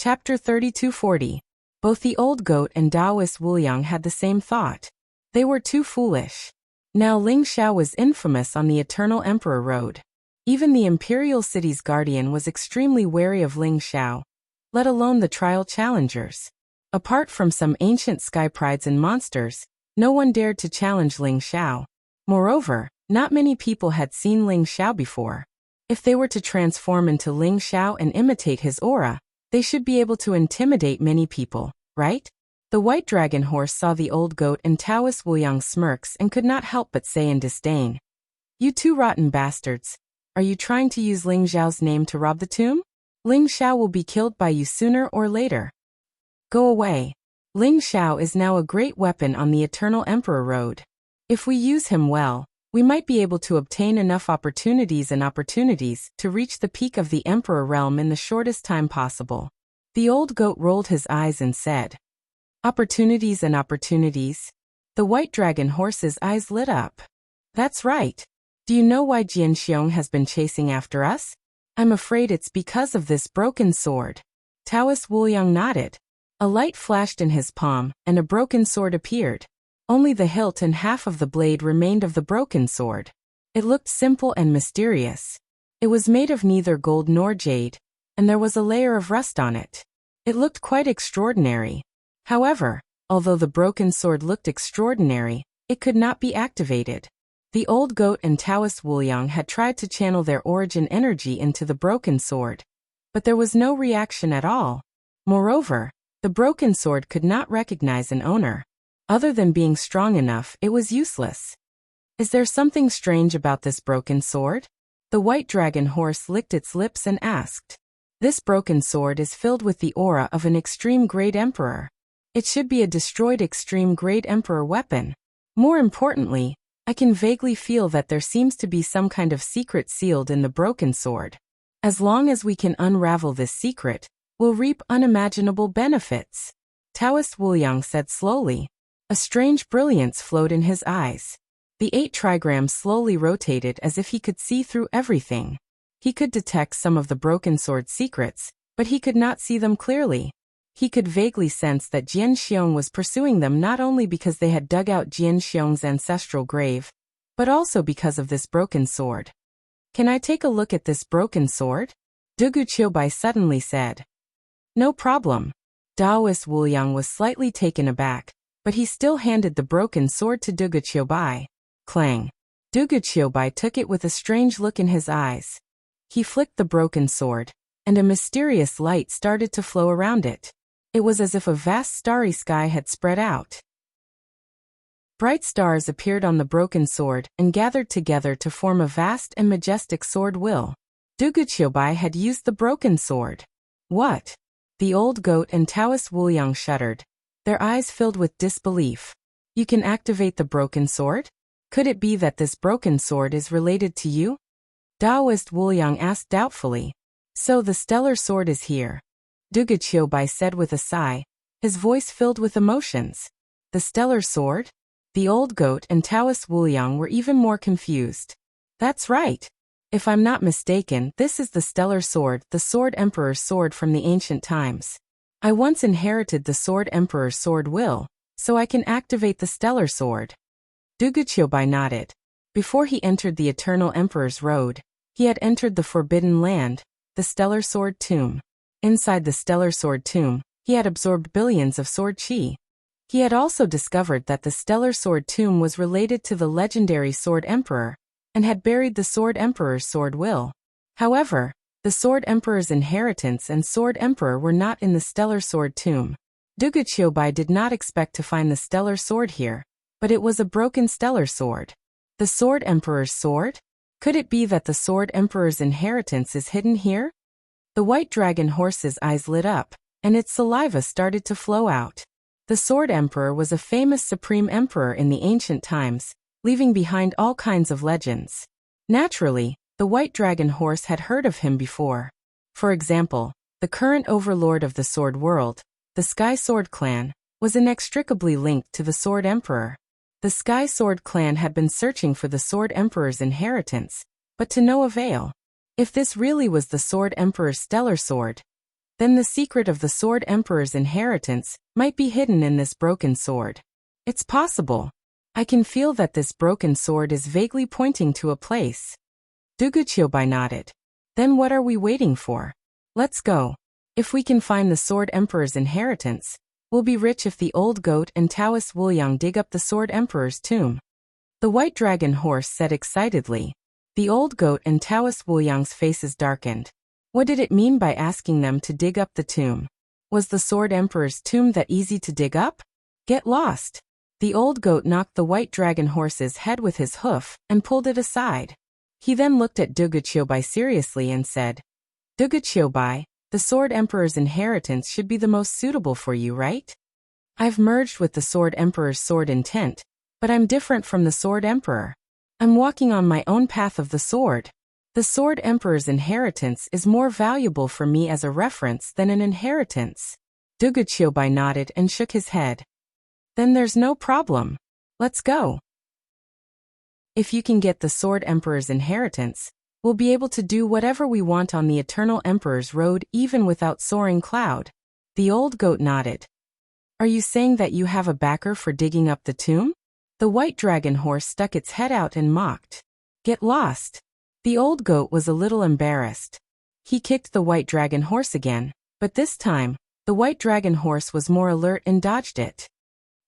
Chapter 3240. Both the old goat and Taoist Wuliang had the same thought. They were too foolish. Now Ling Xiao was infamous on the Eternal Emperor Road. Even the imperial city's guardian was extremely wary of Ling Xiao, let alone the trial challengers. Apart from some ancient sky prides and monsters, no one dared to challenge Ling Xiao. Moreover, not many people had seen Ling Xiao before. If they were to transform into Ling Xiao and imitate his aura, they should be able to intimidate many people, right? The white dragon horse saw the old goat and Taoist Wuliang's smirks and could not help but say in disdain, "You two rotten bastards. Are you trying to use Ling Xiao's name to rob the tomb? Ling Xiao will be killed by you sooner or later. Go away. Ling Xiao is now a great weapon on the Eternal Emperor Road. If we use him well, we might be able to obtain enough opportunities to reach the peak of the Emperor realm in the shortest time possible." The old goat rolled his eyes and said, "Opportunities and opportunities?" The white dragon horse's eyes lit up. "That's right. Do you know why Jian Xiong has been chasing after us? I'm afraid it's because of this broken sword." Taoist Wuliang nodded. A light flashed in his palm, and a broken sword appeared. Only the hilt and half of the blade remained of the broken sword. It looked simple and mysterious. It was made of neither gold nor jade, and there was a layer of rust on it. It looked quite extraordinary. However, although the broken sword looked extraordinary, it could not be activated. The old goat and Taoist Wuliang had tried to channel their origin energy into the broken sword, but there was no reaction at all. Moreover, the broken sword could not recognize an owner. Other than being strong enough, it was useless. "Is there something strange about this broken sword?" The white dragon horse licked its lips and asked. "This broken sword is filled with the aura of an extreme great emperor. It should be a destroyed extreme great emperor weapon. More importantly, I can vaguely feel that there seems to be some kind of secret sealed in the broken sword. As long as we can unravel this secret, we'll reap unimaginable benefits." Taoist Wuliang said slowly. A strange brilliance flowed in his eyes. The 8 trigrams slowly rotated as if he could see through everything. He could detect some of the broken sword's secrets, but he could not see them clearly. He could vaguely sense that Jian Xiong was pursuing them not only because they had dug out Jian Xiong's ancestral grave, but also because of this broken sword. "Can I take a look at this broken sword?" Dugu Qiubai suddenly said. "No problem." Taoist Wuliang was slightly taken aback, but he still handed the broken sword to Dugu Qiubai. Clang. Dugu Qiubai took it with a strange look in his eyes. He flicked the broken sword, and a mysterious light started to flow around it. It was as if a vast starry sky had spread out. Bright stars appeared on the broken sword and gathered together to form a vast and majestic sword will. Dugu Qiubai had used the broken sword. What? The old goat and Taoist Wuliang shuddered, their eyes filled with disbelief. "You can activate the broken sword? Could it be that this broken sword is related to you?" Taoist Wuliang asked doubtfully. "So the stellar sword is here," Dugu Qiubai said with a sigh, his voice filled with emotions. "The stellar sword?" The old goat and Taoist Wuliang were even more confused. "That's right. If I'm not mistaken, this is the stellar sword, the Sword Emperor's sword from the ancient times. I once inherited the Sword Emperor's sword will, so I can activate the stellar sword." Dugu Qiubai nodded. Before he entered the Eternal Emperor's Road, he had entered the Forbidden Land, the Stellar Sword Tomb. Inside the Stellar Sword Tomb, he had absorbed billions of sword qi. He had also discovered that the Stellar Sword Tomb was related to the legendary Sword Emperor, and had buried the Sword Emperor's sword will. However, the Sword Emperor's inheritance and Sword Emperor were not in the Stellar Sword Tomb. Dugu Qiubai did not expect to find the stellar sword here, but it was a broken stellar sword. The Sword Emperor's sword? Could it be that the Sword Emperor's inheritance is hidden here? The white dragon horse's eyes lit up, and its saliva started to flow out. The Sword Emperor was a famous supreme emperor in the ancient times, leaving behind all kinds of legends. Naturally, the white dragon horse had heard of him before. For example, the current overlord of the Sword World, the Sky Sword Clan, was inextricably linked to the Sword Emperor. The Sky Sword Clan had been searching for the Sword Emperor's inheritance, but to no avail. If this really was the Sword Emperor's stellar sword, Then the secret of the Sword Emperor's inheritance might be hidden in this broken sword. It's possible. I can feel that this broken sword is vaguely pointing to a place. Duguchiobai nodded. Then what are we waiting for? Let's go. If we can find the Sword Emperor's inheritance, we'll be rich if the old goat and Taoist Wuliang dig up the Sword Emperor's tomb. The white dragon horse said excitedly. The old goat and Taoist Wuliang's faces darkened. What did it mean by asking them to dig up the tomb? Was the Sword Emperor's tomb that easy to dig up? Get lost. The old goat knocked the white dragon horse's head with his hoof and pulled it aside. He then looked at Duguchiobai seriously and said, Duguchiobai, the Sword Emperor's inheritance should be the most suitable for you, right? I've merged with the Sword Emperor's sword intent, but I'm different from the Sword Emperor. I'm walking on my own path of the sword. The Sword Emperor's inheritance is more valuable for me as a reference than an inheritance. Duguchiobai nodded and shook his head. Then there's no problem. Let's go. If you can get the Sword Emperor's inheritance, we'll be able to do whatever we want on the Eternal Emperor's road even without Soaring Cloud. The old goat nodded. Are you saying that you have a backer for digging up the tomb? The white dragon horse stuck its head out and mocked. Get lost. The old goat was a little embarrassed. He kicked the white dragon horse again, but this time, the white dragon horse was more alert and dodged it.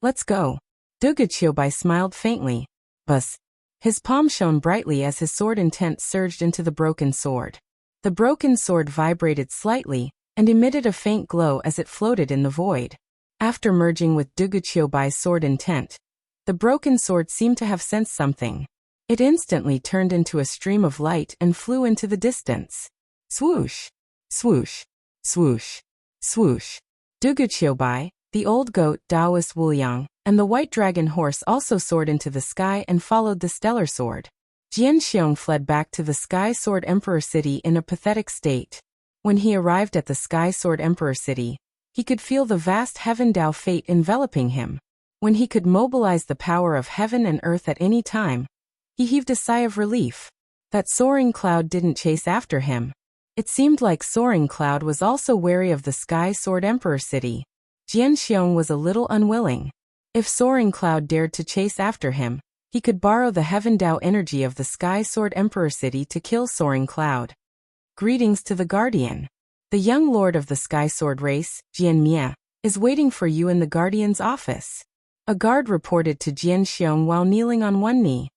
Let's go. Duguchiobai smiled faintly. Buzz. His palm shone brightly as his sword intent surged into the broken sword. The broken sword vibrated slightly and emitted a faint glow as it floated in the void. After merging with Duguchiobai's sword intent, the broken sword seemed to have sensed something. It instantly turned into a stream of light and flew into the distance. Swoosh! Swoosh! Swoosh! Swoosh! Duguchiobai, the old goat, Taoist Wuliang, and the white dragon horse also soared into the sky and followed the stellar sword. Jian Xiong fled back to the Sky Sword Emperor City in a pathetic state. When he arrived at the Sky Sword Emperor City, he could feel the vast Heaven Dao fate enveloping him. When he could mobilize the power of heaven and earth at any time, he heaved a sigh of relief. That Soaring Cloud didn't chase after him. It seemed like Soaring Cloud was also wary of the Sky Sword Emperor City. Jian Xiong was a little unwilling. If Soaring Cloud dared to chase after him, he could borrow the Heaven Dao energy of the Sky Sword Emperor City to kill Soaring Cloud. Greetings to the Guardian. The young lord of the Sky Sword race, Jian Mia, is waiting for you in the Guardian's office. A guard reported to Jian Xiong while kneeling on one knee.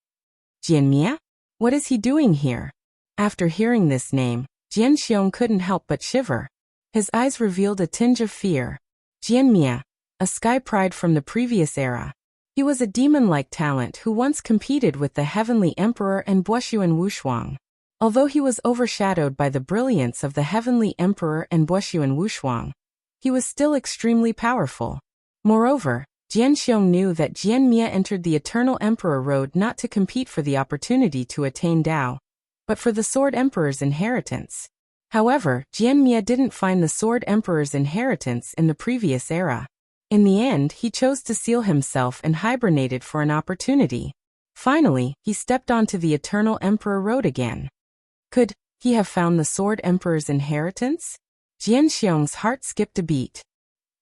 Jian Mia? What is he doing here? After hearing this name, Jian Xiong couldn't help but shiver. His eyes revealed a tinge of fear. Jian Mia, a sky pride from the previous era. He was a demon-like talent who once competed with the Heavenly Emperor and Buoxuan Wushuang. Although he was overshadowed by the brilliance of the Heavenly Emperor and Buoxuan Wushuang, he was still extremely powerful. Moreover, Jian Xiong knew that Jian Mia entered the Eternal Emperor Road not to compete for the opportunity to attain Dao, but for the Sword Emperor's inheritance. However, Jian Mia didn't find the Sword Emperor's inheritance in the previous era. In the end, he chose to seal himself and hibernated for an opportunity. Finally, he stepped onto the Eternal Emperor Road again. Could he have found the Sword Emperor's inheritance? Jian Xiong's heart skipped a beat.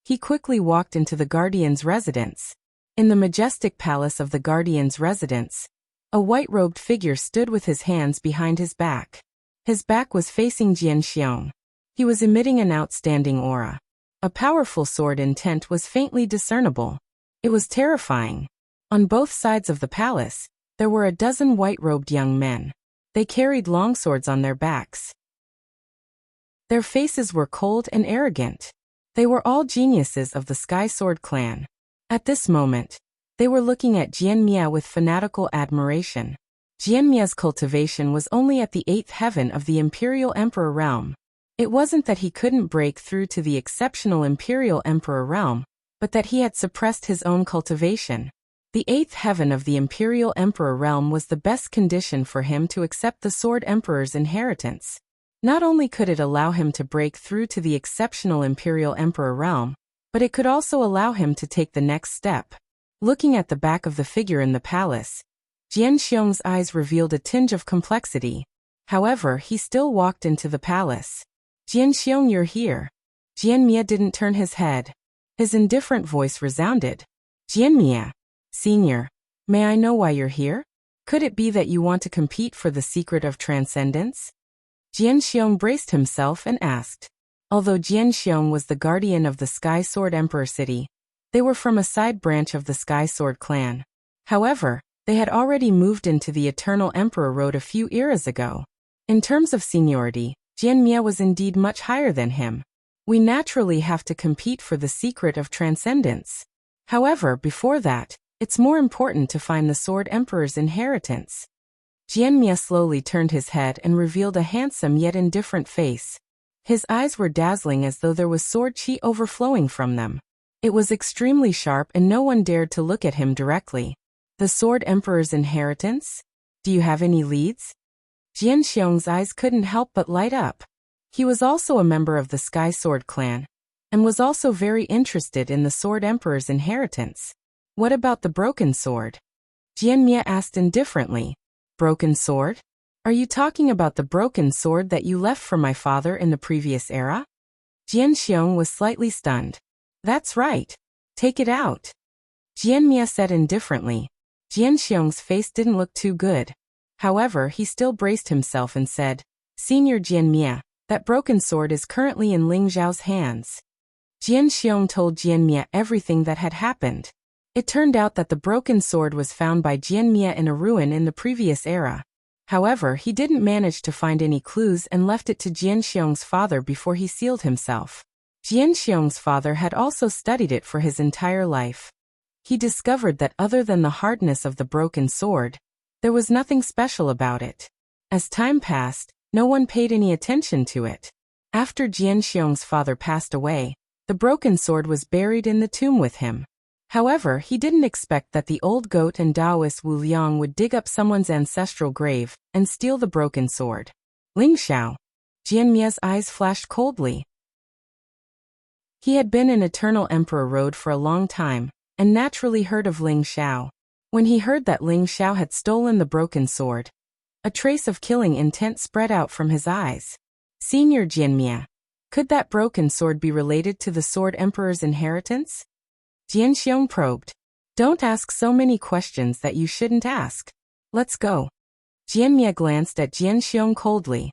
He quickly walked into the Guardian's residence. In the majestic palace of the Guardian's residence, a white-robed figure stood with his hands behind his back. His back was facing Jian Xiong. He was emitting an outstanding aura. A powerful sword intent was faintly discernible. It was terrifying. On both sides of the palace, there were a dozen white-robed young men. They carried longswords on their backs. Their faces were cold and arrogant. They were all geniuses of the Sky Sword clan. At this moment, they were looking at Jian Mia with fanatical admiration. Jian Mia's cultivation was only at the 8th heaven of the Imperial Emperor realm. It wasn't that he couldn't break through to the exceptional Imperial Emperor realm, but that he had suppressed his own cultivation. The 8th heaven of the Imperial Emperor realm was the best condition for him to accept the Sword Emperor's inheritance. Not only could it allow him to break through to the exceptional Imperial Emperor realm, but it could also allow him to take the next step. Looking at the back of the figure in the palace, Jian Xiong's eyes revealed a tinge of complexity. However, he still walked into the palace. Jian Xiong, you're here. Jianmia didn't turn his head. His indifferent voice resounded. Jianmia, Senior, may I know why you're here? Could it be that you want to compete for the secret of transcendence? Jianxiong braced himself and asked. Although Jianxiong was the guardian of the Sky Sword Emperor City, they were from a side branch of the Sky Sword clan. However, they had already moved into the Eternal Emperor Road a few eras ago. In terms of seniority, Jianmia was indeed much higher than him. We naturally have to compete for the secret of transcendence. However, before that, it's more important to find the Sword Emperor's inheritance. Jianmia slowly turned his head and revealed a handsome yet indifferent face. His eyes were dazzling as though there was sword qi overflowing from them. It was extremely sharp and no one dared to look at him directly. The Sword Emperor's inheritance? Do you have any leads? Jianxiong's eyes couldn't help but light up. He was also a member of the Sky Sword clan, and was also very interested in the Sword Emperor's inheritance. What about the broken sword? Jianmia asked indifferently. Broken sword? Are you talking about the broken sword that you left for my father in the previous era? Jianxiong was slightly stunned. That's right. Take it out. Jianmia said indifferently. Jianxiong's face didn't look too good. However, he still braced himself and said, Senior Jianmia, that broken sword is currently in Ling Zhao's hands. Jianxiong told Jianmia everything that had happened. It turned out that the broken sword was found by Jianmia in a ruin in the previous era. However, he didn't manage to find any clues and left it to Jianxiong's father before he sealed himself. Jianxiong's father had also studied it for his entire life. He discovered that other than the hardness of the broken sword, there was nothing special about it. As time passed, no one paid any attention to it. After Jianxiong's father passed away, the broken sword was buried in the tomb with him. However, he didn't expect that the old goat and Taoist Wu Liang would dig up someone's ancestral grave and steal the broken sword. Ling Xiao. Jianmia's eyes flashed coldly. He had been in Eternal Emperor Road for a long time, and naturally heard of Ling Xiao. When he heard that Ling Xiao had stolen the broken sword, a trace of killing intent spread out from his eyes. Senior Jianmia, could that broken sword be related to the Sword Emperor's inheritance? Jianxiong probed. Don't ask so many questions that you shouldn't ask. Let's go. Jianmia glanced at Jianxiong coldly.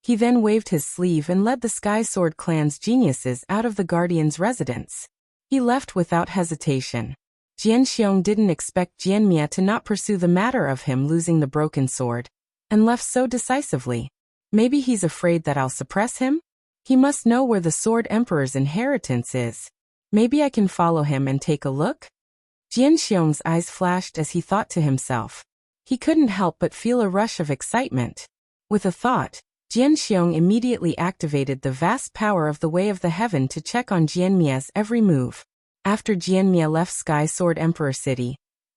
He then waved his sleeve and led the Sky Sword clan's geniuses out of the Guardian's residence. He left without hesitation. Jianxiong didn't expect Jianmia to not pursue the matter of him losing the broken sword, and left so decisively. Maybe he's afraid that I'll suppress him? He must know where the Sword Emperor's inheritance is. Maybe I can follow him and take a look? Jianxiong's eyes flashed as he thought to himself. He couldn't help but feel a rush of excitement. With a thought, Jianxiong immediately activated the vast power of the Way of the Heaven to check on Jianmia's every move. After Jianmia left Sky Sword Emperor City,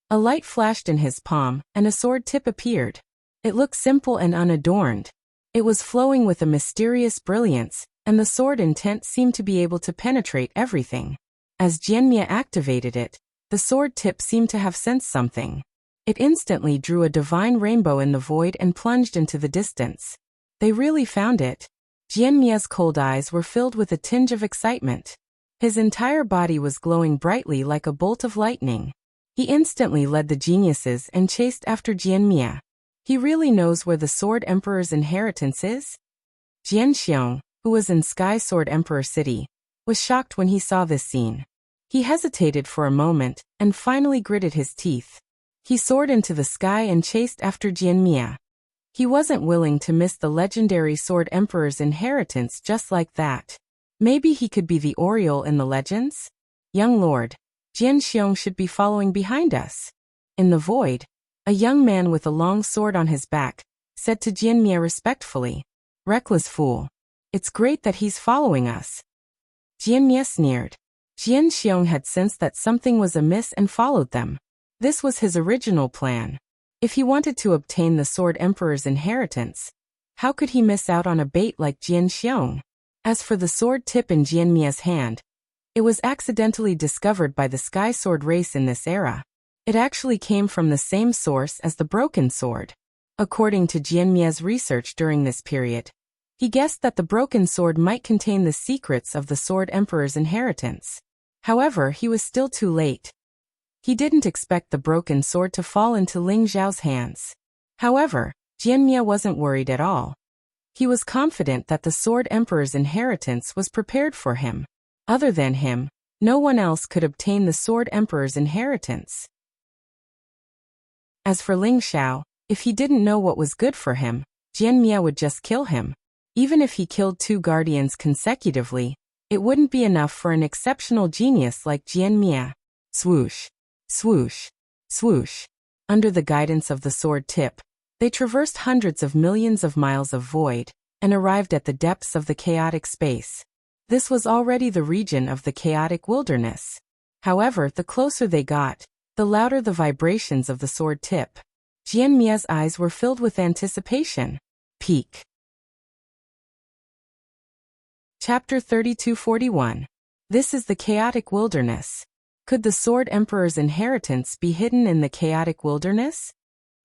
a light flashed in his palm, and a sword tip appeared. It looked simple and unadorned. It was flowing with a mysterious brilliance, and the sword intent seemed to be able to penetrate everything. As Jianmia activated it, the sword tip seemed to have sensed something. It instantly drew a divine rainbow in the void and plunged into the distance. They really found it. Jianmia's cold eyes were filled with a tinge of excitement. His entire body was glowing brightly like a bolt of lightning. He instantly led the geniuses and chased after Jianmia. He really knows where the Sword Emperor's inheritance is? Jianxiong, who was in Sky Sword Emperor City, was shocked when he saw this scene. He hesitated for a moment, and finally gritted his teeth. He soared into the sky and chased after Jianmia. He wasn't willing to miss the legendary Sword Emperor's inheritance just like that. Maybe he could be the Oriole in the legends? Young Lord, Jianxiong should be following behind us. In the void, a young man with a long sword on his back said to Jianmia respectfully, "Reckless fool. It's great that he's following us." Jianmia sneered. Jianxiong had sensed that something was amiss and followed them. This was his original plan. If he wanted to obtain the Sword Emperor's inheritance, how could he miss out on a bait like Jianxiong? As for the sword tip in Jianmia's hand, it was accidentally discovered by the Sky Sword race in this era. It actually came from the same source as the broken sword. According to Jianmia's research during this period, He guessed that the broken sword might contain the secrets of the Sword Emperor's inheritance. However, he was still too late. He didn't expect the broken sword to fall into Ling Xiao's hands. However, Jianmia wasn't worried at all. He was confident that the Sword Emperor's inheritance was prepared for him. Other than him, no one else could obtain the Sword Emperor's inheritance. As for Ling Xiao, if he didn't know what was good for him, Jianmia would just kill him. Even if he killed 2 guardians consecutively, it wouldn't be enough for an exceptional genius like Jianmia. Swoosh, swoosh, swoosh. Under the guidance of the sword tip, they traversed hundreds of millions of miles of void, and arrived at the depths of the chaotic space. This was already the region of the chaotic wilderness. However, the closer they got, the louder the vibrations of the sword tip. Jianmia's eyes were filled with anticipation. Peak. Chapter 3241. This is the chaotic wilderness. Could the Sword Emperor's inheritance be hidden in the chaotic wilderness?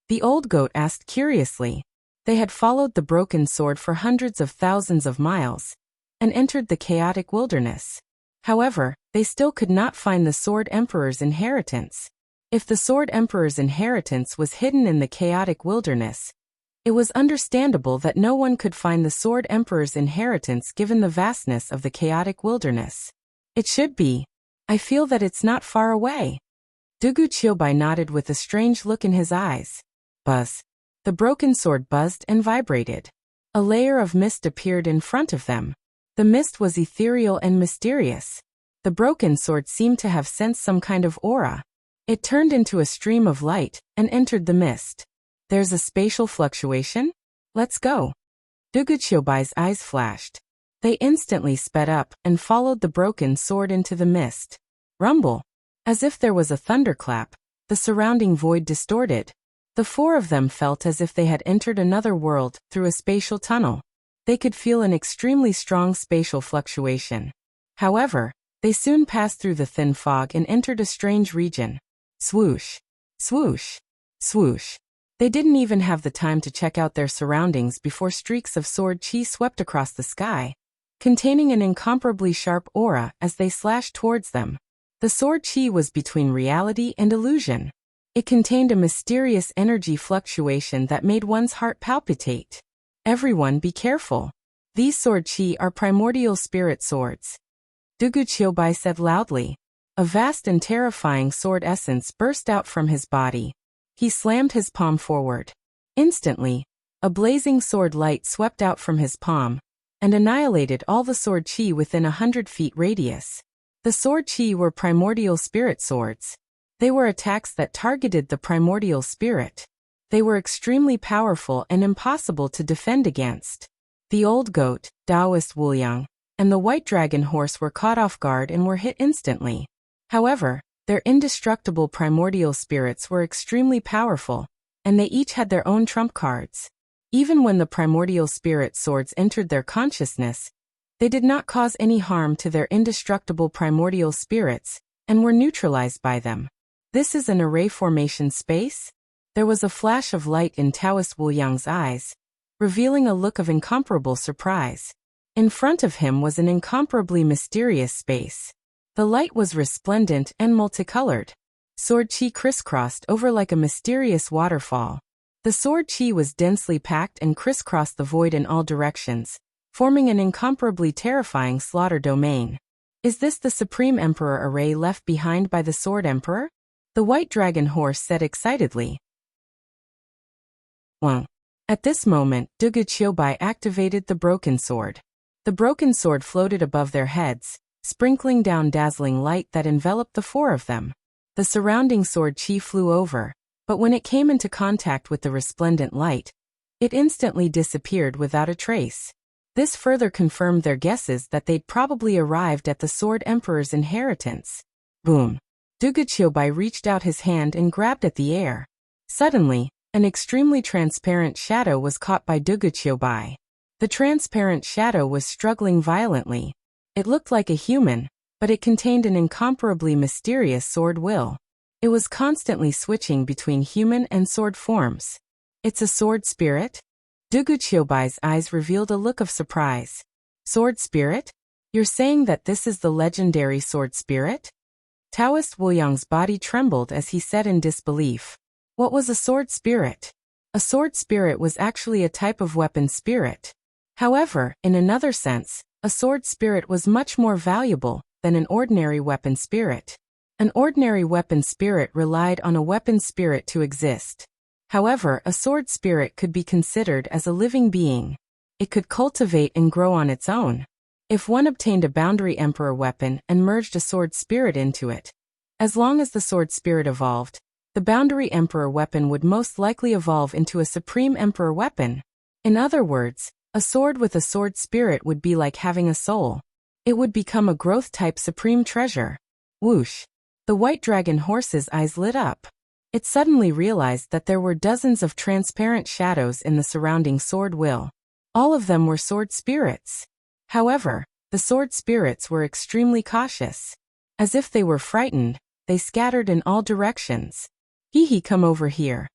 The old goat asked curiously. They had followed the broken sword for hundreds of thousands of miles, and entered the chaotic wilderness. However, they still could not find the Sword Emperor's inheritance. If the Sword Emperor's inheritance was hidden in the chaotic wilderness, it was understandable that no one could find the Sword Emperor's inheritance given the vastness of the chaotic wilderness. It should be. I feel that it's not far away. Dugu Qiubai nodded with a strange look in his eyes. Buzz. The broken sword buzzed and vibrated. A layer of mist appeared in front of them. The mist was ethereal and mysterious. The broken sword seemed to have sensed some kind of aura. It turned into a stream of light and entered the mist. There's a spatial fluctuation? Let's go. Dugu Qiubai's eyes flashed. They instantly sped up and followed the broken sword into the mist. Rumble. As if there was a thunderclap, the surrounding void distorted. The 4 of them felt as if they had entered another world through a spatial tunnel. They could feel an extremely strong spatial fluctuation. However, they soon passed through the thin fog and entered a strange region. Swoosh. Swoosh. Swoosh. They didn't even have the time to check out their surroundings before streaks of sword chi swept across the sky, containing an incomparably sharp aura as they slashed towards them. The sword chi was between reality and illusion. It contained a mysterious energy fluctuation that made one's heart palpitate. Everyone be careful. These sword chi are primordial spirit swords. Dugu Qiubai said loudly. A vast and terrifying sword essence burst out from his body. He slammed his palm forward. Instantly, a blazing sword light swept out from his palm, and annihilated all the sword chi within 100 feet radius. The sword chi were primordial spirit swords. They were attacks that targeted the primordial spirit. They were extremely powerful and impossible to defend against. The old goat, Taoist Wuliang, and the white dragon horse were caught off guard and were hit instantly. However, their indestructible primordial spirits were extremely powerful, and they each had their own trump cards. Even when the primordial spirit swords entered their consciousness, they did not cause any harm to their indestructible primordial spirits, and were neutralized by them. This is an array formation space? There was a flash of light in Taoist Wuliang's eyes, revealing a look of incomparable surprise. In front of him was an incomparably mysterious space. The light was resplendent and multicolored. Sword chi crisscrossed over like a mysterious waterfall. The sword chi was densely packed and crisscrossed the void in all directions, forming an incomparably terrifying slaughter domain. Is this the Supreme Emperor array left behind by the Sword Emperor? The white dragon horse said excitedly. Well, at this moment, Dugu Qiubai activated the broken sword. The broken sword floated above their heads, sprinkling down dazzling light that enveloped the 4 of them. The surrounding sword chi flew over, but when it came into contact with the resplendent light, it instantly disappeared without a trace. This further confirmed their guesses that they'd probably arrived at the Sword Emperor's inheritance. Boom. Dugu Qiubai reached out his hand and grabbed at the air. Suddenly, an extremely transparent shadow was caught by Dugu Qiubai. The transparent shadow was struggling violently. It looked like a human, but it contained an incomparably mysterious sword will. It was constantly switching between human and sword forms. It's a sword spirit? Duguqiubai's eyes revealed a look of surprise. Sword spirit? You're saying that this is the legendary sword spirit? Taoist Wuliang's body trembled as he said in disbelief. What was a sword spirit? A sword spirit was actually a type of weapon spirit. However, in another sense, a sword spirit was much more valuable than an ordinary weapon spirit. An ordinary weapon spirit relied on a weapon spirit to exist. However, a sword spirit could be considered as a living being. It could cultivate and grow on its own. If one obtained a boundary emperor weapon and merged a sword spirit into it, as long as the sword spirit evolved, the boundary emperor weapon would most likely evolve into a supreme emperor weapon. In other words, a sword with a sword spirit would be like having a soul. It would become a growth-type supreme treasure. Whoosh! The white dragon horse's eyes lit up. It suddenly realized that there were dozens of transparent shadows in the surrounding sword will. All of them were sword spirits. However, the sword spirits were extremely cautious. As if they were frightened, they scattered in all directions. Hee, come over here.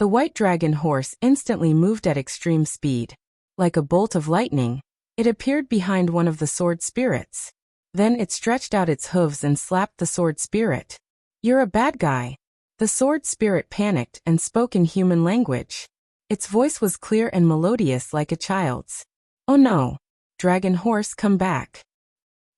The white dragon horse instantly moved at extreme speed. Like a bolt of lightning, it appeared behind one of the sword spirits. Then it stretched out its hooves and slapped the sword spirit. You're a bad guy. The sword spirit panicked and spoke in human language. Its voice was clear and melodious like a child's. Oh no! Dragon horse, come back.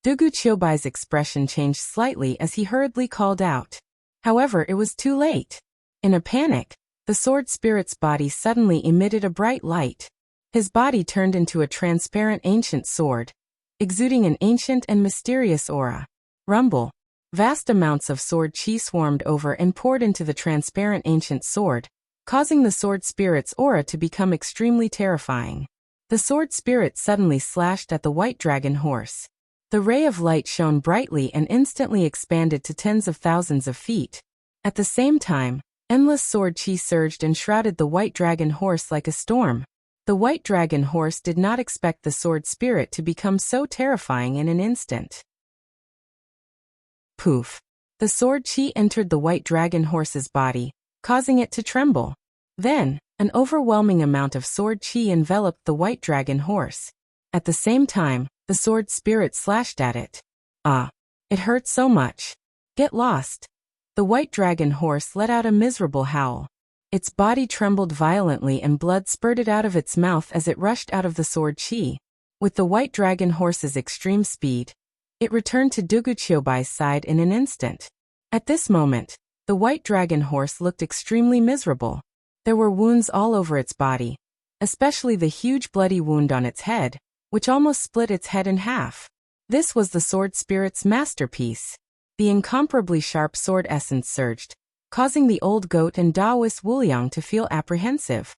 Duguqiubai's expression changed slightly as he hurriedly called out. However, it was too late. In a panic, the sword spirit's body suddenly emitted a bright light. His body turned into a transparent ancient sword, exuding an ancient and mysterious aura. Rumble. Vast amounts of sword chi swarmed over and poured into the transparent ancient sword, causing the sword spirit's aura to become extremely terrifying. The sword spirit suddenly slashed at the white dragon horse. The ray of light shone brightly and instantly expanded to tens of thousands of feet. At the same time, endless sword chi surged and shrouded the white dragon horse like a storm. The white dragon horse did not expect the sword spirit to become so terrifying in an instant. Poof! The sword chi entered the white dragon horse's body, causing it to tremble. Then, an overwhelming amount of sword chi enveloped the white dragon horse. At the same time, the sword spirit slashed at it. Ah! It hurt so much. Get lost! The white dragon horse let out a miserable howl. Its body trembled violently and blood spurted out of its mouth as it rushed out of the sword chi. With the white dragon horse's extreme speed, it returned to Duguqiubai's side in an instant. At this moment, the white dragon horse looked extremely miserable. There were wounds all over its body, especially the huge bloody wound on its head, which almost split its head in half. This was the sword spirit's masterpiece. The incomparably sharp sword essence surged, causing the old goat and Taoist Wuliang to feel apprehensive.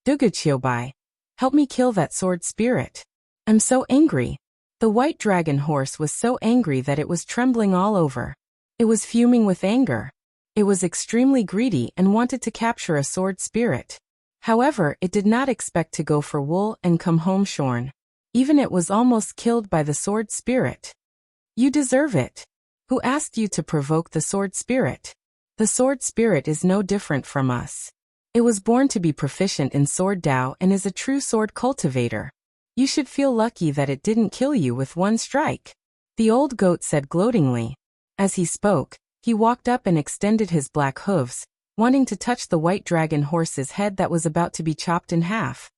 Duguqiubai, help me kill that sword spirit. I'm so angry. The white dragon horse was so angry that it was trembling all over. It was fuming with anger. It was extremely greedy and wanted to capture a sword spirit. However, it did not expect to go for wool and come home shorn. Even it was almost killed by the sword spirit. You deserve it. Who asked you to provoke the sword spirit? The sword spirit is no different from us. It was born to be proficient in sword Dao and is a true sword cultivator. You should feel lucky that it didn't kill you with one strike. The old goat said gloatingly. As he spoke, he walked up and extended his black hooves, wanting to touch the white dragon horse's head that was about to be chopped in half.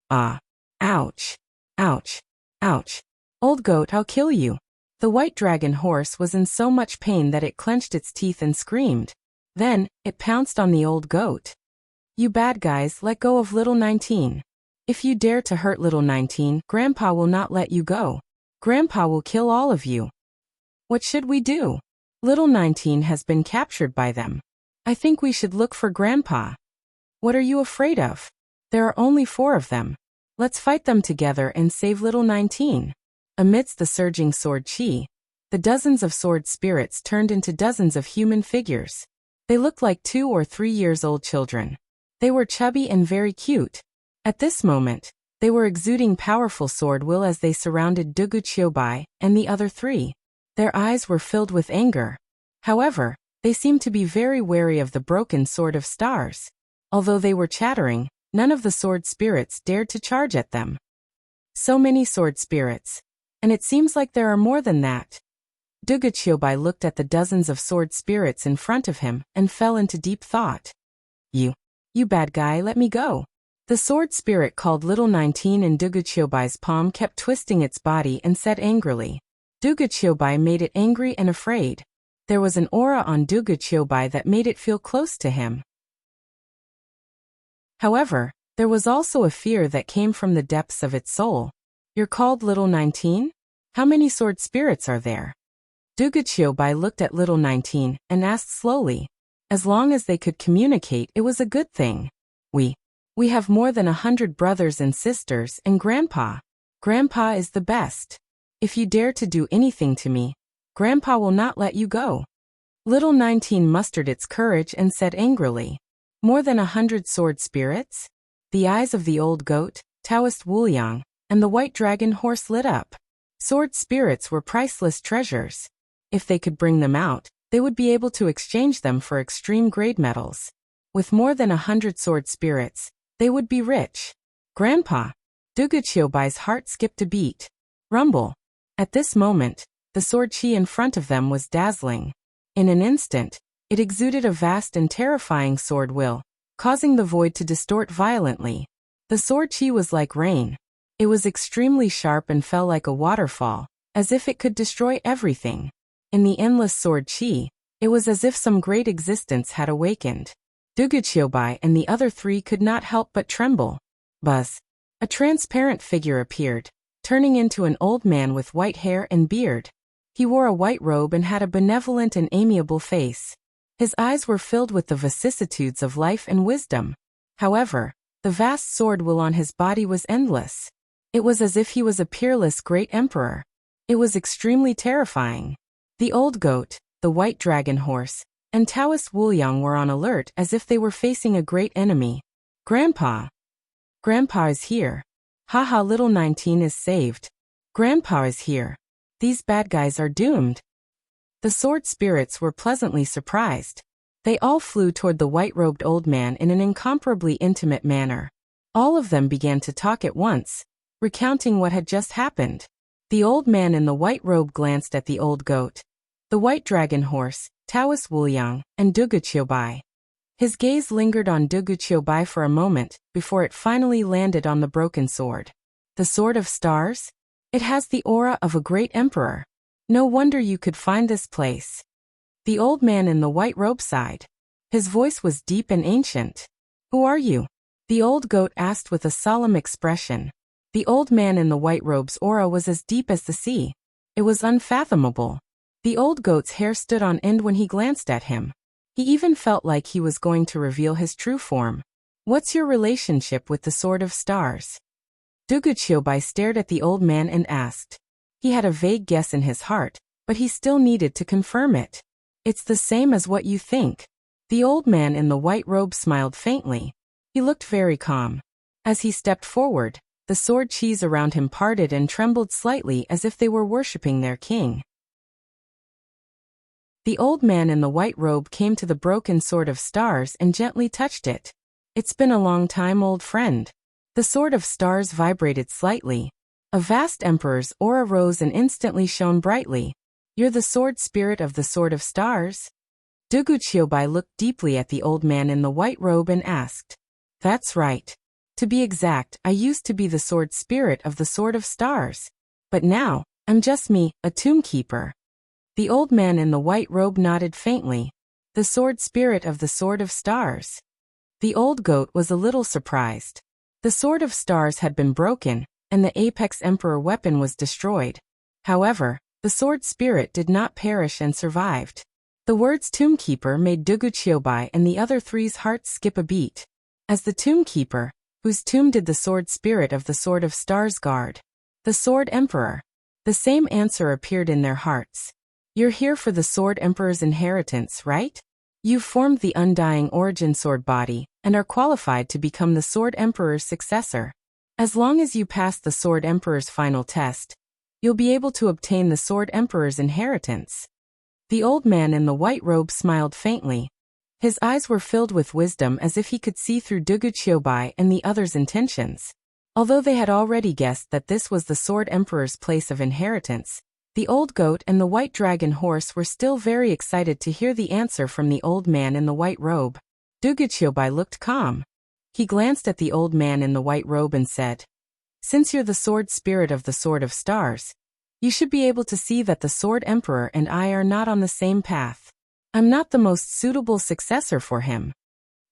Ah! Ouch! Ouch! Ouch! Old goat, I'll kill you! The white dragon horse was in so much pain that it clenched its teeth and screamed. Then, it pounced on the old goat. You bad guys, let go of little 19. If you dare to hurt little 19, Grandpa will not let you go. Grandpa will kill all of you. What should we do? Little 19 has been captured by them. I think we should look for Grandpa. What are you afraid of? There are only 4 of them. Let's fight them together and save little 19. Amidst the surging sword chi, the dozens of sword spirits turned into dozens of human figures. They looked like 2 or 3 years old children. They were chubby and very cute. At this moment, they were exuding powerful sword will as they surrounded Duguqiubai and the other 3. Their eyes were filled with anger. However, they seemed to be very wary of the broken sword of stars. Although they were chattering, none of the sword spirits dared to charge at them. So many sword spirits. And it seems like there are more than that. Dugachiobai looked at the dozens of sword spirits in front of him and fell into deep thought. You bad guy, let me go. The sword spirit called Little 19 in Dugachiobai's palm kept twisting its body and said angrily. Dugachiobai made it angry and afraid. There was an aura on Dugachiobai that made it feel close to him. However, there was also a fear that came from the depths of its soul. You're called Little 19? How many sword spirits are there? Dugachiobai looked at Little 19 and asked slowly. As long as they could communicate, it was a good thing. We have more than 100 brothers and sisters and Grandpa. Grandpa is the best. If you dare to do anything to me, Grandpa will not let you go. Little 19 mustered its courage and said angrily. More than 100 sword spirits? The eyes of the old goat, Taoist Wuliang, and the white dragon horse lit up. Sword spirits were priceless treasures. If they could bring them out, they would be able to exchange them for extreme-grade metals. With more than 100 sword spirits, they would be rich. Grandpa! Dugachiobai's heart skipped a beat. Rumble! At this moment, the sword chi in front of them was dazzling. In an instant, it exuded a vast and terrifying sword will, causing the void to distort violently. The sword chi was like rain. It was extremely sharp and fell like a waterfall, as if it could destroy everything. In the endless sword chi, it was as if some great existence had awakened. Dugachiobai and the other three could not help but tremble. Buzz! A transparent figure appeared, turning into an old man with white hair and beard. He wore a white robe and had a benevolent and amiable face. His eyes were filled with the vicissitudes of life and wisdom. However, the vast sword will on his body was endless. It was as if he was a peerless great emperor. It was extremely terrifying. The old goat, the white dragon horse, and Taoist Wuliang were on alert as if they were facing a great enemy. Grandpa! Grandpa is here. Haha, Little 19 is saved. Grandpa is here. These bad guys are doomed. The sword spirits were pleasantly surprised. They all flew toward the white-robed old man in an incomparably intimate manner. All of them began to talk at once, recounting what had just happened. The old man in the white robe glanced at the old goat, the white dragon horse, Taoist Wuliang, and Dugachiobai. His gaze lingered on Dugachiobai for a moment, before it finally landed on the broken sword. The Sword of Stars? It has the aura of a great emperor. No wonder you could find this place. The old man in the white robe sighed. His voice was deep and ancient. Who are you? The old goat asked with a solemn expression. The old man in the white robe's aura was as deep as the sea. It was unfathomable. The old goat's hair stood on end when he glanced at him. He even felt like he was going to reveal his true form. What's your relationship with the Sword of Stars? Dugachiobai stared at the old man and asked. He had a vague guess in his heart, but he still needed to confirm it. It's the same as what you think. The old man in the white robe smiled faintly. He looked very calm. As he stepped forward, the sword chis around him parted and trembled slightly as if they were worshipping their king. The old man in the white robe came to the broken Sword of Stars and gently touched it. It's been a long time, old friend. The Sword of Stars vibrated slightly. A vast emperor's aura rose and instantly shone brightly. You're the sword spirit of the Sword of Stars? Dugachiobai looked deeply at the old man in the white robe and asked. That's right. To be exact, I used to be the sword spirit of the Sword of Stars. But now, I'm just me, a tomb keeper. The old man in the white robe nodded faintly. The sword spirit of the Sword of Stars. The old goat was a little surprised. The Sword of Stars had been broken, and the Apex Emperor weapon was destroyed. However, the sword spirit did not perish and survived. The words Tomb Keeper made Dugachiobai and the other three's hearts skip a beat. As the Tomb Keeper, whose tomb did the sword spirit of the Sword of Stars guard? The Sword Emperor. The same answer appeared in their hearts. You're here for the Sword Emperor's inheritance, right? You've formed the Undying Origin Sword body, and are qualified to become the Sword Emperor's successor. As long as you pass the Sword Emperor's final test, you'll be able to obtain the Sword Emperor's inheritance. The old man in the white robe smiled faintly. His eyes were filled with wisdom as if he could see through Duguqiubai and the others' intentions. Although they had already guessed that this was the Sword Emperor's place of inheritance, the old goat and the white dragon horse were still very excited to hear the answer from the old man in the white robe. Duguqiubai looked calm. He glanced at the old man in the white robe and said, "Since you're the sword spirit of the Sword of Stars, you should be able to see that the Sword Emperor and I are not on the same path. I'm not the most suitable successor for him."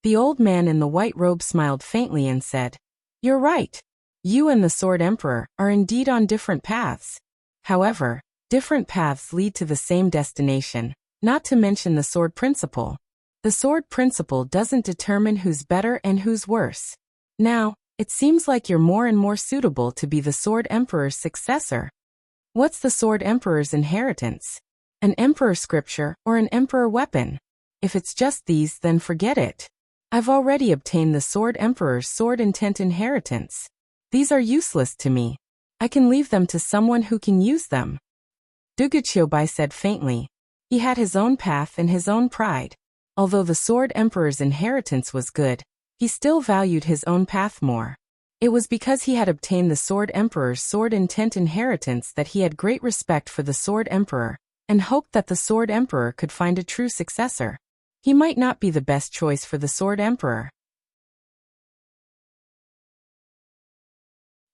The old man in the white robe smiled faintly and said, "You're right. You and the Sword Emperor are indeed on different paths. However, different paths lead to the same destination, not to mention the sword principle. The sword principle doesn't determine who's better and who's worse. Now, it seems like you're more and more suitable to be the Sword Emperor's successor." What's the Sword Emperor's inheritance? An emperor scripture or an emperor weapon? If it's just these, then forget it. I've already obtained the Sword Emperor's sword intent inheritance. These are useless to me. I can leave them to someone who can use them. Duguqiubai said faintly. He had his own path and his own pride. Although the Sword Emperor's inheritance was good, he still valued his own path more. It was because he had obtained the Sword Emperor's sword intent inheritance that he had great respect for the Sword Emperor, and hoped that the Sword Emperor could find a true successor. He might not be the best choice for the Sword Emperor.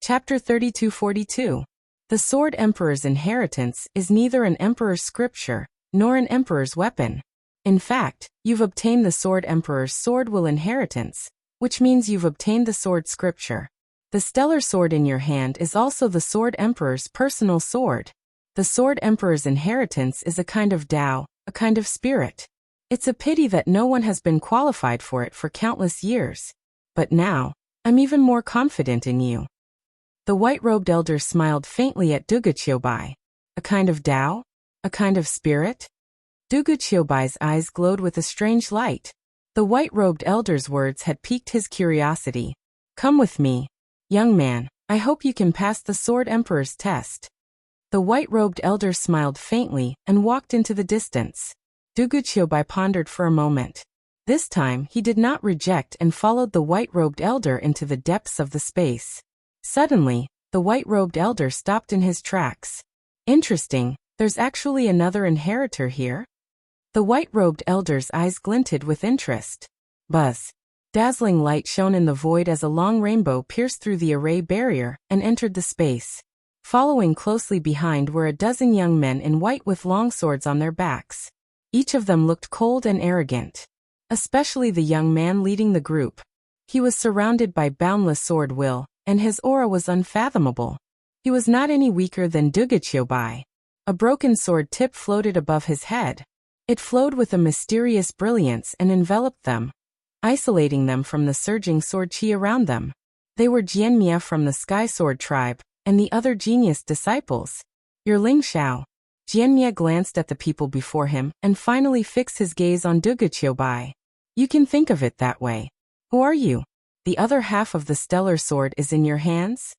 Chapter 32-42. The Sword Emperor's inheritance is neither an emperor's scripture, nor an emperor's weapon. In fact, you've obtained the Sword Emperor's sword will inheritance, which means you've obtained the sword scripture. The stellar sword in your hand is also the Sword Emperor's personal sword. The Sword Emperor's inheritance is a kind of Tao, a kind of spirit. It's a pity that no one has been qualified for it for countless years. But now, I'm even more confident in you. The white-robed elder smiled faintly at Duguqiubai. A kind of Tao? A kind of spirit? Duguqiubai's eyes glowed with a strange light. The white-robed elder's words had piqued his curiosity. "Come with me, young man. I hope you can pass the Sword Emperor's test." The white-robed elder smiled faintly and walked into the distance. Duguqiubai pondered for a moment. This time he did not reject and followed the white-robed elder into the depths of the space. Suddenly, the white-robed elder stopped in his tracks. "Interesting, there's actually another inheritor here?" The white-robed elder's eyes glinted with interest. Buzz. Dazzling light shone in the void as a long rainbow pierced through the array barrier and entered the space. Following closely behind were a dozen young men in white with long swords on their backs. Each of them looked cold and arrogant. Especially the young man leading the group. He was surrounded by boundless sword will, and his aura was unfathomable. He was not any weaker than Duguqiubai. A broken sword tip floated above his head. It flowed with a mysterious brilliance and enveloped them, isolating them from the surging sword chi around them. They were Jianmia from the Sky Sword tribe, and the other genius disciples. "You're Ling Xiao." Jianmia glanced at the people before him and finally fixed his gaze on Duguqiubai. "You can think of it that way. Who are you? The other half of the stellar sword is in your hands?"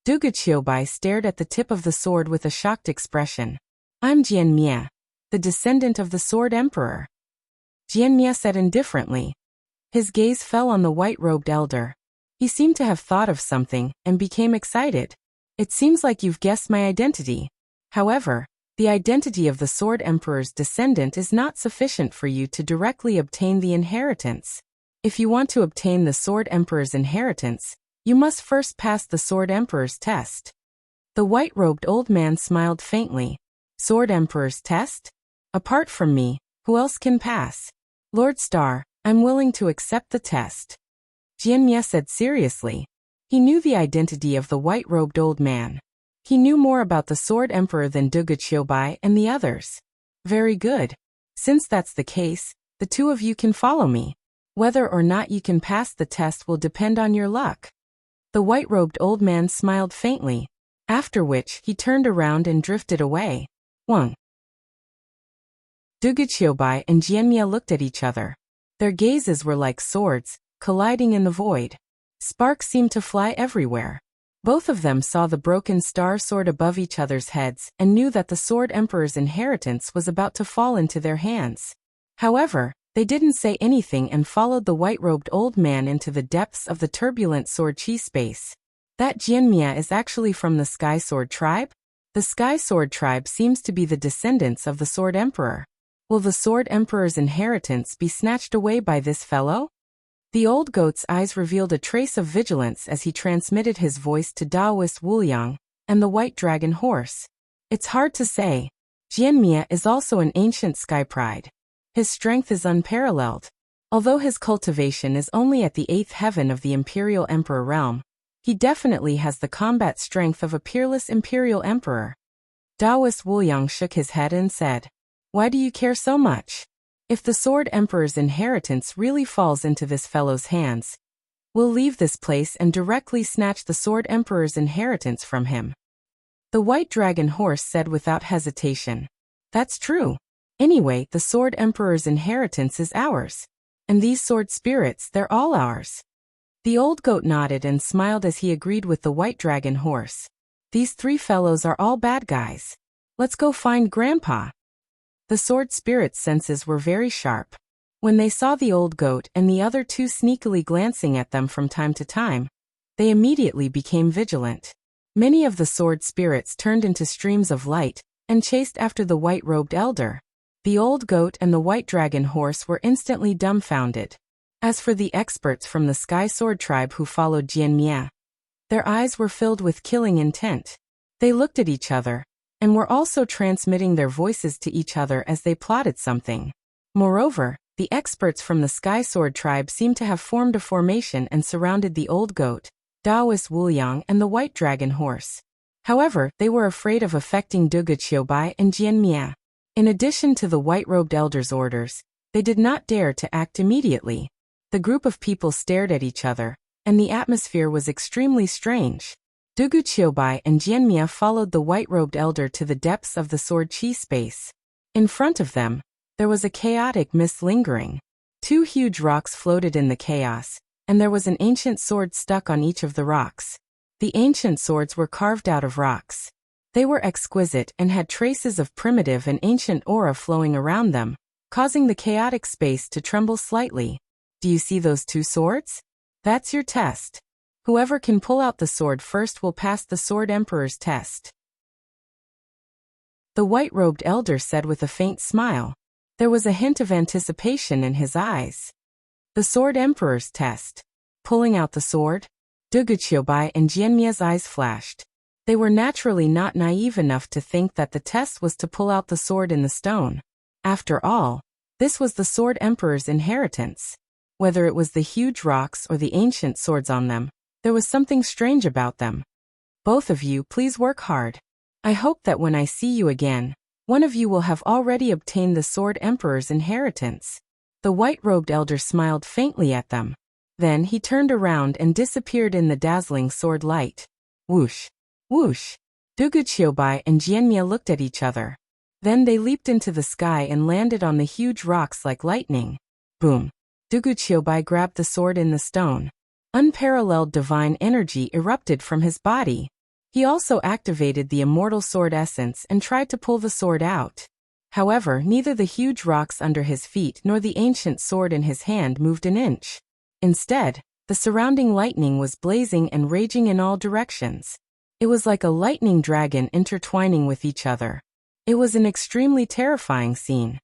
Duguqiubai stared at the tip of the sword with a shocked expression. "I'm Jianmia, the descendant of the Sword Emperor." Jianmia said indifferently. His gaze fell on the white-robed elder. He seemed to have thought of something and became excited. "It seems like you've guessed my identity. However, the identity of the Sword Emperor's descendant is not sufficient for you to directly obtain the inheritance. If you want to obtain the Sword Emperor's inheritance, you must first pass the Sword Emperor's test." The white-robed old man smiled faintly. "Sword Emperor's test? Apart from me, who else can pass? Lord Star, I'm willing to accept the test." Jianmia said seriously. He knew the identity of the white-robed old man. He knew more about the Sword Emperor than Duguqiubai and the others. "Very good. Since that's the case, the two of you can follow me. Whether or not you can pass the test will depend on your luck." The white-robed old man smiled faintly, after which he turned around and drifted away. Wang. Duguqiubai and Jianmia looked at each other. Their gazes were like swords, colliding in the void. Sparks seemed to fly everywhere. Both of them saw the broken star sword above each other's heads and knew that the Sword Emperor's inheritance was about to fall into their hands. However, They didn't say anything and followed the white-robed old man into the depths of the turbulent sword chi space. That Jianmia is actually from the Sky Sword tribe? The Sky Sword tribe seems to be the descendants of the Sword Emperor. Will the Sword Emperor's inheritance be snatched away by this fellow? The old goat's eyes revealed a trace of vigilance as he transmitted his voice to Taoist Wuliang and the white dragon horse. It's hard to say. Jianmia is also an ancient sky pride. His strength is unparalleled. Although his cultivation is only at the 8th heaven of the Imperial Emperor realm, he definitely has the combat strength of a peerless Imperial Emperor. Taoist Wuliang shook his head and said, "Why do you care so much? If the Sword Emperor's inheritance really falls into this fellow's hands, we'll leave this place and directly snatch the Sword Emperor's inheritance from him." The white dragon horse said without hesitation, "That's true. Anyway, the Sword Emperor's inheritance is ours. And these sword spirits, they're all ours." The old goat nodded and smiled as he agreed with the white dragon horse. "These three fellows are all bad guys. Let's go find Grandpa." The sword spirit's senses were very sharp. When they saw the old goat and the other two sneakily glancing at them from time to time, they immediately became vigilant. Many of the sword spirits turned into streams of light and chased after the white-robed elder. The old goat and the white dragon horse were instantly dumbfounded. As for the experts from the Sky Sword tribe who followed Jianmia, their eyes were filled with killing intent. They looked at each other, and were also transmitting their voices to each other as they plotted something. Moreover, the experts from the Sky Sword tribe seemed to have formed a formation and surrounded the old goat, Taoist Wuliang and the white dragon horse. However, they were afraid of affecting Dugu Qiubai and Jianmia. In addition to the white-robed elder's orders, they did not dare to act immediately. The group of people stared at each other, and the atmosphere was extremely strange. Dugu Qiubai and Jianmia followed the white-robed elder to the depths of the sword chi space. In front of them, there was a chaotic mist lingering. Two huge rocks floated in the chaos, and there was an ancient sword stuck on each of the rocks. The ancient swords were carved out of rocks. They were exquisite and had traces of primitive and ancient aura flowing around them, causing the chaotic space to tremble slightly. Do you see those two swords? That's your test. Whoever can pull out the sword first will pass the Sword Emperor's test. The white-robed elder said with a faint smile. There was a hint of anticipation in his eyes. The Sword Emperor's test. Pulling out the sword? Dugu Qiubai and Jianmia's eyes flashed. They were naturally not naive enough to think that the test was to pull out the sword in the stone. After all, this was the Sword Emperor's inheritance. Whether it was the huge rocks or the ancient swords on them, there was something strange about them. Both of you, please work hard. I hope that when I see you again, one of you will have already obtained the Sword Emperor's inheritance. The white-robed elder smiled faintly at them. Then he turned around and disappeared in the dazzling sword light. Whoosh! Whoosh! Dugu Qiubai and Jianmia looked at each other. Then they leaped into the sky and landed on the huge rocks like lightning. Boom! Dugu Qiubai grabbed the sword in the stone. Unparalleled divine energy erupted from his body. He also activated the immortal sword essence and tried to pull the sword out. However, neither the huge rocks under his feet nor the ancient sword in his hand moved an inch. Instead, the surrounding lightning was blazing and raging in all directions. It was like a lightning dragon intertwining with each other. It was an extremely terrifying scene.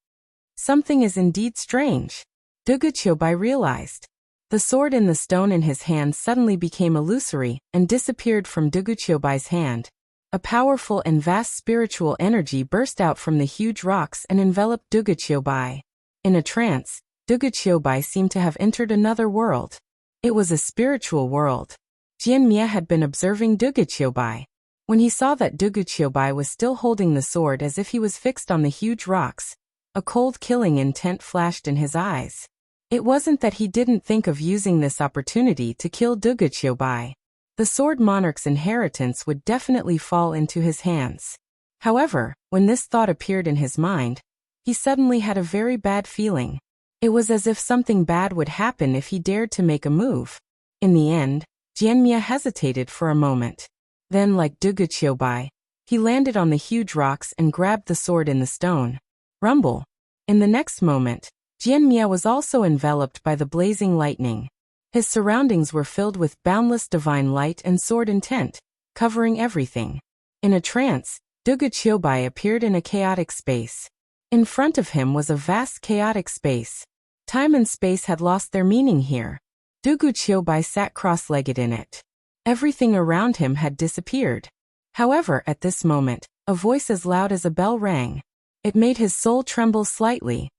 Something is indeed strange. Dugu Qiubai realized. The sword in the stone in his hand suddenly became illusory and disappeared from Dugu Qiubai's hand. A powerful and vast spiritual energy burst out from the huge rocks and enveloped Dugu Qiubai. In a trance, Dugu Qiubai seemed to have entered another world. It was a spiritual world. Jianmia had been observing Dugu Qiubai. When he saw that Dugu Qiubai was still holding the sword as if he was fixed on the huge rocks, a cold killing intent flashed in his eyes. It wasn't that he didn't think of using this opportunity to kill Dugu Qiubai. The Sword Monarch's inheritance would definitely fall into his hands. However, when this thought appeared in his mind, he suddenly had a very bad feeling. It was as if something bad would happen if he dared to make a move. In the end, Jianmia hesitated for a moment. Then, like Dugu Qiubai, he landed on the huge rocks and grabbed the sword in the stone. Rumble! In the next moment, Jianmia was also enveloped by the blazing lightning. His surroundings were filled with boundless divine light and sword intent, covering everything. In a trance, Dugu Qiubai appeared in a chaotic space. In front of him was a vast chaotic space. Time and space had lost their meaning here. Dugu Qiubai sat cross-legged in it. Everything around him had disappeared. However, at this moment, a voice as loud as a bell rang. It made his soul tremble slightly.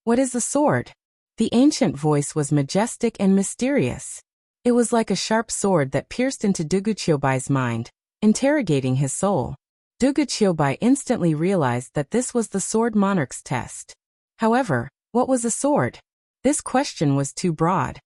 "What is the sword?" The ancient voice was majestic and mysterious. It was like a sharp sword that pierced into Dugu Qiubai's mind, interrogating his soul. Dugu Qiubai instantly realized that this was the sword monarch's test. However, what was a sword? This question was too broad.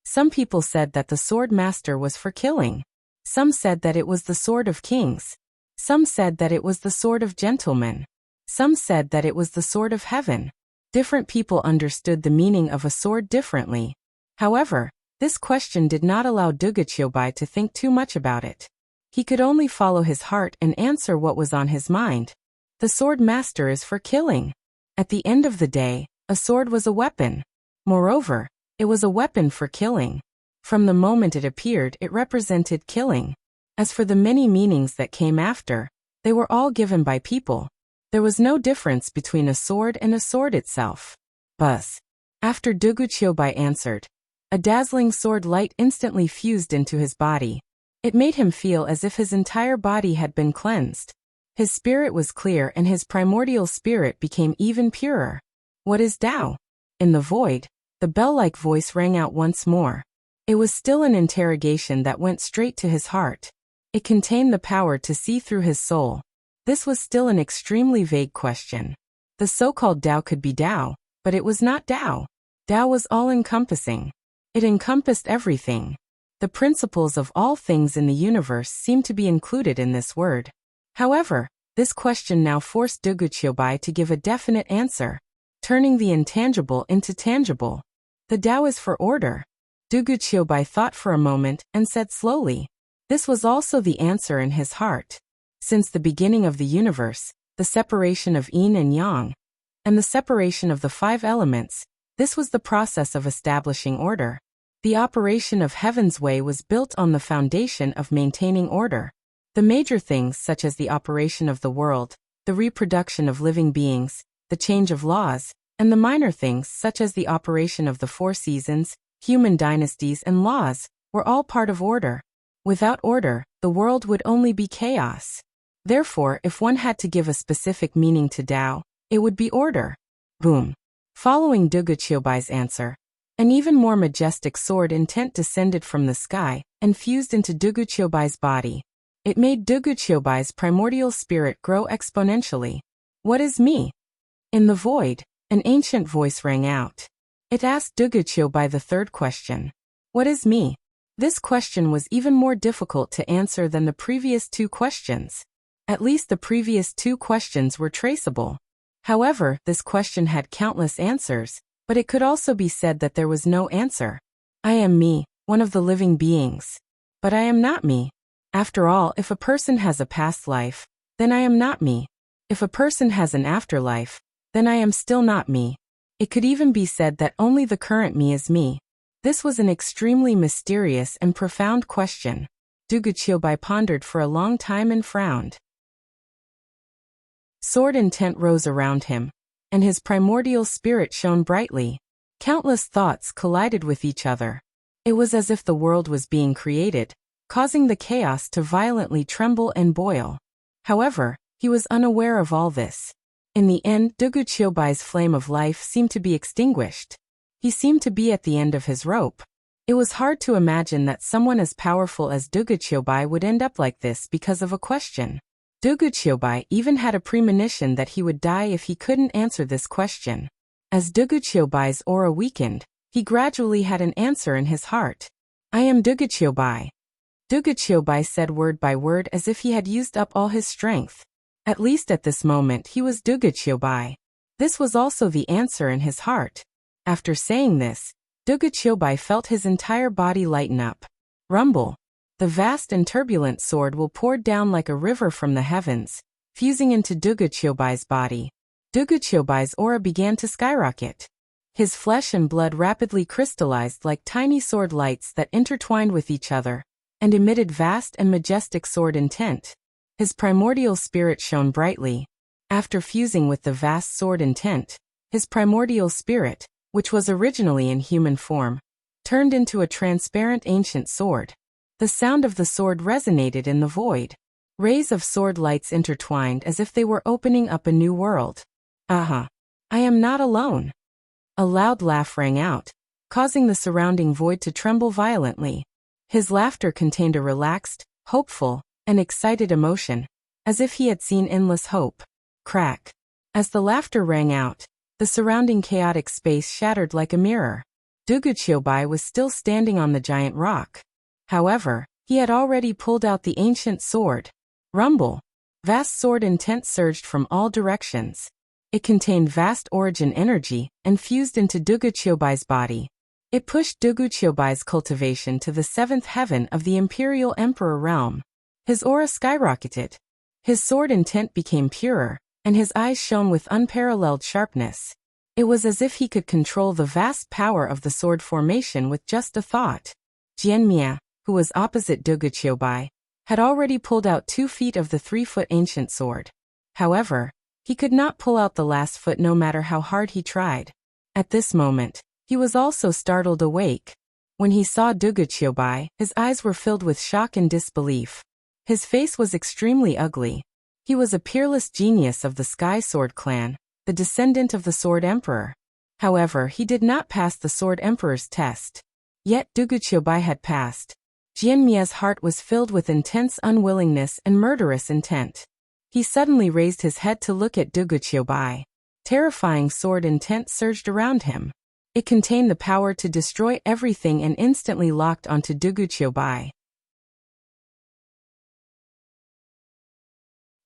Some people said that the sword master was for killing. Some said that it was the sword of kings. Some said that it was the sword of gentlemen. Some said that it was the sword of heaven. Different people understood the meaning of a sword differently. However, this question did not allow Dugu Qiubai to think too much about it. He could only follow his heart and answer what was on his mind. The sword master is for killing. At the end of the day, a sword was a weapon. Moreover, it was a weapon for killing. From the moment it appeared, it represented killing. As for the many meanings that came after, they were all given by people. There was no difference between a sword and a sword itself. Buzz. After Dugu Qiubai answered, a dazzling sword light instantly fused into his body. It made him feel as if his entire body had been cleansed. His spirit was clear and his primordial spirit became even purer. What is Tao? In the void, the bell-like voice rang out once more. It was still an interrogation that went straight to his heart. It contained the power to see through his soul. This was still an extremely vague question. The so-called Tao could be Tao, but it was not Tao. Tao was all-encompassing. It encompassed everything. The principles of all things in the universe seemed to be included in this word. However, this question now forced Dugu Qiubai to give a definite answer, turning the intangible into tangible. The Tao is for order. Dugu Qiubai thought for a moment and said slowly. This was also the answer in his heart. Since the beginning of the universe, the separation of yin and yang, and the separation of the 5 elements, this was the process of establishing order. The operation of Heaven's Way was built on the foundation of maintaining order. The major things such as the operation of the world, the reproduction of living beings, the change of laws, and the minor things such as the operation of the 4 seasons, human dynasties and laws, were all part of order. Without order, the world would only be chaos. Therefore, if one had to give a specific meaning to Tao, it would be order. Boom. Following Dugu Qiubai's answer, an even more majestic sword intent descended from the sky and fused into Dugu Qiubai's body. It made Dugu Qiubai's primordial spirit grow exponentially. What is me? In the void, an ancient voice rang out. It asked Dugu Qiubai the third question. What is me? This question was even more difficult to answer than the previous 2 questions. At least the previous 2 questions were traceable. However, this question had countless answers, but it could also be said that there was no answer. I am me, one of the living beings. But I am not me. After all, if a person has a past life, then I am not me. If a person has an afterlife, then I am still not me. It could even be said that only the current me is me. This was an extremely mysterious and profound question. Dugu Qiubai pondered for a long time and frowned. Sword intent rose around him, and his primordial spirit shone brightly. Countless thoughts collided with each other. It was as if the world was being created, causing the chaos to violently tremble and boil. However, he was unaware of all this. In the end, Dugu Qiubai's flame of life seemed to be extinguished. He seemed to be at the end of his rope. It was hard to imagine that someone as powerful as Dugu Qiubai would end up like this because of a question. Dugu Qiubai even had a premonition that he would die if he couldn't answer this question. As Dugu Qiubai's aura weakened, he gradually had an answer in his heart. I am Dugu Qiubai. Dugu Qiubai said word by word as if he had used up all his strength. At least at this moment he was Dugu Qiubai. This was also the answer in his heart. After saying this, Dugu Qiubai felt his entire body lighten up. Rumble. The vast and turbulent sword will pour down like a river from the heavens, fusing into Dugu Qiubai's body. Duguqiubai's aura began to skyrocket. His flesh and blood rapidly crystallized like tiny sword lights that intertwined with each other and emitted vast and majestic sword intent. His primordial spirit shone brightly. After fusing with the vast sword intent, his primordial spirit, which was originally in human form, turned into a transparent ancient sword. The sound of the sword resonated in the void. Rays of sword lights intertwined as if they were opening up a new world. I am not alone. A loud laugh rang out, causing the surrounding void to tremble violently. His laughter contained a relaxed, hopeful, and excited emotion, as if he had seen endless hope. Crack. As the laughter rang out, the surrounding chaotic space shattered like a mirror. Duguqiubai was still standing on the giant rock. However, he had already pulled out the ancient sword. Rumble. Vast sword intent surged from all directions. It contained vast origin energy and fused into Duguqiubai's body. It pushed Duguqiubai's cultivation to the seventh heaven of the Imperial Emperor realm. His aura skyrocketed. His sword intent became purer, and his eyes shone with unparalleled sharpness. It was as if he could control the vast power of the sword formation with just a thought. Jianmia, who was opposite Duguqiubai, had already pulled out 2 feet of the 3-foot ancient sword. However, he could not pull out the last foot no matter how hard he tried. At this moment, he was also startled awake. When he saw Duguqiubai, his eyes were filled with shock and disbelief. His face was extremely ugly. He was a peerless genius of the Sky Sword clan, the descendant of the Sword Emperor. However, he did not pass the Sword Emperor's test. Yet Duguqiubai had passed. Jianmia's heart was filled with intense unwillingness and murderous intent. He suddenly raised his head to look at Duguqiubai. Terrifying sword intent surged around him. It contained the power to destroy everything and instantly locked onto Duguqiubai.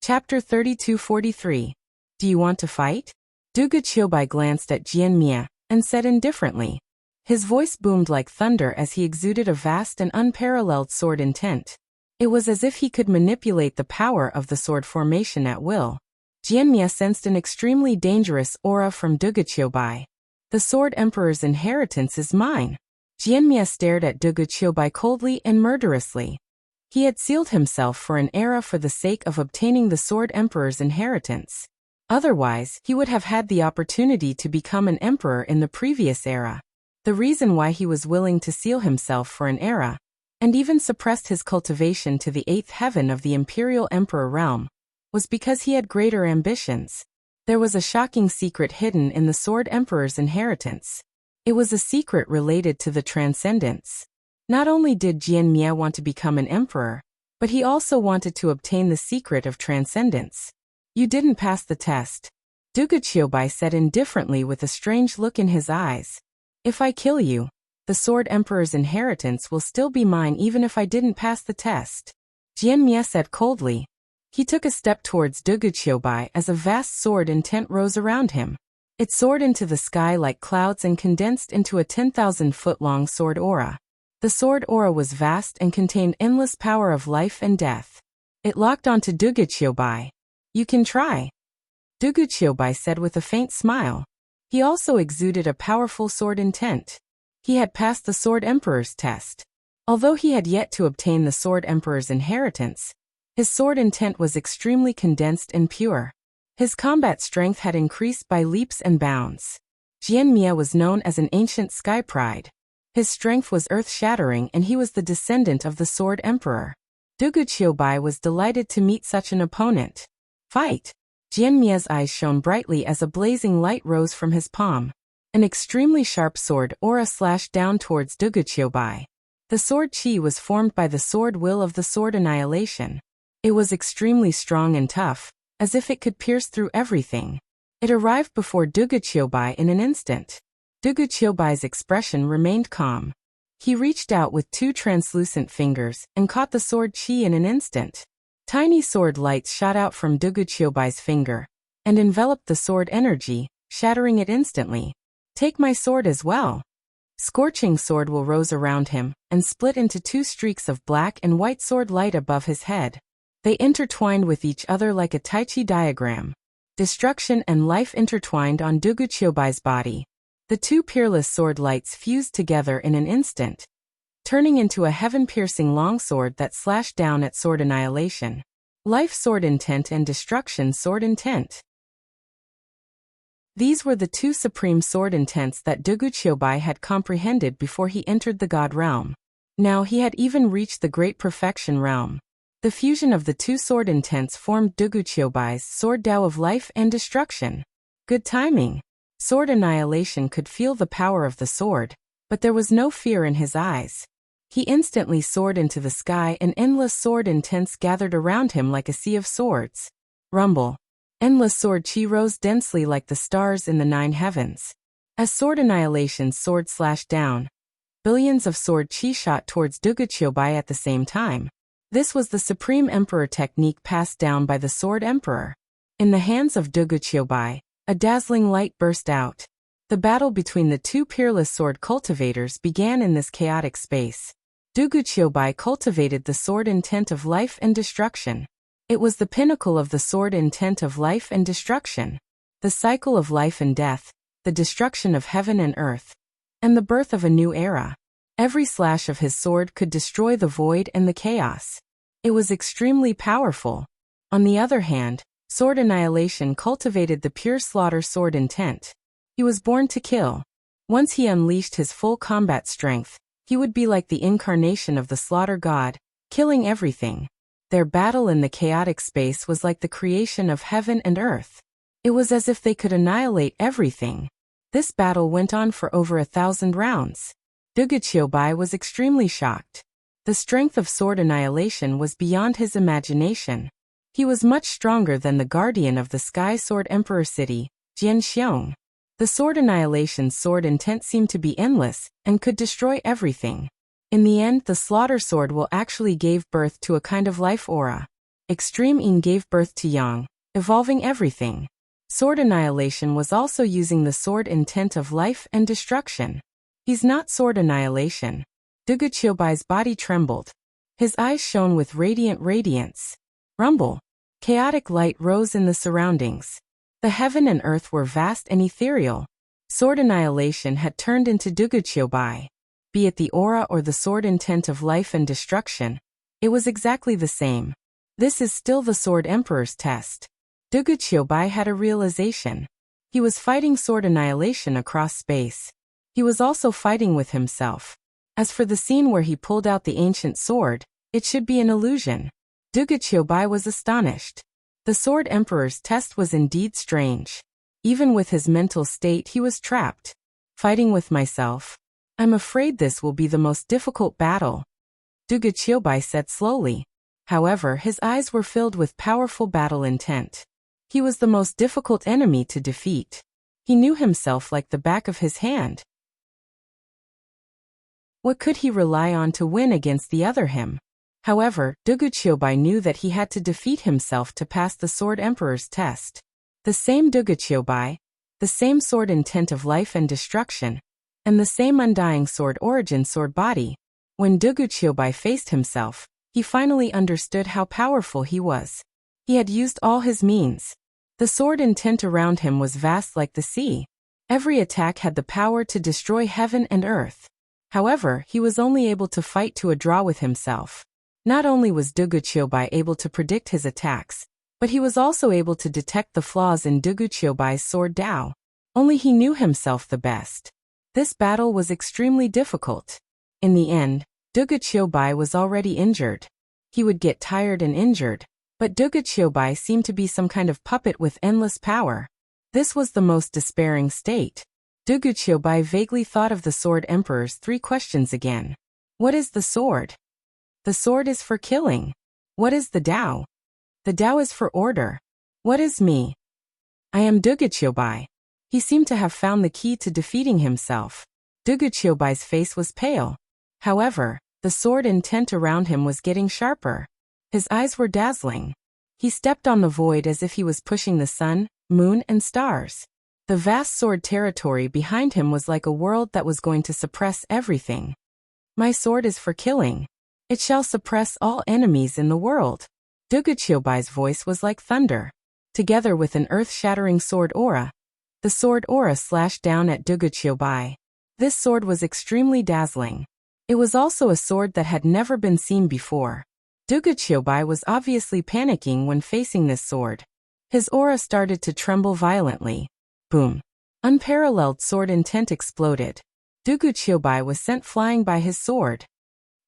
Chapter 3243. Do you want to fight? Duguqiubai glanced at Jianmia and said indifferently. His voice boomed like thunder as he exuded a vast and unparalleled sword intent. It was as if he could manipulate the power of the sword formation at will. Jianmia sensed an extremely dangerous aura from Duguqiubai. The Sword Emperor's inheritance is mine. Jianmia stared at Duguqiubai coldly and murderously. He had sealed himself for an era for the sake of obtaining the Sword Emperor's inheritance. Otherwise, he would have had the opportunity to become an emperor in the previous era. The reason why he was willing to seal himself for an era, and even suppressed his cultivation to the 8th heaven of the Imperial Emperor realm, was because he had greater ambitions. There was a shocking secret hidden in the Sword Emperor's inheritance. It was a secret related to the Transcendence. Not only did Jianmia want to become an emperor, but he also wanted to obtain the secret of Transcendence. You didn't pass the test. Duguqiubai said indifferently with a strange look in his eyes. If I kill you, the Sword Emperor's inheritance will still be mine even if I didn't pass the test. Jianmia said coldly. He took a step towards Duguqiubai as a vast sword intent rose around him. It soared into the sky like clouds and condensed into a 10,000-foot-long sword aura. The sword aura was vast and contained endless power of life and death. It locked onto Duguqiubai. You can try. Duguqiubai said with a faint smile. He also exuded a powerful sword intent. He had passed the Sword Emperor's test. Although he had yet to obtain the Sword Emperor's inheritance, his sword intent was extremely condensed and pure. His combat strength had increased by leaps and bounds. Jianmia was known as an ancient sky pride. His strength was earth-shattering and he was the descendant of the Sword Emperor. Duguqiubai was delighted to meet such an opponent. Fight! Jianmia's eyes shone brightly as a blazing light rose from his palm. An extremely sharp sword aura slashed down towards Duguqiubai. The sword chi was formed by the sword will of the sword annihilation. It was extremely strong and tough, as if it could pierce through everything. It arrived before Duguqiubai in an instant. Duguqiubai's expression remained calm. He reached out with 2 translucent fingers and caught the sword chi in an instant. Tiny sword lights shot out from Duguqiubai's finger and enveloped the sword energy, shattering it instantly. Take my sword as well. Scorching sword will rose around him and split into 2 streaks of black and white sword light above his head. They intertwined with each other like a Tai Chi diagram. destruction and life intertwined on Duguqiubai's body. The two peerless sword lights fused together in an instant, turning into a heaven-piercing longsword that slashed down at Sword Annihilation. Life Sword Intent and Destruction Sword Intent. These were the two supreme sword intents that Duguqiubai had comprehended before he entered the God realm. Now he had even reached the Great Perfection realm. The fusion of the two sword intents formed Duguqiubai's Sword Tao of Life and Destruction. Good timing. Sword Annihilation could feel the power of the sword, but there was no fear in his eyes. He instantly soared into the sky and endless sword intents gathered around him like a sea of swords. Rumble. Endless sword chi rose densely like the stars in the 9 heavens. As Sword Annihilation's sword slashed down, billions of sword chi shot towards Duguqiubai at the same time. This was the Supreme Emperor technique passed down by the Sword Emperor. In the hands of Duguqiubai, a dazzling light burst out. The battle between the two peerless sword cultivators began in this chaotic space. Duguqiubai cultivated the sword intent of life and destruction. It was the pinnacle of the sword intent of life and destruction. The cycle of life and death, the destruction of heaven and earth, and the birth of a new era. Every slash of his sword could destroy the void and the chaos. It was extremely powerful. On the other hand, Sword Annihilation cultivated the pure slaughter sword intent. He was born to kill. Once he unleashed his full combat strength, he would be like the incarnation of the slaughter god, killing everything. Their battle in the chaotic space was like the creation of heaven and earth. It was as if they could annihilate everything. This battle went on for over 1,000 rounds. Duguqiubai was extremely shocked. The strength of Sword Annihilation was beyond his imagination. He was much stronger than the guardian of the Sky Sword Emperor City, Jian Xiong. The Sword Annihilation's sword intent seemed to be endless, and could destroy everything. In the end, the Slaughter Sword will actually gave birth to a kind of life aura. Extreme Yin gave birth to Yang, evolving everything. Sword Annihilation was also using the sword intent of life and destruction. He's not Sword Annihilation. Duguqiubai's body trembled. His eyes shone with radiant radiance. Rumble. Chaotic light rose in the surroundings. The heaven and earth were vast and ethereal. Sword Annihilation had turned into Duguqiubai. Be it the aura or the sword intent of life and destruction, it was exactly the same. This is still the Sword Emperor's test. Duguqiubai had a realization. He was fighting Sword Annihilation across space. He was also fighting with himself. As for the scene where he pulled out the ancient sword, it should be an illusion. Duguqiubai was astonished. The Sword Emperor's test was indeed strange. Even with his mental state he was trapped. Fighting with myself. I'm afraid this will be the most difficult battle, Duguqiubai said slowly. However, his eyes were filled with powerful battle intent. He was the most difficult enemy to defeat. He knew himself like the back of his hand. What could he rely on to win against the other him? However, Duguqiubai knew that he had to defeat himself to pass the Sword Emperor's test. The same Duguqiubai, the same sword intent of life and destruction, and the same undying sword origin sword body. When Duguqiubai faced himself, he finally understood how powerful he was. He had used all his means. The sword intent around him was vast like the sea. Every attack had the power to destroy heaven and earth. However, he was only able to fight to a draw with himself. Not only was Duguqiubai able to predict his attacks, but he was also able to detect the flaws in Duguqiubai's sword Tao. Only he knew himself the best. This battle was extremely difficult. In the end, Duguqiubai was already injured. He would get tired and injured, but Duguqiubai seemed to be some kind of puppet with endless power. This was the most despairing state. Duguqiubai vaguely thought of the Sword Emperor's 3 questions again. What is the sword? The sword is for killing. What is the Tao? The Tao is for order. What is me? I am Duguqiubai. He seemed to have found the key to defeating himself. Duguqiubai's face was pale. However, the sword intent around him was getting sharper. His eyes were dazzling. He stepped on the void as if he was pushing the sun, moon, and stars. The vast sword territory behind him was like a world that was going to suppress everything. My sword is for killing. It shall suppress all enemies in the world. Duguqiubai's voice was like thunder. together with an earth-shattering sword aura. The sword aura slashed down at Duguqiubai. This sword was extremely dazzling. It was also a sword that had never been seen before. Duguqiubai was obviously panicking when facing this sword. His aura started to tremble violently. Boom. Unparalleled sword intent exploded. Duguqiubai was sent flying by his sword.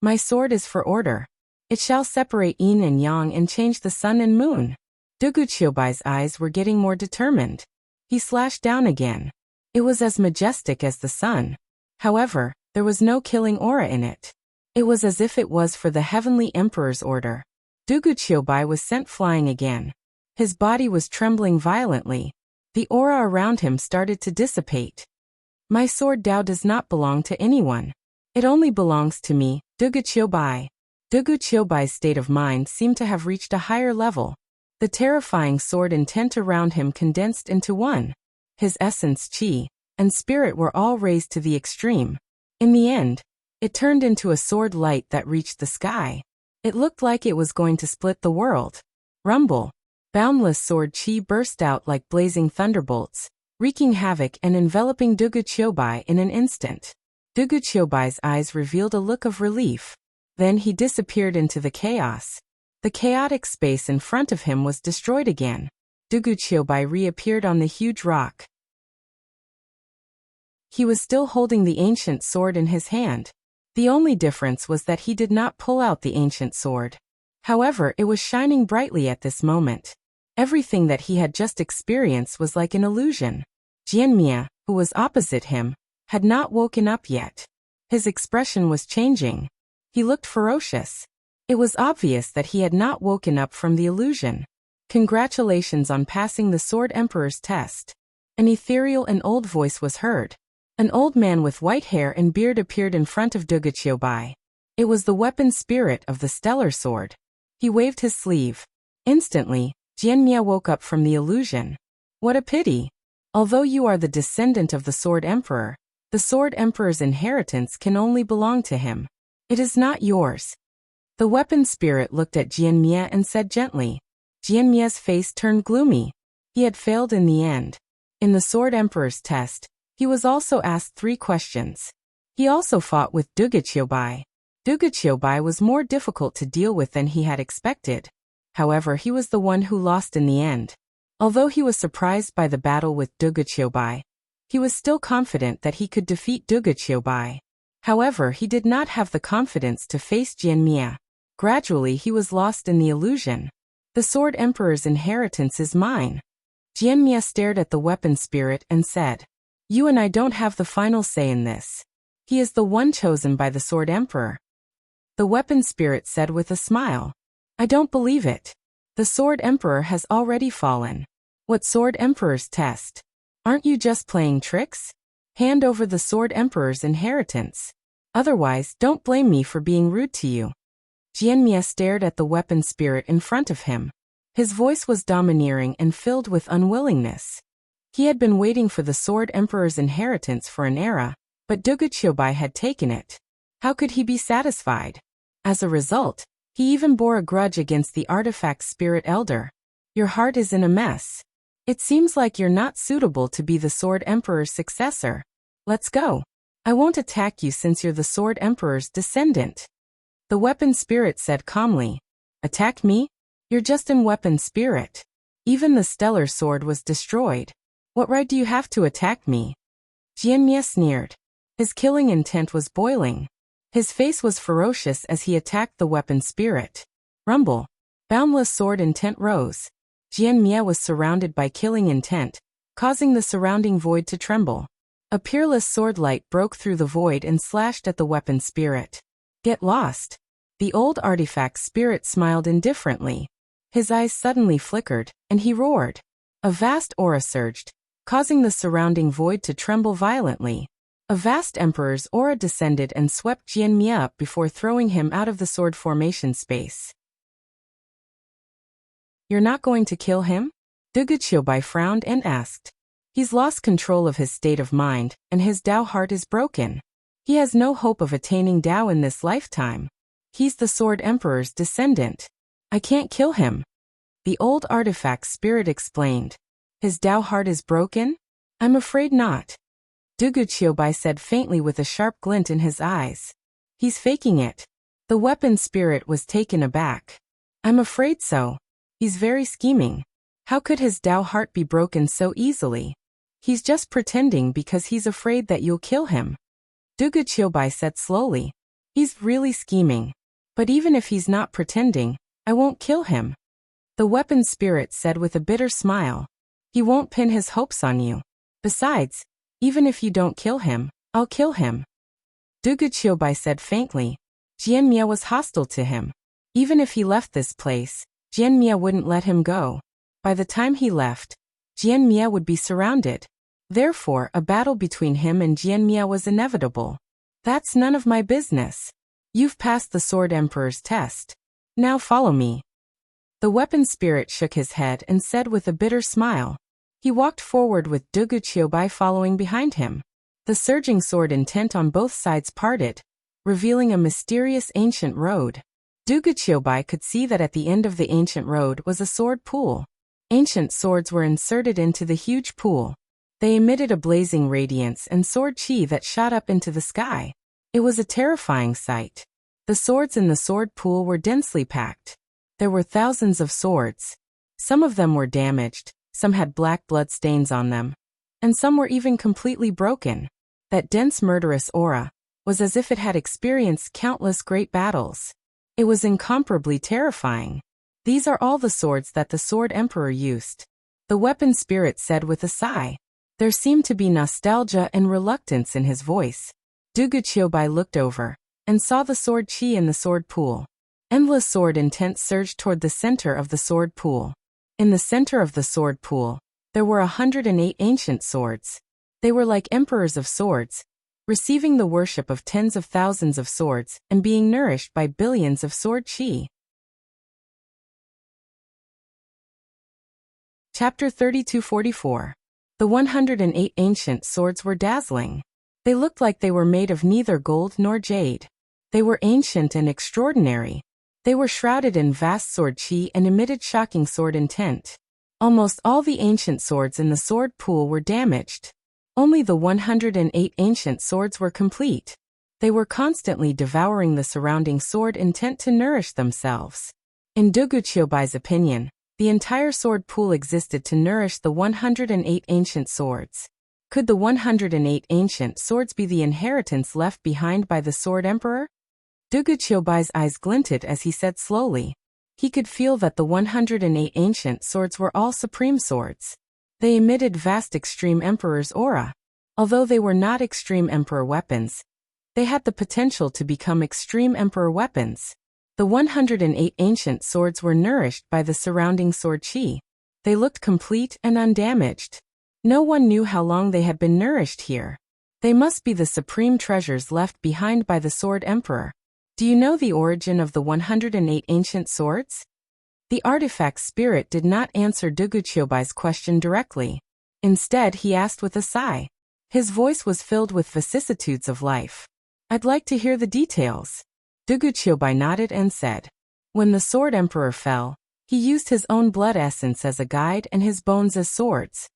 My sword is for order. It shall separate yin and yang and change the sun and moon. Duguqiubai's eyes were getting more determined. He slashed down again. It was as majestic as the sun. However, there was no killing aura in it. It was as if it was for the Heavenly Emperor's order. Duguqiubai was sent flying again. His body was trembling violently. The aura around him started to dissipate. My sword Dao does not belong to anyone. It only belongs to me, Duguqiubai. Duguqiubai's state of mind seemed to have reached a higher level. The terrifying sword intent around him condensed into one. His essence, chi, and spirit were all raised to the extreme. In the end, it turned into a sword light that reached the sky. It looked like it was going to split the world. Rumble. Boundless sword chi burst out like blazing thunderbolts, wreaking havoc and enveloping Duguqiubai in an instant. Duguqiubai's eyes revealed a look of relief. Then he disappeared into the chaos. The chaotic space in front of him was destroyed again. Duguqiubai reappeared on the huge rock. He was still holding the ancient sword in his hand. The only difference was that he did not pull out the ancient sword. However, it was shining brightly at this moment. Everything that he had just experienced was like an illusion. Jianmia, who was opposite him, had not woken up yet. His expression was changing. He looked ferocious. It was obvious that he had not woken up from the illusion. Congratulations on passing the Sword Emperor's test. An ethereal and old voice was heard. An old man with white hair and beard appeared in front of Duguqiubai. It was the weapon spirit of the stellar sword. He waved his sleeve. Instantly, Jianmia woke up from the illusion. What a pity. Although you are the descendant of the Sword Emperor, the Sword Emperor's inheritance can only belong to him. It is not yours. The weapon spirit looked at Jianmia and said gently. Jianmia's face turned gloomy. He had failed in the end. In the Sword Emperor's test, he was also asked 3 questions. He also fought with Duguqiubai. Duguqiubai was more difficult to deal with than he had expected. However, he was the one who lost in the end. Although he was surprised by the battle with Duguqiubai, he was still confident that he could defeat Duguqiubai. However, he did not have the confidence to face Jianmia. Gradually, he was lost in the illusion. The Sword Emperor's inheritance is mine. Jianmia stared at the weapon spirit and said, You and I don't have the final say in this. He is the one chosen by the Sword Emperor. The weapon spirit said with a smile. I don't believe it. The Sword Emperor has already fallen. What Sword Emperor's test? Aren't you just playing tricks? Hand over the Sword Emperor's inheritance. Otherwise, don't blame me for being rude to you. Jianmia stared at the weapon spirit in front of him. His voice was domineering and filled with unwillingness. He had been waiting for the Sword Emperor's inheritance for an era, but Duguqiubai had taken it. How could he be satisfied? As a result, he even bore a grudge against the artifact spirit elder. Your heart is in a mess. It seems like you're not suitable to be the Sword Emperor's successor. Let's go. I won't attack you since you're the Sword Emperor's descendant. The weapon spirit said calmly. Attack me? You're just in weapon spirit. Even the stellar sword was destroyed. What right do you have to attack me? Jianmia sneered. His killing intent was boiling. His face was ferocious as he attacked the weapon spirit. Rumble. Boundless sword intent rose. Jianmia was surrounded by killing intent, causing the surrounding void to tremble. A peerless sword light broke through the void and slashed at the weapon spirit. Get lost. The old artifact spirit smiled indifferently. His eyes suddenly flickered, and he roared. A vast aura surged, causing the surrounding void to tremble violently. A vast emperor's aura descended and swept Jianmia up before throwing him out of the sword formation space. You're not going to kill him? Duguqiubai frowned and asked. He's lost control of his state of mind, and his Dao heart is broken. He has no hope of attaining Dao in this lifetime. He's the Sword Emperor's descendant. I can't kill him. The old artifact spirit explained. His Dao heart is broken? I'm afraid not. Duguqiubai said faintly with a sharp glint in his eyes. He's faking it. The weapon spirit was taken aback. I'm afraid so. He's very scheming. How could his Dao heart be broken so easily? He's just pretending because he's afraid that you'll kill him. Duguqiubai said slowly. He's really scheming. But even if he's not pretending, I won't kill him. The weapon spirit said with a bitter smile. He won't pin his hopes on you. Besides, even if you don't kill him, I'll kill him. Duguqiubai said faintly. Jianmia was hostile to him. Even if he left this place, Jianmia wouldn't let him go. By the time he left, Jianmia would be surrounded. Therefore, a battle between him and Jianmia was inevitable. That's none of my business. You've passed the Sword Emperor's test. Now follow me. The weapon spirit shook his head and said with a bitter smile. He walked forward with Duguqiubai following behind him. The surging sword intent on both sides parted, revealing a mysterious ancient road. Duguqiubai could see that at the end of the ancient road was a sword pool. Ancient swords were inserted into the huge pool. They emitted a blazing radiance and sword chi that shot up into the sky. It was a terrifying sight. The swords in the sword pool were densely packed. There were thousands of swords. Some of them were damaged, some had black blood stains on them, and some were even completely broken. That dense murderous aura was as if it had experienced countless great battles. It was incomparably terrifying. These are all the swords that the Sword Emperor used. The weapon spirit said with a sigh. There seemed to be nostalgia and reluctance in his voice. Duguqiubai looked over and saw the sword chi in the sword pool. Endless sword intent surged toward the center of the sword pool. In the center of the sword pool, there were 108 ancient swords. They were like emperors of swords, receiving the worship of tens of thousands of swords and being nourished by billions of sword chi. Chapter 32-44. The 108 ancient swords were dazzling. They looked like they were made of neither gold nor jade. They were ancient and extraordinary. They were shrouded in vast sword chi and emitted shocking sword intent. Almost all the ancient swords in the sword pool were damaged. Only the 108 ancient swords were complete. They were constantly devouring the surrounding sword intent to nourish themselves. In Duguqiubai's opinion, the entire sword pool existed to nourish the 108 ancient swords. Could the 108 ancient swords be the inheritance left behind by the Sword Emperor? Duguqiubai's eyes glinted as he said slowly. He could feel that the 108 ancient swords were all supreme swords. They emitted vast Extreme Emperor's aura. Although they were not Extreme Emperor weapons, they had the potential to become Extreme Emperor weapons. The 108 ancient swords were nourished by the surrounding sword chi. They looked complete and undamaged. No one knew how long they had been nourished here. They must be the supreme treasures left behind by the Sword Emperor. Do you know the origin of the 108 ancient swords? The artifact spirit did not answer Duguqiubai's question directly. Instead, he asked with a sigh. His voice was filled with vicissitudes of life. I'd like to hear the details. Duguqiubai nodded and said. When the Sword Emperor fell, he used his own blood essence as a guide and his bones as swords.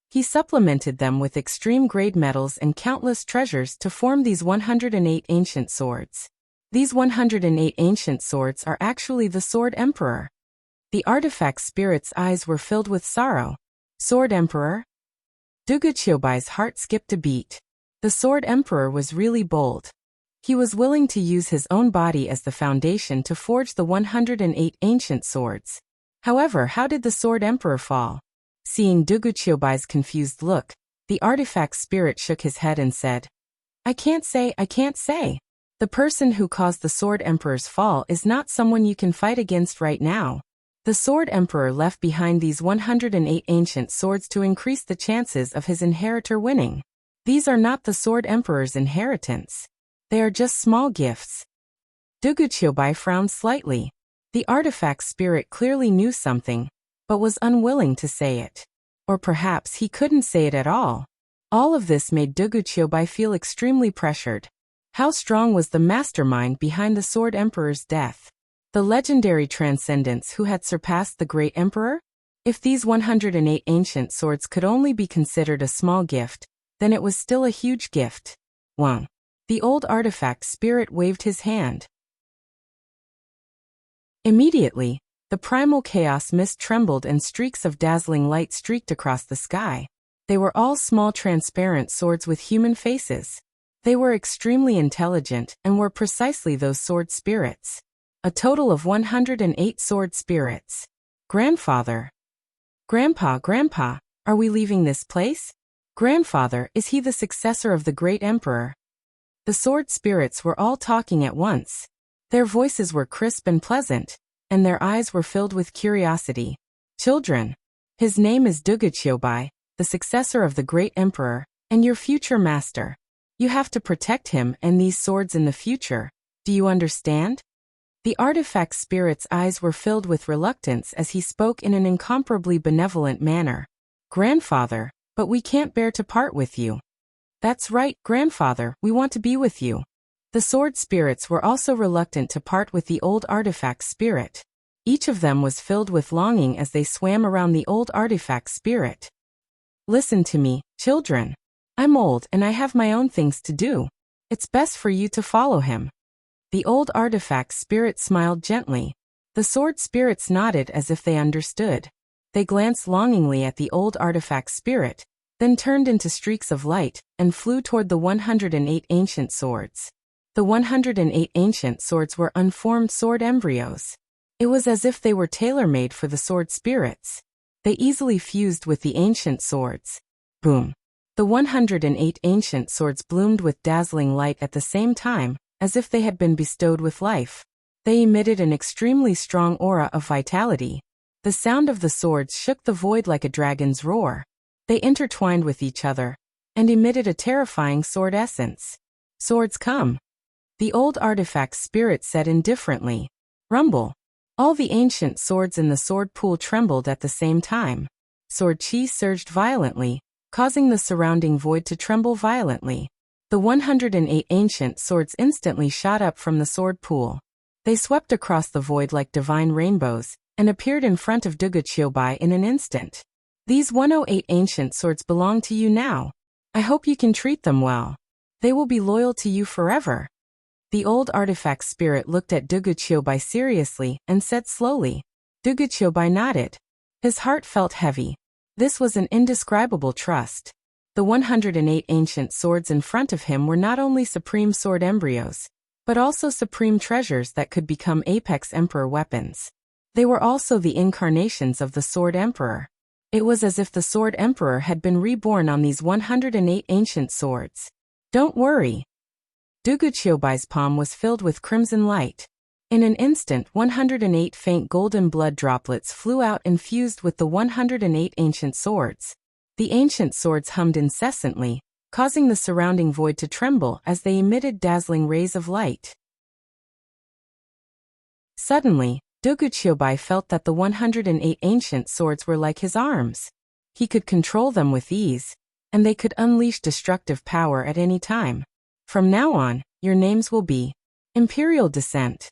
He supplemented them with extreme-grade metals and countless treasures to form these 108 ancient swords. These 108 ancient swords are actually the Sword Emperor. The artifact spirit's eyes were filled with sorrow. Sword Emperor? Duguqiubai's heart skipped a beat. The Sword Emperor was really bold. He was willing to use his own body as the foundation to forge the 108 ancient swords. However, how did the Sword Emperor fall? Seeing Duguqiubai's confused look, the artifact spirit shook his head and said, I can't say. The person who caused the Sword Emperor's fall is not someone you can fight against right now. The Sword Emperor left behind these 108 ancient swords to increase the chances of his inheritor winning. These are not the Sword Emperor's inheritance. They are just small gifts. Duguqiubai frowned slightly. The artifact spirit clearly knew something, but was unwilling to say it. Or perhaps he couldn't say it at all. All of this made Duguqiubai feel extremely pressured. How strong was the mastermind behind the Sword Emperor's death? The legendary transcendence who had surpassed the great emperor? If these 108 ancient swords could only be considered a small gift, then it was still a huge gift. Wang. The old artifact spirit waved his hand. Immediately, the primal chaos mist trembled and streaks of dazzling light streaked across the sky. They were all small transparent swords with human faces. They were extremely intelligent and were precisely those sword spirits. A total of 108 sword spirits. Grandfather. Grandpa, are we leaving this place? Grandfather, is he the successor of the great emperor? The sword spirits were all talking at once. Their voices were crisp and pleasant, and their eyes were filled with curiosity. Children. His name is Duguchiobai, the successor of the great emperor, and your future master. You have to protect him and these swords in the future. Do you understand? The artifact spirit's eyes were filled with reluctance as he spoke in an incomparably benevolent manner. Grandfather, but we can't bear to part with you. That's right, Grandfather, we want to be with you. The sword spirits were also reluctant to part with the old artifact spirit. Each of them was filled with longing as they swam around the old artifact spirit. Listen to me, children. I'm old and I have my own things to do. It's best for you to follow him. The old artifact spirit smiled gently. The sword spirits nodded as if they understood. They glanced longingly at the old artifact spirit, then turned into streaks of light and flew toward the 108 ancient swords. The 108 ancient swords were unformed sword embryos. It was as if they were tailor-made for the sword spirits. They easily fused with the ancient swords. Boom. The 108 ancient swords bloomed with dazzling light at the same time, as if they had been bestowed with life. They emitted an extremely strong aura of vitality. The sound of the swords shook the void like a dragon's roar. They intertwined with each other, and emitted a terrifying sword essence. Swords come. The old artifact spirit said indifferently. Rumble. All the ancient swords in the sword pool trembled at the same time. Sword chi surged violently, causing the surrounding void to tremble violently. The 108 ancient swords instantly shot up from the sword pool. They swept across the void like divine rainbows, and appeared in front of Duguchiobai in an instant. These 108 ancient swords belong to you now. I hope you can treat them well. They will be loyal to you forever. The old artifact spirit looked at Duguchiobai seriously and said slowly. Duguchiobai nodded. His heart felt heavy. This was an indescribable trust. The 108 ancient swords in front of him were not only supreme sword embryos, but also supreme treasures that could become apex emperor weapons. They were also the incarnations of the sword emperor. It was as if the sword emperor had been reborn on these 108 ancient swords. Don't worry. Duguchiobai's palm was filled with crimson light. In an instant 108 faint golden blood droplets flew out and fused with the 108 ancient swords. The ancient swords hummed incessantly, causing the surrounding void to tremble as they emitted dazzling rays of light. Suddenly, Duguchiobai felt that the 108 ancient swords were like his arms. He could control them with ease, and they could unleash destructive power at any time. From now on, your names will be Imperial Descent.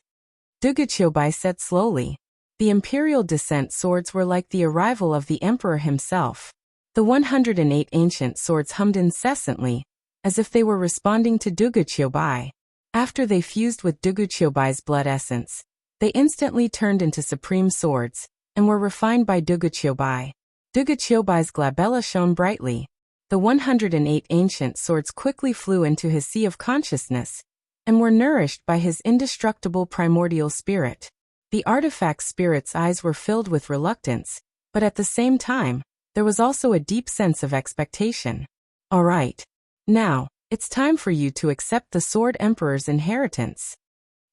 Duguchiobai said slowly. The Imperial Descent swords were like the arrival of the Emperor himself. The 108 ancient swords hummed incessantly, as if they were responding to Duguchiobai. After they fused with Duguchiobai's blood essence, they instantly turned into supreme swords, and were refined by Duguchiobai. Duguchiobai's glabella shone brightly. The 108 ancient swords quickly flew into his sea of consciousness, and were nourished by his indestructible primordial spirit. The artifact spirit's eyes were filled with reluctance, but at the same time, there was also a deep sense of expectation. All right. Now, it's time for you to accept the Sword Emperor's inheritance.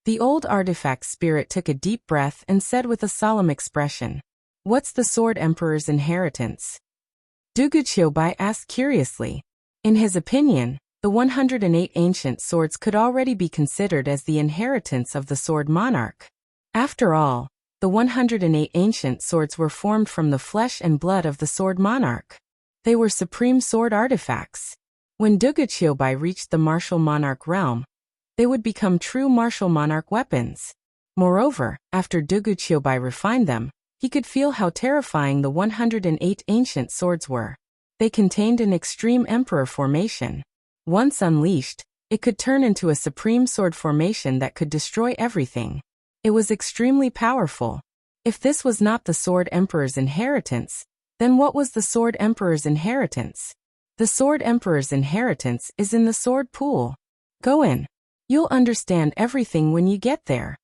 The old artifact spirit took a deep breath and said with a solemn expression, "What's the Sword Emperor's inheritance?" Duguchiobai asked curiously. In his opinion, the 108 ancient swords could already be considered as the inheritance of the Sword Monarch. After all, the 108 ancient swords were formed from the flesh and blood of the Sword Monarch. They were supreme sword artifacts. When Duguchiobai reached the martial monarch realm, they would become true martial monarch weapons. Moreover, after Duguqiobai refined them, he could feel how terrifying the 108 ancient swords were. They contained an extreme emperor formation. Once unleashed, it could turn into a supreme sword formation that could destroy everything. It was extremely powerful. If this was not the Sword Emperor's inheritance, then what was the Sword Emperor's inheritance? The Sword Emperor's inheritance is in the sword pool. Go in. You'll understand everything when you get there.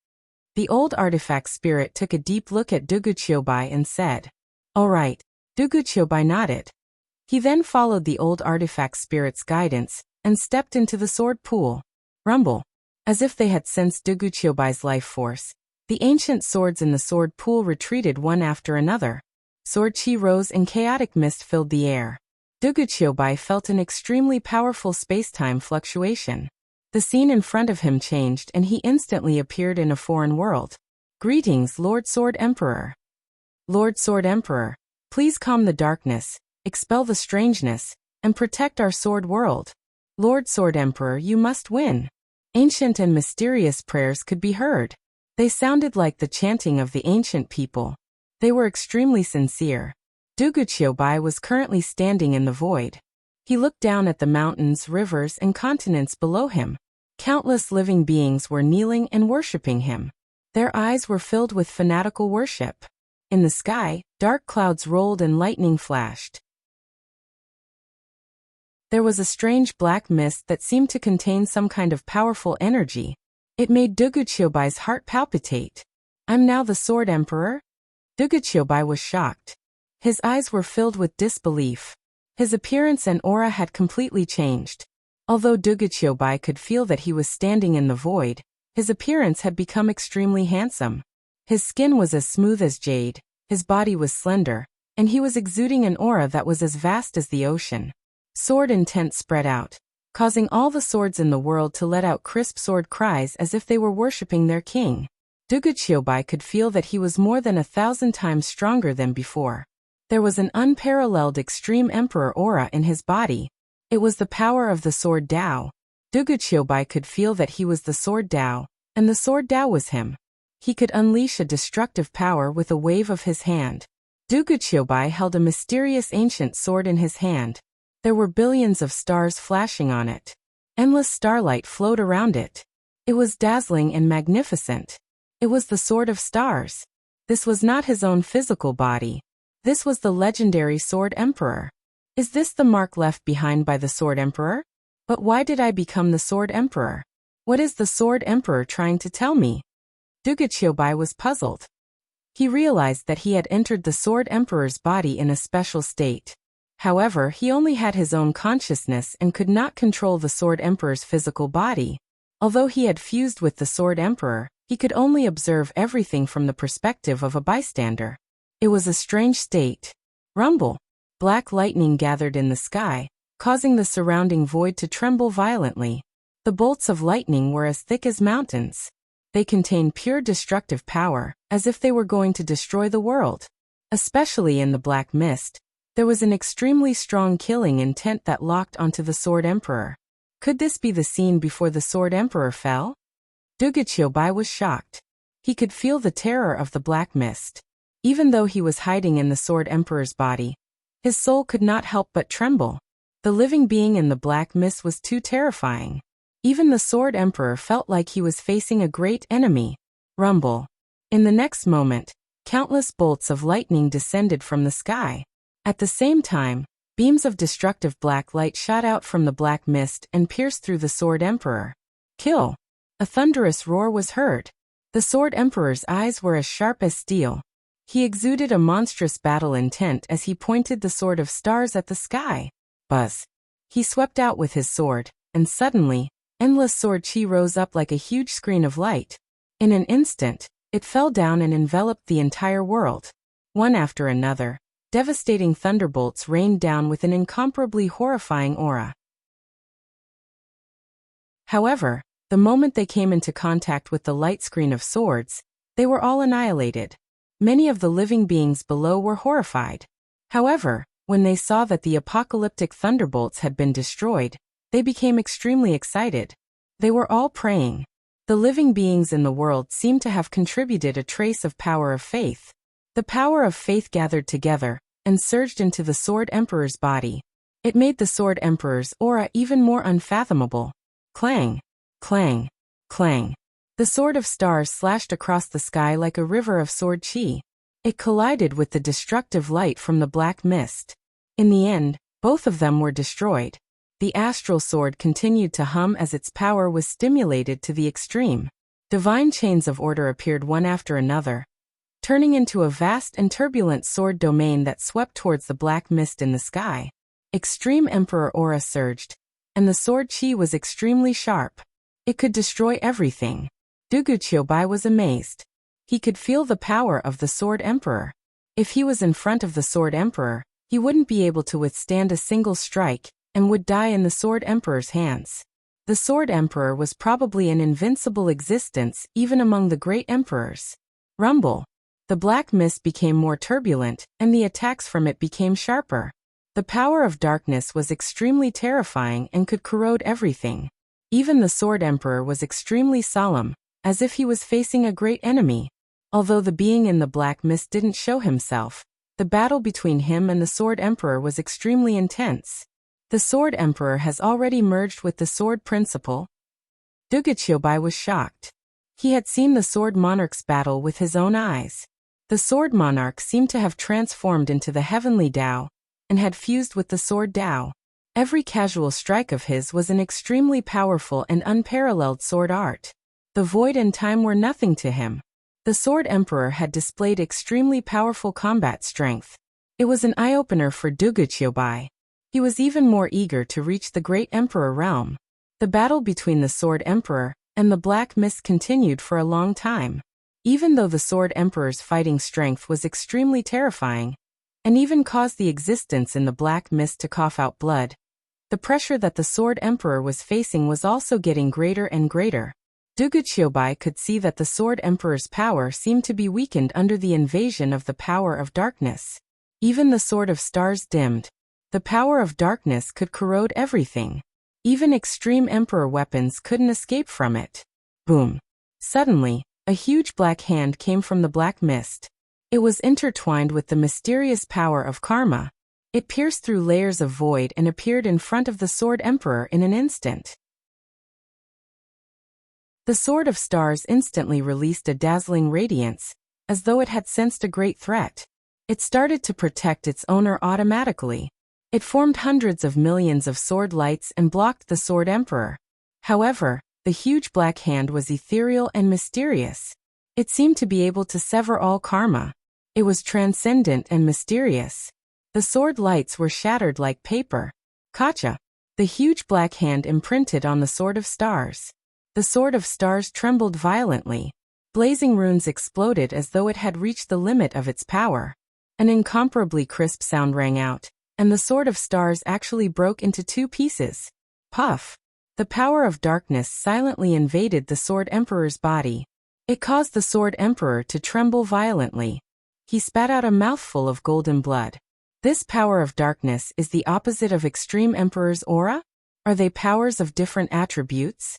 The old artifact spirit took a deep look at Duguqiobai and said, "All right." Duguqiobai nodded. He then followed the old artifact spirit's guidance and stepped into the sword pool. Rumble. As if they had sensed Duguqiobai's life force, the ancient swords in the sword pool retreated one after another. Sword chi rose and chaotic mist filled the air. Duguqiobai felt an extremely powerful space-time fluctuation. The scene in front of him changed and he instantly appeared in a foreign world. Greetings, Lord Sword Emperor. Lord Sword Emperor, please calm the darkness, expel the strangeness, and protect our sword world. Lord Sword Emperor, you must win. Ancient and mysterious prayers could be heard. They sounded like the chanting of the ancient people. They were extremely sincere. Duguqiobai was currently standing in the void. He looked down at the mountains, rivers, and continents below him. Countless living beings were kneeling and worshipping him. Their eyes were filled with fanatical worship. In the sky, dark clouds rolled and lightning flashed. There was a strange black mist that seemed to contain some kind of powerful energy. It made Duguqiobai's heart palpitate. I'm now the Sword Emperor? Duguqiobai was shocked. His eyes were filled with disbelief. His appearance and aura had completely changed. Although Duguqiobai could feel that he was standing in the void, his appearance had become extremely handsome. His skin was as smooth as jade, his body was slender, and he was exuding an aura that was as vast as the ocean. Sword intent spread out, causing all the swords in the world to let out crisp sword cries as if they were worshipping their king. Duguqiobai could feel that he was more than 1,000 times stronger than before. There was an unparalleled extreme emperor aura in his body. It was the power of the Sword Dao. Duguqiobai could feel that he was the Sword Dao, and the Sword Dao was him. He could unleash a destructive power with a wave of his hand. Duguqiobai held a mysterious ancient sword in his hand. There were billions of stars flashing on it. Endless starlight flowed around it. It was dazzling and magnificent. It was the Sword of Stars. This was not his own physical body. This was the legendary Sword Emperor. Is this the mark left behind by the Sword Emperor? But why did I become the Sword Emperor? What is the Sword Emperor trying to tell me? Duguqiobai was puzzled. He realized that he had entered the Sword Emperor's body in a special state. However, he only had his own consciousness and could not control the Sword Emperor's physical body. Although he had fused with the Sword Emperor, he could only observe everything from the perspective of a bystander. It was a strange state. Rumble. Black lightning gathered in the sky, causing the surrounding void to tremble violently. The bolts of lightning were as thick as mountains. They contained pure destructive power, as if they were going to destroy the world. Especially in the black mist, there was an extremely strong killing intent that locked onto the Sword Emperor. Could this be the scene before the Sword Emperor fell? Duguqiobai was shocked. He could feel the terror of the black mist. Even though he was hiding in the Sword Emperor's body, his soul could not help but tremble. The living being in the black mist was too terrifying. Even the Sword Emperor felt like he was facing a great enemy. Rumble. In the next moment, countless bolts of lightning descended from the sky. At the same time, beams of destructive black light shot out from the black mist and pierced through the Sword Emperor. Kill! A thunderous roar was heard. The Sword Emperor's eyes were as sharp as steel. He exuded a monstrous battle intent as he pointed the Sword of Stars at the sky. Buzz. He swept out with his sword, and suddenly, endless sword chi rose up like a huge screen of light. In an instant, it fell down and enveloped the entire world. One after another, devastating thunderbolts rained down with an incomparably horrifying aura. However, the moment they came into contact with the light screen of swords, they were all annihilated. Many of the living beings below were horrified. However, when they saw that the apocalyptic thunderbolts had been destroyed, they became extremely excited. They were all praying. The living beings in the world seemed to have contributed a trace of power of faith. The power of faith gathered together and surged into the Sword Emperor's body. It made the Sword Emperor's aura even more unfathomable. Clang, clang, clang. The Sword of Stars slashed across the sky like a river of sword chi. It collided with the destructive light from the black mist. In the end, both of them were destroyed. The astral sword continued to hum as its power was stimulated to the extreme. Divine chains of order appeared one after another, turning into a vast and turbulent sword domain that swept towards the black mist in the sky. Extreme Emperor aura surged, and the sword chi was extremely sharp. It could destroy everything. Duguqiubai was amazed. He could feel the power of the Sword Emperor. If he was in front of the Sword Emperor, he wouldn't be able to withstand a single strike, and would die in the Sword Emperor's hands. The Sword Emperor was probably an invincible existence even among the great emperors. Rumble. The black mist became more turbulent, and the attacks from it became sharper. The power of darkness was extremely terrifying and could corrode everything. Even the Sword Emperor was extremely solemn, as if he was facing a great enemy. Although the being in the black mist didn't show himself, the battle between him and the Sword Emperor was extremely intense. The Sword Emperor has already merged with the Sword Principal. Duguqiubai was shocked. He had seen the Sword Monarch's battle with his own eyes. The Sword Monarch seemed to have transformed into the Heavenly Tao, and had fused with the Sword Tao. Every casual strike of his was an extremely powerful and unparalleled sword art. The void and time were nothing to him. The Sword Emperor had displayed extremely powerful combat strength. It was an eye-opener for Duguqiubai. He was even more eager to reach the Great Emperor realm. The battle between the Sword Emperor and the Black Mist continued for a long time. Even though the Sword Emperor's fighting strength was extremely terrifying, and even caused the existence in the Black Mist to cough out blood, the pressure that the Sword Emperor was facing was also getting greater and greater. Duguqiubai could see that the Sword Emperor's power seemed to be weakened under the invasion of the power of darkness. Even the Sword of Stars dimmed. The power of darkness could corrode everything. Even extreme Emperor weapons couldn't escape from it. Boom. Suddenly, a huge black hand came from the black mist. It was intertwined with the mysterious power of karma. It pierced through layers of void and appeared in front of the Sword Emperor in an instant. The Sword of Stars instantly released a dazzling radiance, as though it had sensed a great threat. It started to protect its owner automatically. It formed hundreds of millions of sword lights and blocked the Sword Emperor. However, the huge black hand was ethereal and mysterious. It seemed to be able to sever all karma. It was transcendent and mysterious. The sword lights were shattered like paper. Kacha. The huge black hand imprinted on the Sword of Stars. The Sword of Stars trembled violently. Blazing runes exploded as though it had reached the limit of its power. An incomparably crisp sound rang out, and the Sword of Stars actually broke into two pieces. Puff! The power of darkness silently invaded the Sword Emperor's body. It caused the Sword Emperor to tremble violently. He spat out a mouthful of golden blood. This power of darkness is the opposite of Extreme Emperor's aura? Are they powers of different attributes?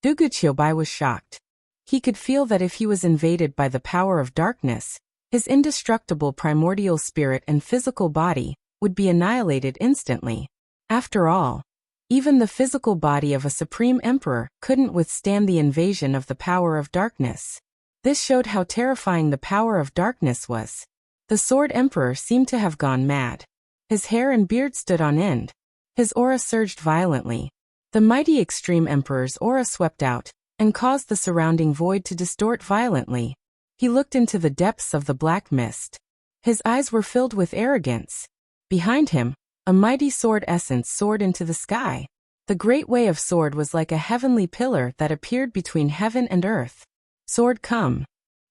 Duguqiubai was shocked. He could feel that if he was invaded by the power of darkness, his indestructible primordial spirit and physical body would be annihilated instantly. After all, even the physical body of a supreme emperor couldn't withstand the invasion of the power of darkness. This showed how terrifying the power of darkness was. The Sword Emperor seemed to have gone mad. His hair and beard stood on end. His aura surged violently. The mighty Extreme Emperor's aura swept out and caused the surrounding void to distort violently. He looked into the depths of the black mist. His eyes were filled with arrogance. Behind him, a mighty sword essence soared into the sky. The great way of sword was like a heavenly pillar that appeared between heaven and earth. Sword come.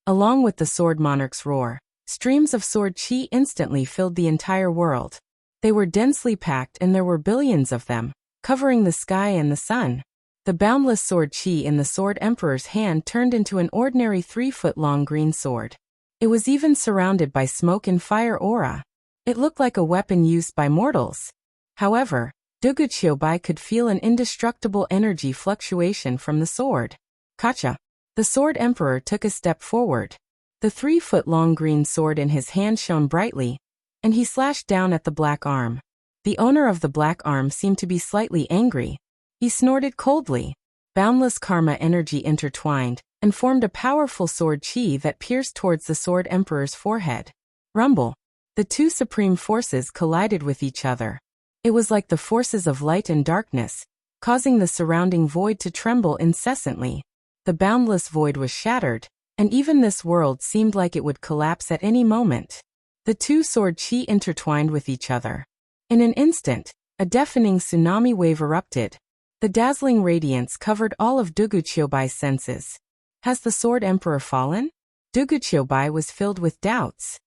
Along with the Sword Monarch's roar, streams of sword chi instantly filled the entire world. They were densely packed and there were billions of them, covering the sky and the sun. The boundless sword chi in the Sword Emperor's hand turned into an ordinary 3-foot-long green sword. It was even surrounded by smoke and fire aura. It looked like a weapon used by mortals. However, Duguqiubai could feel an indestructible energy fluctuation from the sword. Kacha. The Sword Emperor took a step forward. The 3-foot-long green sword in his hand shone brightly, and he slashed down at the black arm. The owner of the black arm seemed to be slightly angry. He snorted coldly. Boundless karma energy intertwined, and formed a powerful sword chi that pierced towards the Sword Emperor's forehead. Rumble. The two supreme forces collided with each other. It was like the forces of light and darkness, causing the surrounding void to tremble incessantly. The boundless void was shattered, and even this world seemed like it would collapse at any moment. The two sword chi intertwined with each other. In an instant, a deafening tsunami wave erupted. The dazzling radiance covered all of Duguqiubai's senses. Has the Sword Emperor fallen? Duguqiubai was filled with doubts.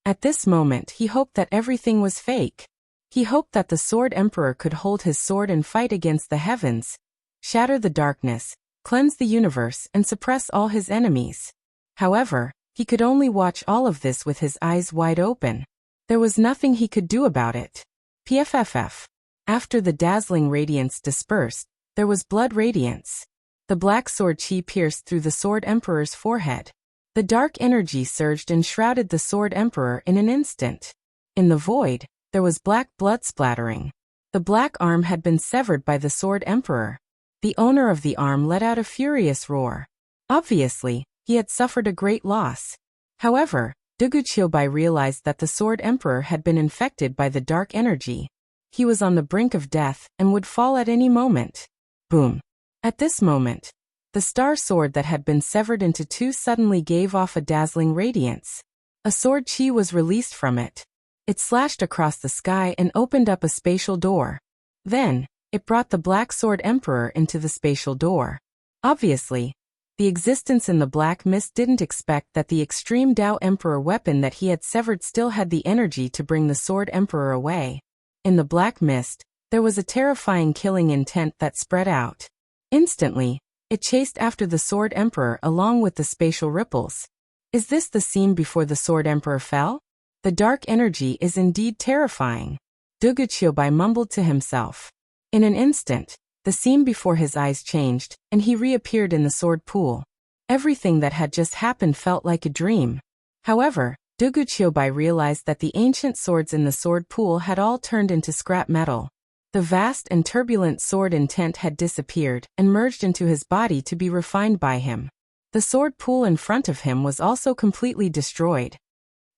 At this moment he hoped that everything was fake. He hoped that the Sword Emperor could hold his sword and fight against the heavens, shatter the darkness, cleanse the universe, and suppress all his enemies. However, he could only watch all of this with his eyes wide open. There was nothing he could do about it. PFFF. After the dazzling radiance dispersed, there was blood radiance. The black sword chi pierced through the Sword Emperor's forehead. The dark energy surged and shrouded the Sword Emperor in an instant. In the void, there was black blood splattering. The black arm had been severed by the Sword Emperor. The owner of the arm let out a furious roar. Obviously, he had suffered a great loss. However, Duguqiubai realized that the Sword Emperor had been infected by the dark energy. He was on the brink of death and would fall at any moment. Boom. At this moment, the star sword that had been severed into two suddenly gave off a dazzling radiance. A sword chi was released from it. It slashed across the sky and opened up a spatial door. Then, it brought the Black Sword Emperor into the spatial door. Obviously, the existence in the black mist didn't expect that the extreme Dao Emperor weapon that he had severed still had the energy to bring the Sword Emperor away. In the black mist, there was a terrifying killing intent that spread out. Instantly, it chased after the Sword Emperor along with the spatial ripples. Is this the scene before the Sword Emperor fell? The dark energy is indeed terrifying. Duguqiubai mumbled to himself. In an instant, the scene before his eyes changed, and he reappeared in the sword pool. Everything that had just happened felt like a dream. However, Duguqiubai realized that the ancient swords in the sword pool had all turned into scrap metal. The vast and turbulent sword intent had disappeared and merged into his body to be refined by him. The sword pool in front of him was also completely destroyed.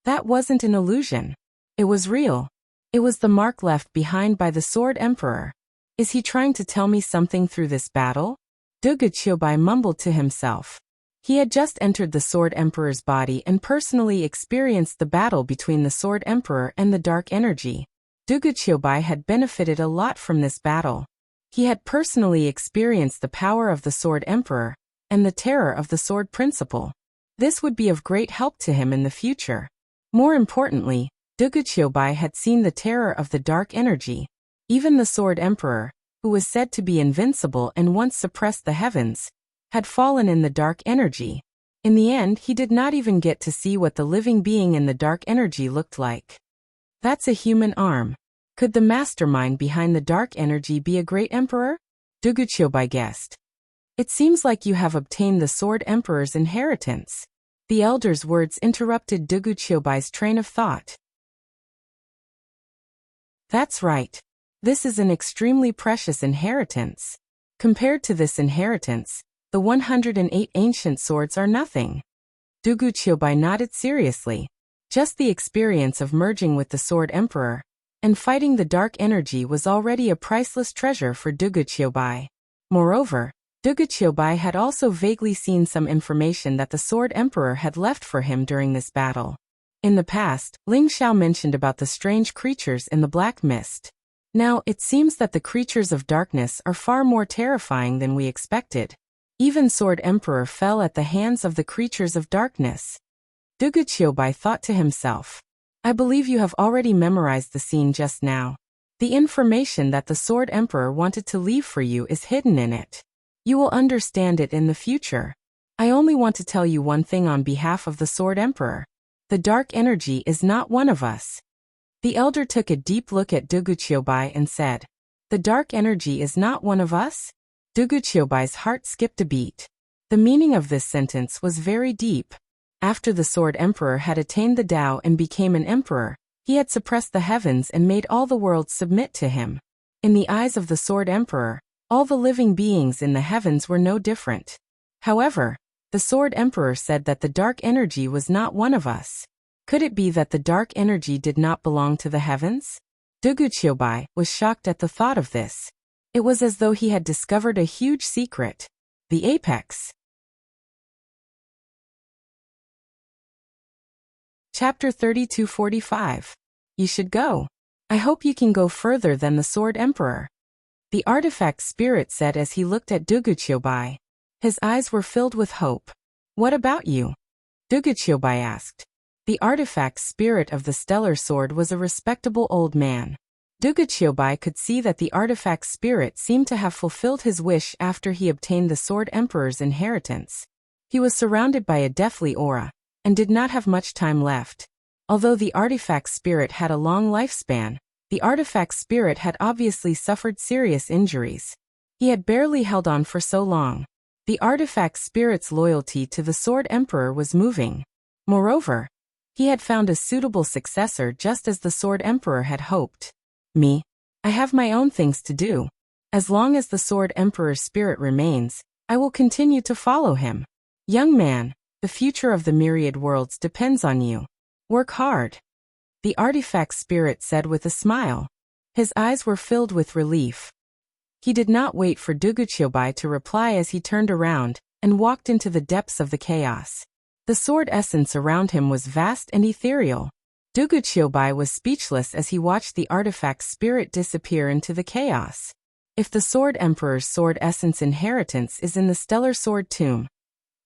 That wasn't an illusion. It was real. It was the mark left behind by the Sword Emperor. Is he trying to tell me something through this battle? Duguqiubai mumbled to himself. He had just entered the Sword Emperor's body and personally experienced the battle between the Sword Emperor and the dark energy. Duguqiubai had benefited a lot from this battle. He had personally experienced the power of the Sword Emperor and the terror of the Sword Principle. This would be of great help to him in the future. More importantly, Duguqiubai had seen the terror of the dark energy. Even the Sword Emperor, who was said to be invincible and once suppressed the heavens, had fallen in the dark energy. In the end, he did not even get to see what the living being in the dark energy looked like. That's a human arm. Could the mastermind behind the dark energy be a great emperor? Duguqiubai guessed. It seems like you have obtained the Sword Emperor's inheritance. The elder's words interrupted Duguqiubai's train of thought. That's right. This is an extremely precious inheritance. Compared to this inheritance, the 108 ancient swords are nothing. Duguqiubai nodded seriously. Just the experience of merging with the Sword Emperor and fighting the dark energy was already a priceless treasure for Duguqiubai. Moreover, Duguqiubai had also vaguely seen some information that the Sword Emperor had left for him during this battle. In the past, Ling Xiao mentioned about the strange creatures in the black mist. Now, it seems that the creatures of darkness are far more terrifying than we expected. Even Sword Emperor fell at the hands of the creatures of darkness. Duguqiubai thought to himself. I believe you have already memorized the scene just now. The information that the Sword Emperor wanted to leave for you is hidden in it. You will understand it in the future. I only want to tell you one thing on behalf of the Sword Emperor. The dark energy is not one of us. The elder took a deep look at Duguqiubai and said, The dark energy is not one of us? Dugu Qiubai's heart skipped a beat. The meaning of this sentence was very deep. After the Sword Emperor had attained the Tao and became an emperor, he had suppressed the heavens and made all the worlds submit to him. In the eyes of the Sword Emperor, all the living beings in the heavens were no different. However, the Sword Emperor said that the dark energy was not one of us. Could it be that the dark energy did not belong to the heavens? Dugu Qiubai was shocked at the thought of this. It was as though he had discovered a huge secret. The apex. Chapter 32-45. You should go. I hope you can go further than the Sword Emperor. The artifact spirit said as he looked at Dugu Qiubai. His eyes were filled with hope. What about you? Dugu Qiubai asked. The artifact spirit of the stellar sword was a respectable old man. Dugu Qiubai could see that the artifact spirit seemed to have fulfilled his wish after he obtained the Sword Emperor's inheritance. He was surrounded by a deathly aura, and did not have much time left. Although the artifact spirit had a long lifespan, the artifact spirit had obviously suffered serious injuries. He had barely held on for so long. The artifact spirit's loyalty to the Sword Emperor was moving. Moreover, he had found a suitable successor just as the Sword Emperor had hoped. Me? I have my own things to do. As long as the Sword Emperor's spirit remains, I will continue to follow him. Young man, the future of the myriad worlds depends on you. Work hard. The artifact spirit said with a smile. His eyes were filled with relief. He did not wait for Dugu Qiubai to reply as he turned around and walked into the depths of the chaos. The sword essence around him was vast and ethereal. Dugu Qiubai was speechless as he watched the artifact spirit disappear into the chaos. If the Sword Emperor's sword essence inheritance is in the Stellar Sword Tomb,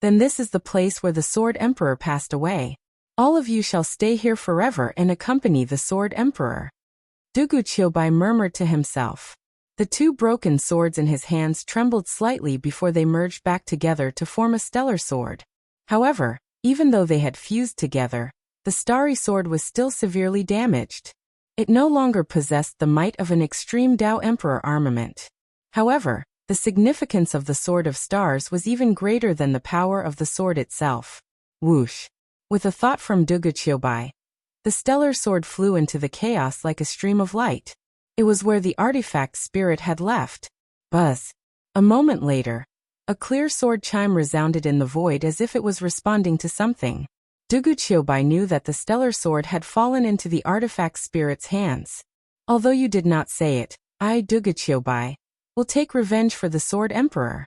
then this is the place where the Sword Emperor passed away. All of you shall stay here forever and accompany the Sword Emperor. Dugu Qiubai murmured to himself. The two broken swords in his hands trembled slightly before they merged back together to form a stellar sword. However, even though they had fused together, the starry sword was still severely damaged. It no longer possessed the might of an extreme Tao Emperor armament. However, the significance of the Sword of Stars was even greater than the power of the sword itself. Whoosh! With a thought from Dugu Qiubai, the stellar sword flew into the chaos like a stream of light. It was where the artifact spirit had left. Buzz! A moment later, a clear sword chime resounded in the void as if it was responding to something. Dugu Qiubai knew that the stellar sword had fallen into the artifact spirit's hands. Although you did not say it, I, Dugu Qiubai, will take revenge for the Sword Emperor.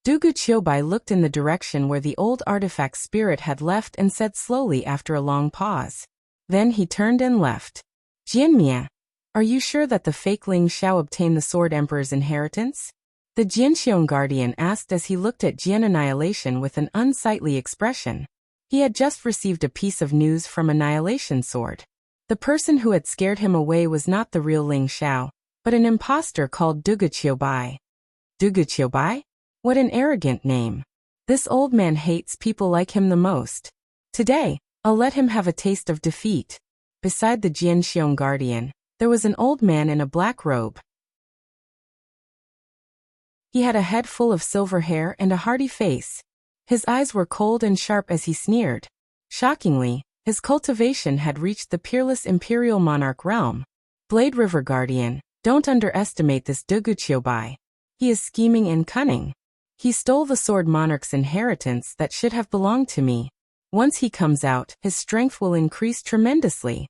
Dugu Qiubai looked in the direction where the old artifact spirit had left and said slowly after a long pause. Then he turned and left. Jianmia, are you sure that the fake Ling Xiao obtained the Sword Emperor's inheritance? The Jianxiong Guardian asked as he looked at Jian Annihilation with an unsightly expression. He had just received a piece of news from Annihilation Sword. The person who had scared him away was not the real Ling Xiao, but an impostor called Dugu Qiubai. Dugu Qiubai? What an arrogant name. This old man hates people like him the most. Today, I'll let him have a taste of defeat. Beside the Jianxiong Guardian, there was an old man in a black robe. He had a head full of silver hair and a hearty face. His eyes were cold and sharp as he sneered. Shockingly, his cultivation had reached the peerless imperial monarch realm. Blade River Guardian, don't underestimate this Dugu Qiubai. He is scheming and cunning. He stole the Sword Monarch's inheritance that should have belonged to me. Once he comes out, his strength will increase tremendously.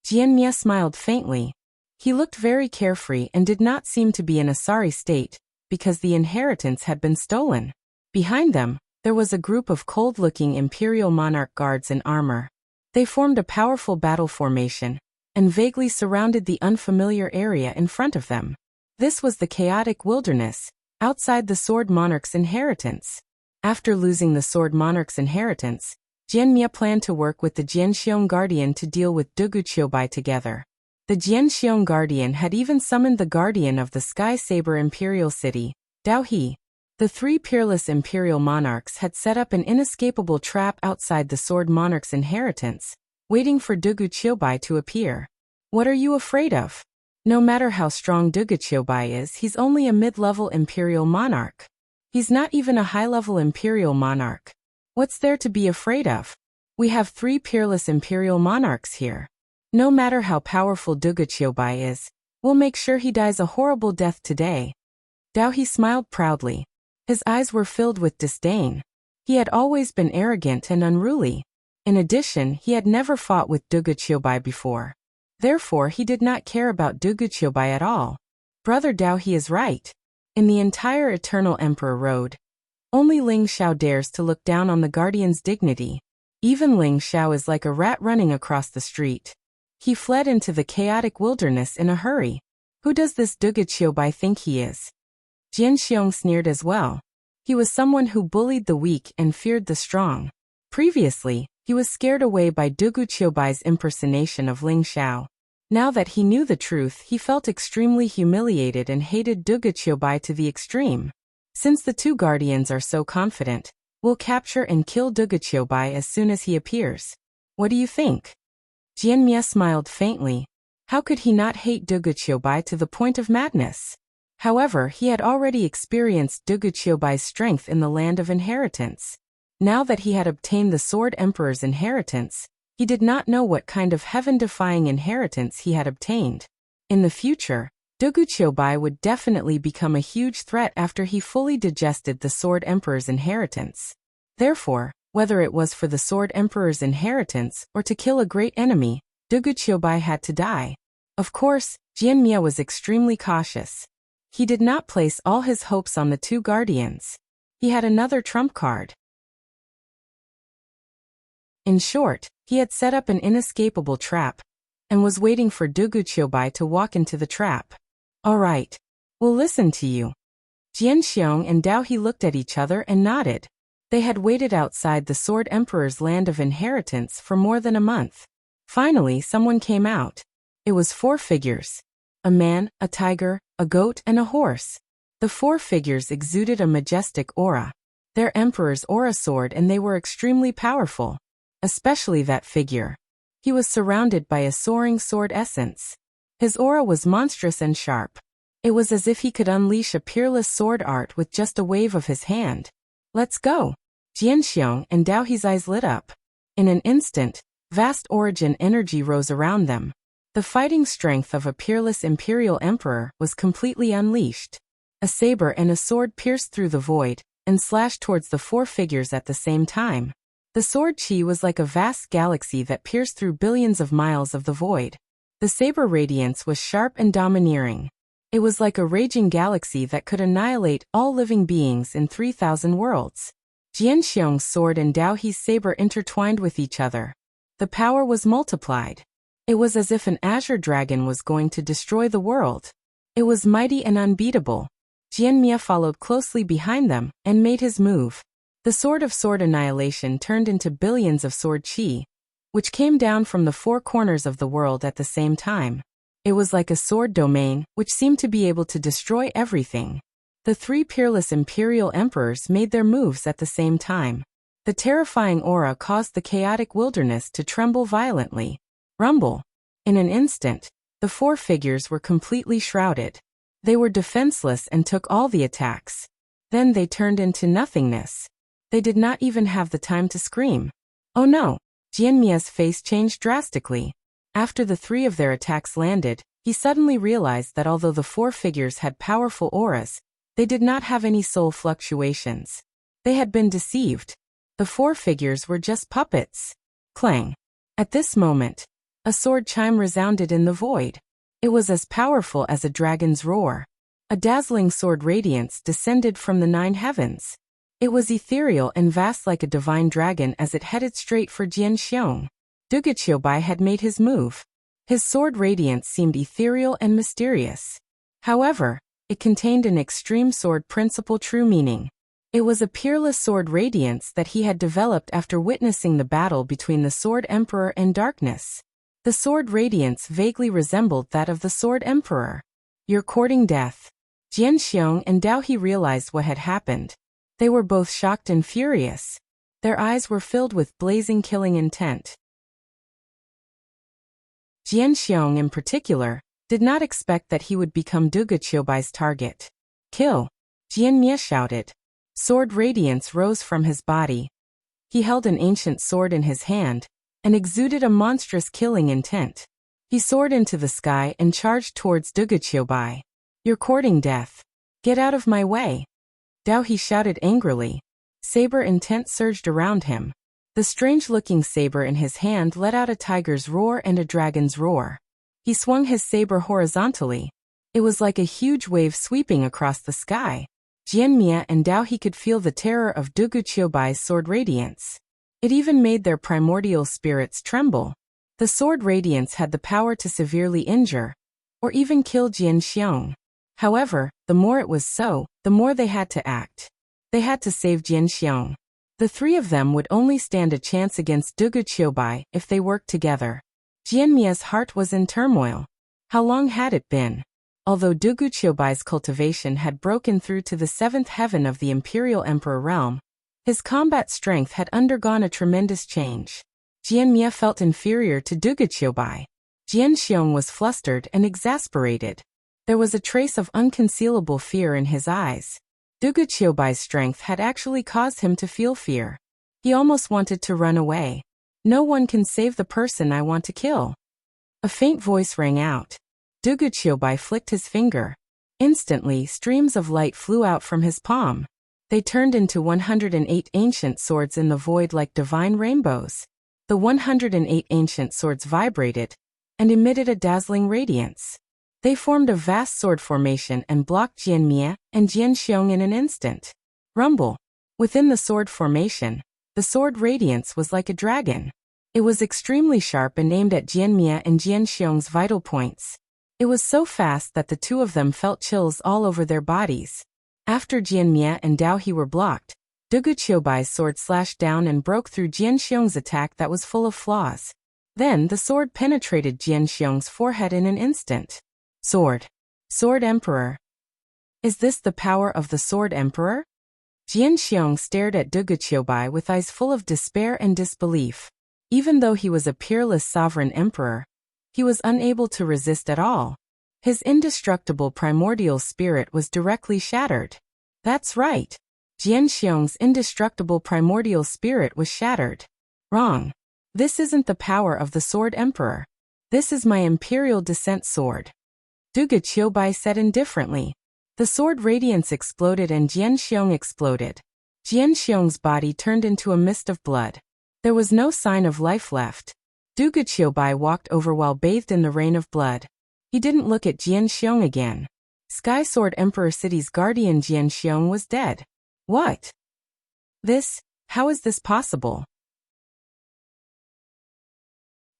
Jianmia smiled faintly. He looked very carefree and did not seem to be in a sorry state, because the inheritance had been stolen. Behind them, there was a group of cold-looking Imperial Monarch guards in armor. They formed a powerful battle formation, and vaguely surrounded the unfamiliar area in front of them. This was the chaotic wilderness, outside the Sword Monarch's inheritance. After losing the Sword Monarch's inheritance, Jianmia planned to work with the Jianxiong Guardian to deal with Dugu Qiubai together. The Jianxiong Guardian had even summoned the Guardian of the Sky Saber Imperial City, Dao He. The three peerless Imperial Monarchs had set up an inescapable trap outside the Sword Monarch's inheritance, waiting for Dugu Qiubai to appear. What are you afraid of? No matter how strong Duguqiubai is, he's only a mid-level imperial monarch. He's not even a high-level imperial monarch. What's there to be afraid of? We have 3 peerless imperial monarchs here. No matter how powerful Duguqiubai is, we'll make sure he dies a horrible death today. Dao smiled proudly. His eyes were filled with disdain. He had always been arrogant and unruly. In addition, he had never fought with Duguqiubai before. Therefore, he did not care about Duguqiubai at all. Brother Dao, he is right. In the entire Eternal Emperor Road, only Ling Xiao dares to look down on the Guardian's dignity. Even Ling Xiao is like a rat running across the street. He fled into the chaotic wilderness in a hurry. Who does this Duguqiubai think he is? Jian Xiong sneered as well. He was someone who bullied the weak and feared the strong. Previously, he was scared away by Duguqiubai's impersonation of Ling Xiao. Now that he knew the truth, he felt extremely humiliated and hated Duguqiubai to the extreme. Since the 2 guardians are so confident, we'll capture and kill Duguqiubai as soon as he appears. What do you think? Jianmia smiled faintly. How could he not hate Duguqiubai to the point of madness? However, he had already experienced Duguqiubai's strength in the land of inheritance. Now that he had obtained the Sword Emperor's inheritance, he did not know what kind of heaven-defying inheritance he had obtained. In the future, Duguqiubai would definitely become a huge threat after he fully digested the Sword Emperor's inheritance. Therefore, whether it was for the Sword Emperor's inheritance or to kill a great enemy, Duguqiubai had to die. Of course, Jianmia was extremely cautious. He did not place all his hopes on the 2 guardians. He had another trump card. In short, he had set up an inescapable trap and was waiting for Duguqiubai to walk into the trap. All right, we'll listen to you. Jian Xiong and Dao He looked at each other and nodded. They had waited outside the Sword Emperor's land of inheritance for more than a month. Finally, someone came out. It was 4 figures. A man, a tiger, a goat, and a horse. The 4 figures exuded a majestic aura. Their emperor's aura soared and they were extremely powerful. Especially that figure. He was surrounded by a soaring sword essence. His aura was monstrous and sharp. It was as if he could unleash a peerless sword art with just a wave of his hand. Let's go. Jian Xiong and Dao He's eyes lit up. In an instant, vast origin energy rose around them. The fighting strength of a peerless imperial emperor was completely unleashed. A saber and a sword pierced through the void and slashed towards the 4 figures at the same time. The sword chi was like a vast galaxy that pierced through billions of miles of the void. The saber radiance was sharp and domineering. It was like a raging galaxy that could annihilate all living beings in 3,000 worlds. Jian Xiong's sword and Dao He's saber intertwined with each other. The power was multiplied. It was as if an azure dragon was going to destroy the world. It was mighty and unbeatable. Jianmia followed closely behind them and made his move. The sword of sword annihilation turned into billions of sword chi, which came down from the 4 corners of the world at the same time. It was like a sword domain, which seemed to be able to destroy everything. The 3 peerless imperial emperors made their moves at the same time. The terrifying aura caused the chaotic wilderness to tremble violently. Rumble. In an instant, the 4 figures were completely shrouded. They were defenseless and took all the attacks. Then they turned into nothingness. They did not even have the time to scream. Oh no! Jianmia's face changed drastically. After the 3 of their attacks landed, he suddenly realized that although the 4 figures had powerful auras, they did not have any soul fluctuations. They had been deceived. The 4 figures were just puppets. Clang. At this moment, a sword chime resounded in the void. It was as powerful as a dragon's roar. A dazzling sword radiance descended from the 9 heavens. It was ethereal and vast like a divine dragon as it headed straight for Jian Xiong. Duguqiubai had made his move. His sword radiance seemed ethereal and mysterious. However, it contained an extreme sword principle true meaning. It was a peerless sword radiance that he had developed after witnessing the battle between the Sword Emperor and Darkness. The sword radiance vaguely resembled that of the Sword Emperor. You're courting death. Jian Xiong and Dao He realized what had happened. They were both shocked and furious. Their eyes were filled with blazing killing intent. Jian Xiong in particular Did not expect that he would become Dugu Qiubai's target. Kill! Jianmia shouted. Sword radiance rose from his body. He held an ancient sword in his hand and exuded a monstrous killing intent. He soared into the sky and charged towards Dugu Qiubai. You're courting death. Get out of my way. Dao he shouted angrily. Saber intent surged around him. The strange-looking saber in his hand let out a tiger's roar and a dragon's roar. He swung his saber horizontally. It was like a huge wave sweeping across the sky. Jianmia and Dao he could feel the terror of Dugu Qiubai's sword radiance. It even made their primordial spirits tremble. The sword radiance had the power to severely injure, or even kill Jian Xiong. However, the more it was so, the more they had to act. They had to save Jian Xiong. The three of them would only stand a chance against Dugu Qiubai if they worked together. Jianmia's heart was in turmoil. How long had it been? Although Dugu Qiubai's cultivation had broken through to the seventh heaven of the Imperial Emperor realm, his combat strength had undergone a tremendous change. Jianmia felt inferior to Dugu Qiubai. Jian Xiong was flustered and exasperated. There was a trace of unconcealable fear in his eyes. Dugu Qiubai's strength had actually caused him to feel fear. He almost wanted to run away. No one can save the person I want to kill. A faint voice rang out. Dugu Qiubai flicked his finger. Instantly, streams of light flew out from his palm. They turned into 108 ancient swords in the void like divine rainbows. The 108 ancient swords vibrated and emitted a dazzling radiance. They formed a vast sword formation and blocked Jianmia and Jian Xiong in an instant. Rumble. Within the sword formation, the sword radiance was like a dragon. It was extremely sharp and aimed at Jianmia and Jian Xiong's vital points. It was so fast that the two of them felt chills all over their bodies. After Jianmia and Dao he were blocked, Dugu Qiubai's sword slashed down and broke through Jian Xiong's attack that was full of flaws. Then the sword penetrated Jian Xiong's forehead in an instant. Sword. Sword Emperor. Is this the power of the Sword Emperor? Jian Xiong stared at Dugu Qiubai with eyes full of despair and disbelief. Even though he was a peerless sovereign emperor, he was unable to resist at all. His indestructible primordial spirit was directly shattered. That's right. Jian Xiong's indestructible primordial spirit was shattered. Wrong. This isn't the power of the Sword Emperor. This is my Imperial Descent sword. Dugu Qiubai said indifferently. The sword radiance exploded and Jian Xiong exploded. Jian Xiong's body turned into a mist of blood. There was no sign of life left. Dugu Qiubai walked over while bathed in the rain of blood. He didn't look at Jian Xiong again. Sky Sword Emperor City's guardian Jian Xiong was dead. What? How is this possible?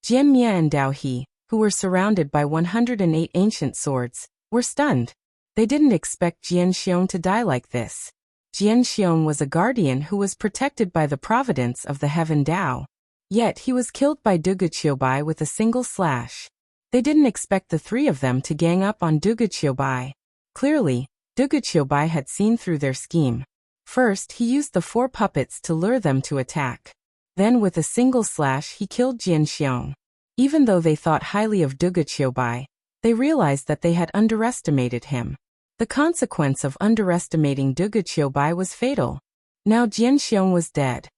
Jianmia and Dao He, who were surrounded by 108 ancient swords, were stunned. They didn't expect Jian Xiong to die like this. Jian Xiong was a guardian who was protected by the providence of the heaven Dao. Yet he was killed by Dugu Qiubai with a single slash. They didn't expect the three of them to gang up on Dugu Qiubai. Clearly, Dugu Qiubai had seen through their scheme. First, he used the 4 puppets to lure them to attack. Then with a single slash he killed Jian Xiong. Even though they thought highly of Dugu Qiubai, they realized that they had underestimated him. The consequence of underestimating Dugu Qiubai was fatal. Now Jian Xiong was dead.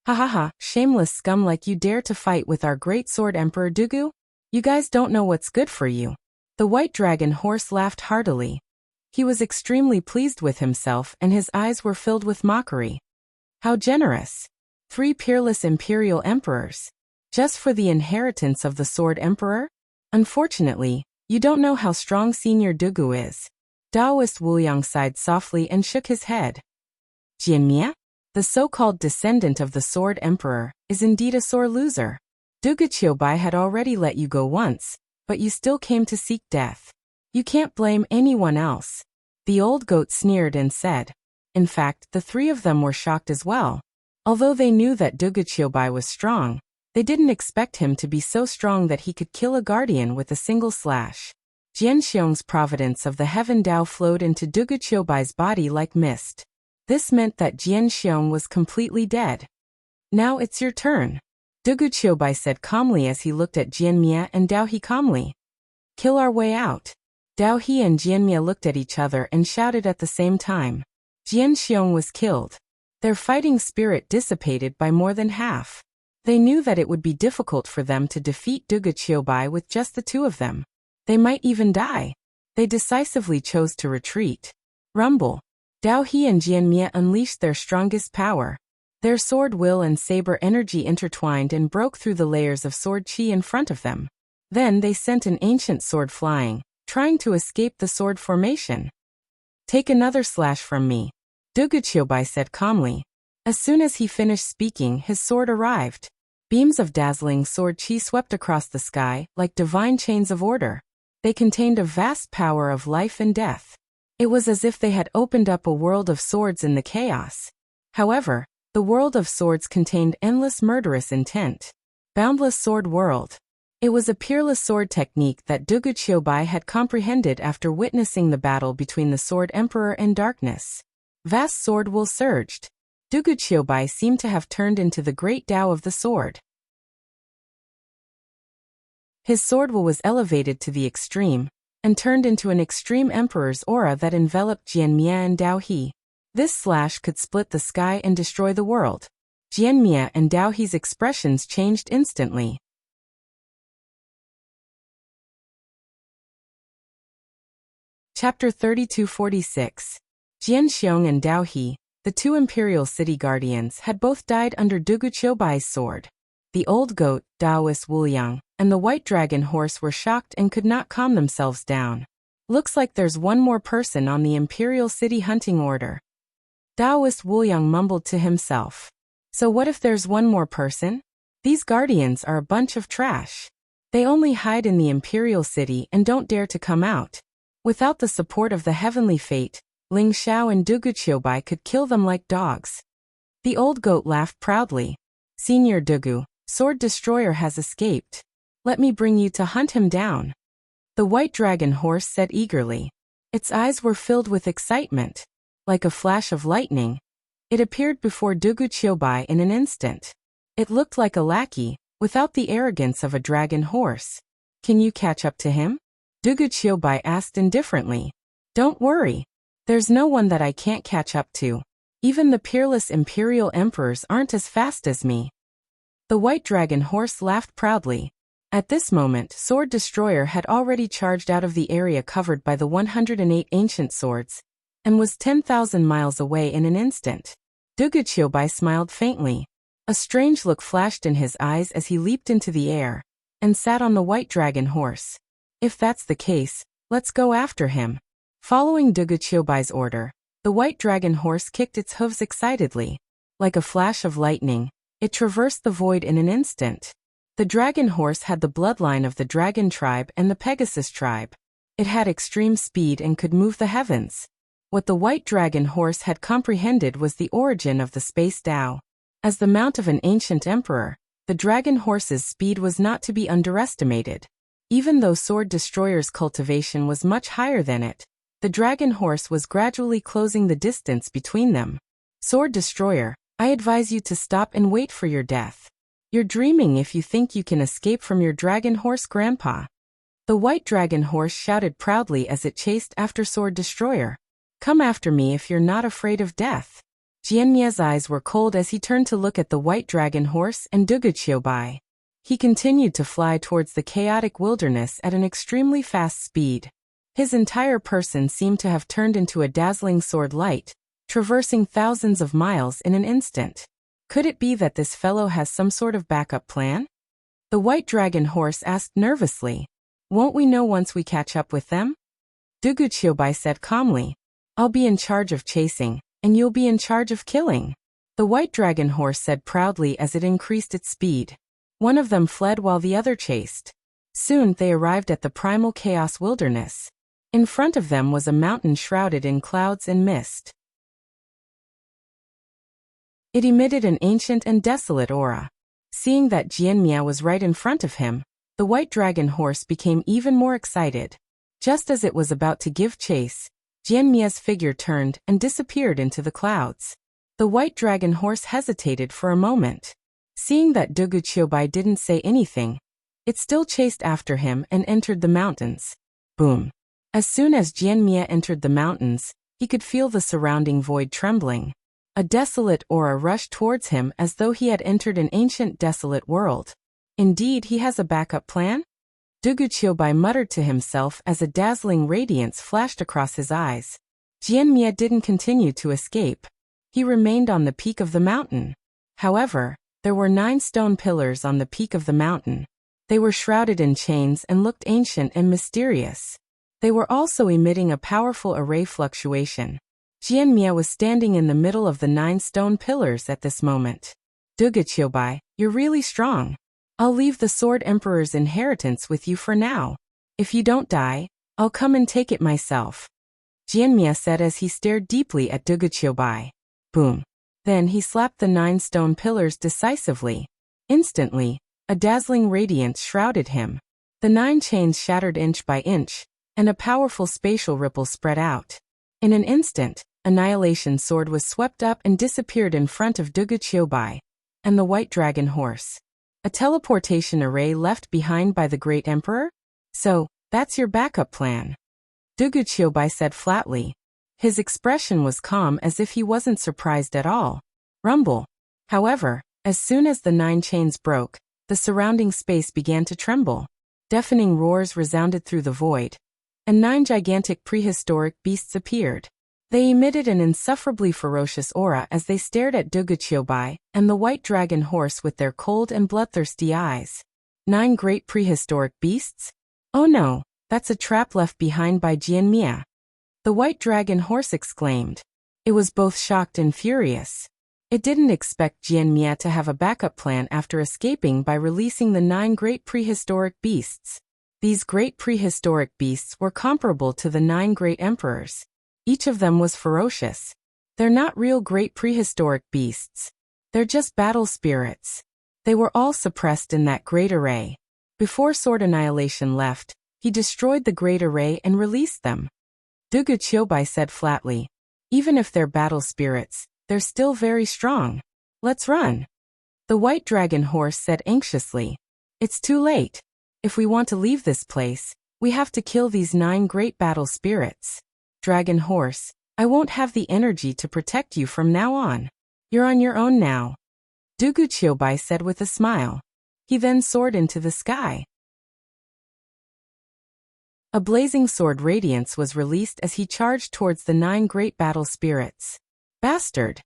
Ha ha ha, shameless scum like you dare to fight with our great sword emperor Dugu? You guys don't know what's good for you. The white dragon horse laughed heartily. He was extremely pleased with himself and his eyes were filled with mockery. How generous. 3 peerless imperial emperors. Just for the inheritance of the sword emperor? Unfortunately, you don't know how strong Senior Dugu is. Taoist Wuliang sighed softly and shook his head. Jianmia, the so-called descendant of the sword emperor, is indeed a sore loser. Dugu Qiubai had already let you go once, but you still came to seek death. You can't blame anyone else. The old goat sneered and said. In fact, the 3 of them were shocked as well. Although they knew that Dugu Qiubai was strong, they didn't expect him to be so strong that he could kill a guardian with a single slash. Jian Xiong's providence of the heaven Dao flowed into Dugu Qiubai's body like mist. This meant that Jian Xiong was completely dead. Now it's your turn. Dugu Qiubai said calmly as he looked at Jianmia and Dao He calmly. Kill our way out. Dao He and Jianmia looked at each other and shouted at the same time. Jian Xiong was killed. Their fighting spirit dissipated by more than half. They knew that it would be difficult for them to defeat Dugu Qiubai with just the two of them. They might even die. They decisively chose to retreat. Rumble. Dao He and Jianmia unleashed their strongest power. Their sword will and saber energy intertwined and broke through the layers of sword chi in front of them. Then they sent an ancient sword flying, trying to escape the sword formation. Take another slash from me, Dugu Qiubai said calmly. As soon as he finished speaking, his sword arrived. Beams of dazzling sword chi swept across the sky, like divine chains of order. They contained a vast power of life and death. It was as if they had opened up a world of swords in the chaos. However, the world of swords contained endless murderous intent. Boundless sword world. It was a peerless sword technique that Dugu Qiubai had comprehended after witnessing the battle between the Sword Emperor and Darkness. Vast sword will surged. Dugu Qiubai seemed to have turned into the great Tao of the sword. His sword will was elevated to the extreme, and turned into an extreme emperor's aura that enveloped Jianmia and Dao He. This slash could split the sky and destroy the world. Jianmia and Dao He's expressions changed instantly. Chapter 3246. Jian Xiong and Dao He, the two imperial city guardians, had both died under Dugu Qiubai's sword. The old goat, Daoist Wuliang, and the white dragon horse were shocked and could not calm themselves down. Looks like there's one more person on the imperial city hunting order. Daoist Wuliang mumbled to himself. So what if there's one more person? These guardians are a bunch of trash. They only hide in the imperial city and don't dare to come out. Without the support of the heavenly fate, Ling Xiao and Dugu Qiubai could kill them like dogs. The old goat laughed proudly. Senior Dugu, Sword Destroyer has escaped. Let me bring you to hunt him down. The white dragon horse said eagerly. Its eyes were filled with excitement. Like a flash of lightning, it appeared before Dugu Qiubai in an instant. It looked like a lackey, without the arrogance of a dragon horse. Can you catch up to him? Dugu Qiubai asked indifferently. Don't worry. There's no one that I can't catch up to. Even the peerless imperial emperors aren't as fast as me. The white dragon horse laughed proudly. At this moment, Sword Destroyer had already charged out of the area covered by the 108 ancient swords, and was 10,000 miles away in an instant. Dugu Qiubai smiled faintly. A strange look flashed in his eyes as he leaped into the air, and sat on the white dragon horse. If that's the case, let's go after him. Following Dugu Qiubai's order, the white dragon horse kicked its hooves excitedly. Like a flash of lightning, it traversed the void in an instant. The dragon horse had the bloodline of the dragon tribe and the Pegasus tribe. It had extreme speed and could move the heavens. What the white dragon horse had comprehended was the origin of the space Tao. As the mount of an ancient emperor, the dragon horse's speed was not to be underestimated. Even though Sword Destroyer's cultivation was much higher than it, the dragon horse was gradually closing the distance between them. Sword Destroyer, I advise you to stop and wait for your death. You're dreaming if you think you can escape from your dragon horse grandpa. The white dragon horse shouted proudly as it chased after Sword Destroyer. Come after me if you're not afraid of death. Jianmia's eyes were cold as he turned to look at the white dragon horse and Dugu Qiubai. He continued to fly towards the chaotic wilderness at an extremely fast speed. His entire person seemed to have turned into a dazzling sword light, traversing thousands of miles in an instant. Could it be that this fellow has some sort of backup plan? The white dragon horse asked nervously. Won't we know once we catch up with them? Dugu Qiubai said calmly. I'll be in charge of chasing, and you'll be in charge of killing. The white dragon horse said proudly as it increased its speed. One of them fled while the other chased. Soon they arrived at the primal chaos wilderness. In front of them was a mountain shrouded in clouds and mist. It emitted an ancient and desolate aura. Seeing that Jianmia was right in front of him, the white dragon horse became even more excited. Just as it was about to give chase, Jianmia's figure turned and disappeared into the clouds. The white dragon horse hesitated for a moment. Seeing that Dugu Qiubai didn't say anything, It still chased after him and entered the mountains. Boom. As soon as Jianmia entered the mountains, he could feel the surrounding void trembling. A desolate aura rushed towards him as though he had entered an ancient desolate world. Indeed, he has a backup plan? Duguqiubai muttered to himself as a dazzling radiance flashed across his eyes. Jianmia didn't continue to escape. He remained on the peak of the mountain. However, there were 9 stone pillars on the peak of the mountain. They were shrouded in chains and looked ancient and mysterious. They were also emitting a powerful array fluctuation. Jianmia was standing in the middle of the 9 stone pillars at this moment. Duguqiubai, you're really strong. I'll leave the Sword Emperor's inheritance with you for now. If you don't die, I'll come and take it myself. Jianmia said as he stared deeply at Duguqiubai. Boom. Then he slapped the 9 stone pillars decisively. Instantly, a dazzling radiance shrouded him. The 9 chains shattered inch by inch, and a powerful spatial ripple spread out. In an instant, Annihilation Sword was swept up and disappeared in front of Duguqiubai and the White Dragon Horse. A teleportation array left behind by the Great Emperor? So, that's your backup plan. Duguqiubai said flatly. His expression was calm as if he wasn't surprised at all. Rumble. However, as soon as the 9 chains broke, the surrounding space began to tremble. Deafening roars resounded through the void, and 9 gigantic prehistoric beasts appeared. They emitted an insufferably ferocious aura as they stared at Duguqiubai and the White Dragon Horse with their cold and bloodthirsty eyes. 9 great prehistoric beasts? Oh no, that's a trap left behind by Jianmia. The White Dragon Horse exclaimed. It was both shocked and furious. It didn't expect Jianmia to have a backup plan after escaping by releasing the 9 great prehistoric beasts. These great prehistoric beasts were comparable to the 9 great emperors. Each of them was ferocious. They're not real great prehistoric beasts. They're just battle spirits. They were all suppressed in that great array. Before Sword Annihilation left, he destroyed the great array and released them. Duguqiubai said flatly. Even if they're battle spirits, they're still very strong. Let's run. The White Dragon Horse said anxiously. It's too late. If we want to leave this place, we have to kill these 9 great battle spirits. Dragon Horse, I won't have the energy to protect you from now on. You're on your own now. Duguqiubai said with a smile. He then soared into the sky. A blazing sword radiance was released as he charged towards the 9 great battle spirits. Bastard!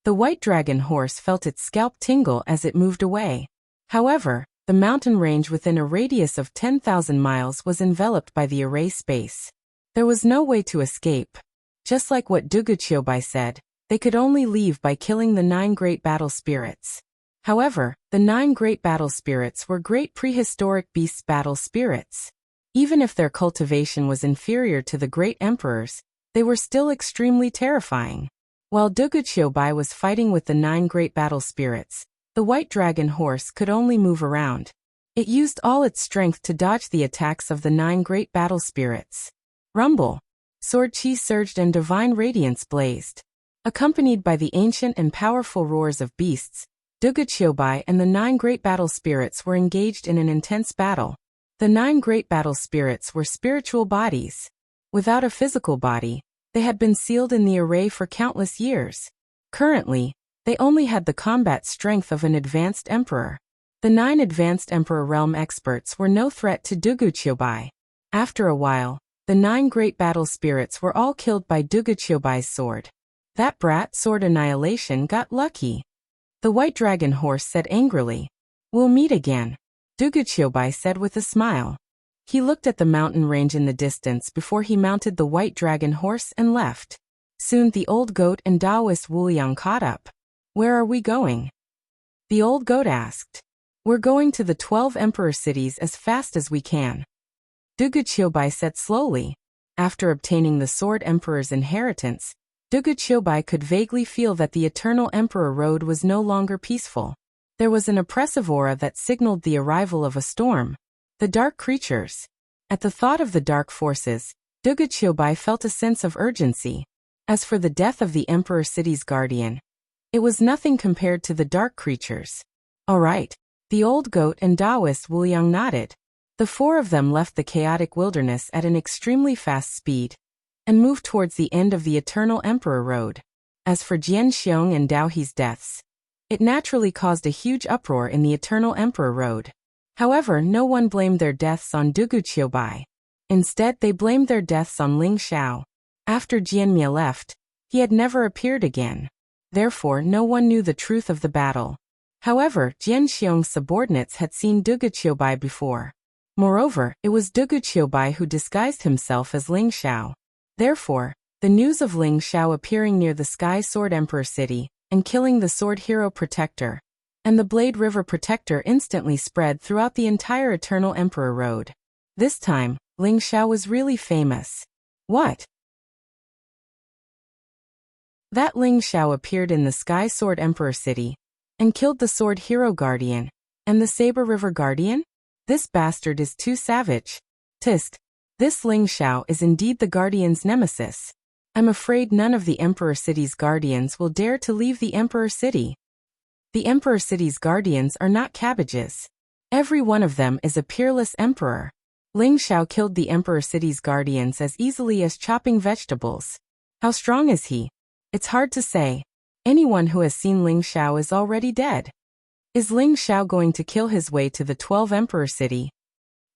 The White Dragon Horse felt its scalp tingle as it moved away. However, the mountain range within a radius of 10,000 miles was enveloped by the array space. There was no way to escape. Just like what Duguqiubai said, they could only leave by killing the 9 great battle spirits. However, the 9 great battle spirits were great prehistoric beasts battle spirits. Even if their cultivation was inferior to the great emperors, they were still extremely terrifying. While Duguqiubai was fighting with the 9 great battle spirits, the White Dragon Horse could only move around. It used all its strength to dodge the attacks of the 9 great battle spirits. Rumble. Sword chi surged and divine radiance blazed. Accompanied by the ancient and powerful roars of beasts, Duguqiubai and the 9 great battle spirits were engaged in an intense battle. The 9 great battle spirits were spiritual bodies. Without a physical body, they had been sealed in the array for countless years. Currently, they only had the combat strength of an advanced emperor. The 9 advanced emperor realm experts were no threat to Duguqiubai. After a while, the 9 great battle spirits were all killed by Duguqiubai's sword. That brat Sword Annihilation got lucky. The White Dragon Horse said angrily. We'll meet again. Duguqiubai said with a smile. He looked at the mountain range in the distance before he mounted the White Dragon Horse and left. Soon the old goat and Taoist Wuliang caught up. Where are we going? The old goat asked. We're going to the 12 emperor cities as fast as we can. Duguqiubai said slowly. After obtaining the Sword Emperor's inheritance, Duguqiubai could vaguely feel that the Eternal Emperor Road was no longer peaceful. There was an oppressive aura that signaled the arrival of a storm. The dark creatures. At the thought of the dark forces, Duguqiubai felt a sense of urgency. As for the death of the Emperor City's guardian, it was nothing compared to the dark creatures. All right, The old goat and Taoist Wuliang nodded. The four of them left the chaotic wilderness at an extremely fast speed and moved towards the end of the Eternal Emperor Road. As for Jian Xiong and Dao He's deaths, it naturally caused a huge uproar in the Eternal Emperor Road. However, no one blamed their deaths on Dugu Qiubai. Instead, they blamed their deaths on Ling Xiao. After Jianmia left, he had never appeared again. Therefore, no one knew the truth of the battle. However, Jian Xiong's subordinates had seen Dugu Qiubai before. Moreover, it was Dugu Qiubai who disguised himself as Ling Xiao. Therefore, the news of Ling Xiao appearing near the Sky Sword Emperor city and killing the Sword Hero Protector and the Blade River Protector instantly spread throughout the entire Eternal Emperor Road. This time, Ling Xiao was really famous. What? That Ling Xiao appeared in the Sky Sword Emperor city and killed the Sword Hero Guardian and the Saber River Guardian? This bastard is too savage. Tist. This Ling Xiao is indeed the Guardian's nemesis. I'm afraid none of the Emperor City's guardians will dare to leave the Emperor City. The Emperor City's guardians are not cabbages. Every one of them is a peerless emperor. Ling Xiao killed the Emperor City's guardians as easily as chopping vegetables. How strong is he? It's hard to say. Anyone who has seen Ling Xiao is already dead. Is Ling Xiao going to kill his way to the 12 Emperor City?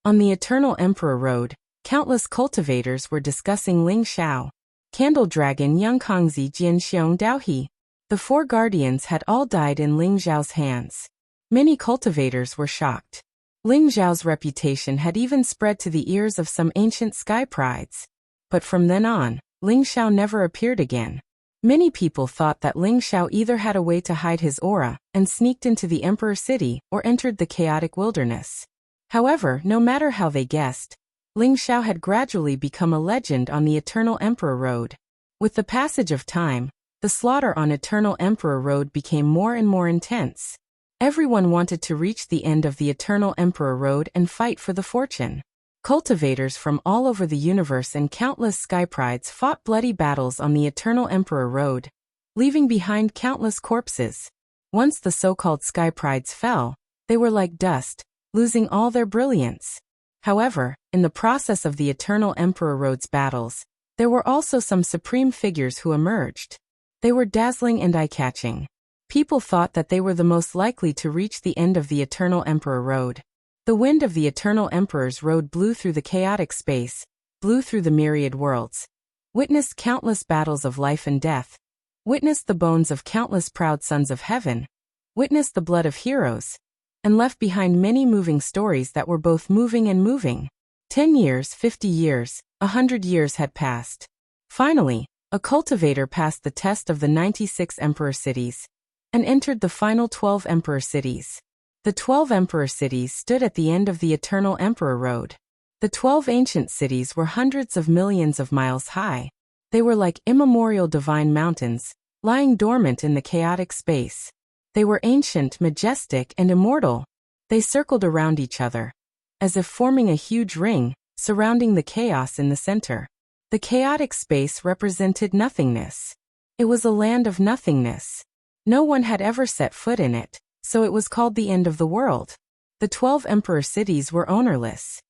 On the Eternal Emperor Road, countless cultivators were discussing Ling Xiao. Candle Dragon Yang Kongzi Jian Xiong Dao He. The four guardians had all died in Ling Xiao's hands. Many cultivators were shocked. Ling Xiao's reputation had even spread to the ears of some ancient sky prides. But from then on, Ling Xiao never appeared again. Many people thought that Ling Xiao either had a way to hide his aura and sneaked into the Emperor City or entered the chaotic wilderness. However, no matter how they guessed, Ling Xiao had gradually become a legend on the Eternal Emperor Road. With the passage of time, the slaughter on Eternal Emperor Road became more and more intense. Everyone wanted to reach the end of the Eternal Emperor Road and fight for the fortune. Cultivators from all over the universe and countless sky prides fought bloody battles on the Eternal Emperor Road, leaving behind countless corpses. Once the so-called sky prides fell, they were like dust, losing all their brilliance. However, in the process of the Eternal Emperor Road's battles, there were also some supreme figures who emerged. They were dazzling and eye-catching. People thought that they were the most likely to reach the end of the Eternal Emperor Road. The wind of the Eternal Emperor's Road blew through the chaotic space, blew through the myriad worlds, witnessed countless battles of life and death, witnessed the bones of countless proud sons of heaven, witnessed the blood of heroes, and left behind many moving stories that were both moving and moving. 10 years, 50 years, 100 years had passed. Finally, a cultivator passed the test of the 96 Emperor Cities and entered the final 12 Emperor Cities. The 12 Emperor Cities stood at the end of the Eternal Emperor Road. The 12 ancient cities were hundreds of millions of miles high. They were like immemorial divine mountains, lying dormant in the chaotic space. They were ancient, majestic, and immortal. They circled around each other, as if forming a huge ring, surrounding the chaos in the center. The chaotic space represented nothingness. It was a land of nothingness. No one had ever set foot in it, so it was called the end of the world. The 12 Emperor Cities were ownerless.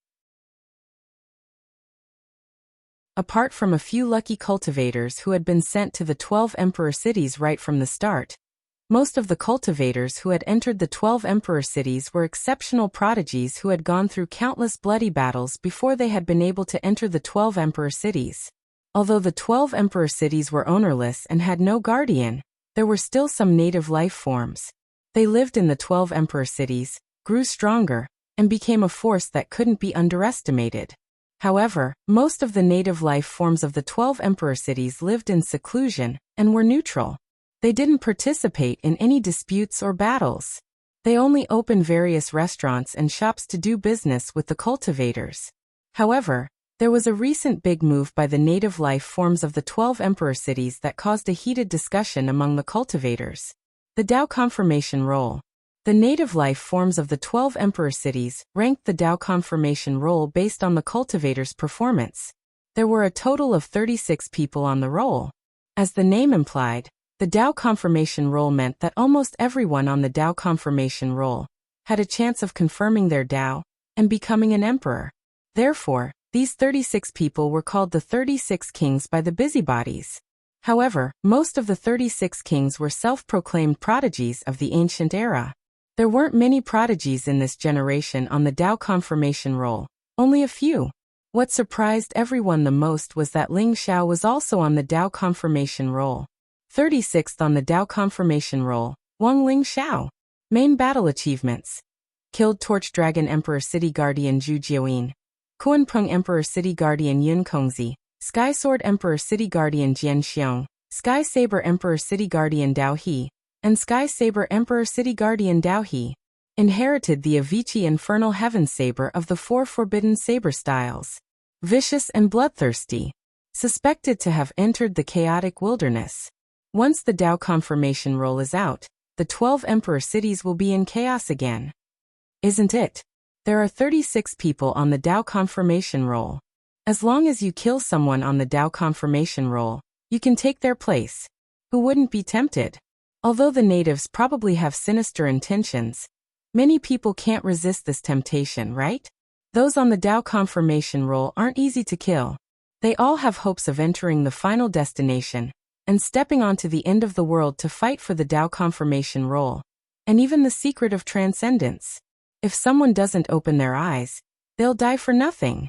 Apart from a few lucky cultivators who had been sent to the 12 Emperor Cities right from the start, most of the cultivators who had entered the 12 Emperor Cities were exceptional prodigies who had gone through countless bloody battles before they had been able to enter the 12 Emperor Cities. Although the 12 Emperor Cities were ownerless and had no guardian, there were still some native life forms. They lived in the 12 Emperor Cities, grew stronger, and became a force that couldn't be underestimated. However, most of the native life forms of the 12 Emperor Cities lived in seclusion and were neutral. They didn't participate in any disputes or battles. They only opened various restaurants and shops to do business with the cultivators. However, there was a recent big move by the native life forms of the 12 Emperor Cities that caused a heated discussion among the cultivators. The Dao Confirmation Roll. The native life forms of the 12 Emperor Cities ranked the Dao Confirmation Roll based on the cultivators' performance. There were a total of 36 people on the roll. As the name implied, the Dao Confirmation Roll meant that almost everyone on the Dao Confirmation Roll had a chance of confirming their Tao and becoming an emperor. Therefore, these 36 people were called the 36 kings by the busybodies. However, most of the 36 kings were self-proclaimed prodigies of the ancient era. There weren't many prodigies in this generation on the Tao confirmation roll, only a few. What surprised everyone the most was that Ling Xiao was also on the Tao confirmation roll. 36th on the Tao confirmation roll, Wang Ling Xiao. Main battle achievements. Killed Torch Dragon Emperor City Guardian Zhu Jiuyin. Kuanpeng Emperor City Guardian Yun Kongzi. Sky Sword Emperor City Guardian Jian Xiong. Sky Saber Emperor City Guardian Dao He. And Sky Saber Emperor City Guardian Dao He. Inherited the Avicii Infernal Heaven Saber of the 4 forbidden saber styles. Vicious and bloodthirsty. Suspected to have entered the chaotic wilderness. Once the Tao confirmation roll is out, the 12 emperor cities will be in chaos again. Isn't it? There are 36 people on the Tao confirmation roll. As long as you kill someone on the Tao confirmation roll, you can take their place. Who wouldn't be tempted? Although the natives probably have sinister intentions, many people can't resist this temptation, right? Those on the Tao confirmation roll aren't easy to kill. They all have hopes of entering the final destination and stepping onto the end of the world to fight for the Tao confirmation roll, and even the secret of transcendence. If someone doesn't open their eyes, they'll die for nothing.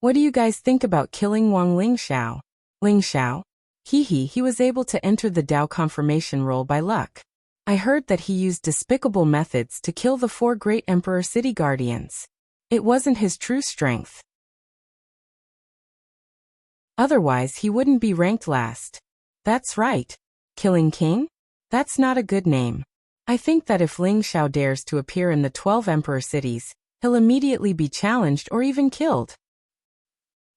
What do you guys think about killing Wang Ling Xiao? Ling Xiao? He was able to enter the Tao confirmation roll by luck. I heard that he used despicable methods to kill the 4 great emperor city guardians. It wasn't his true strength. Otherwise he wouldn't be ranked last. That's right. Killing King? That's not a good name. I think that if Ling Xiao dares to appear in the 12 emperor cities, he'll immediately be challenged or even killed.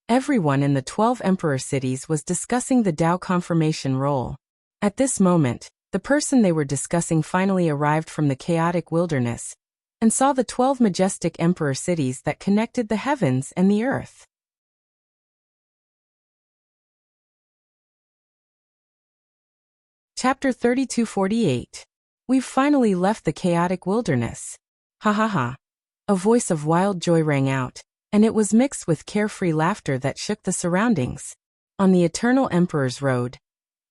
Everyone in the 12 emperor cities was discussing the Tao confirmation roll. At this moment, the person they were discussing finally arrived from the chaotic wilderness and saw the 12 majestic emperor cities that connected the heavens and the earth. Chapter 3248. We've finally left the chaotic wilderness. Ha ha ha. A voice of wild joy rang out, and it was mixed with carefree laughter that shook the surroundings. On the Eternal Emperor's Road,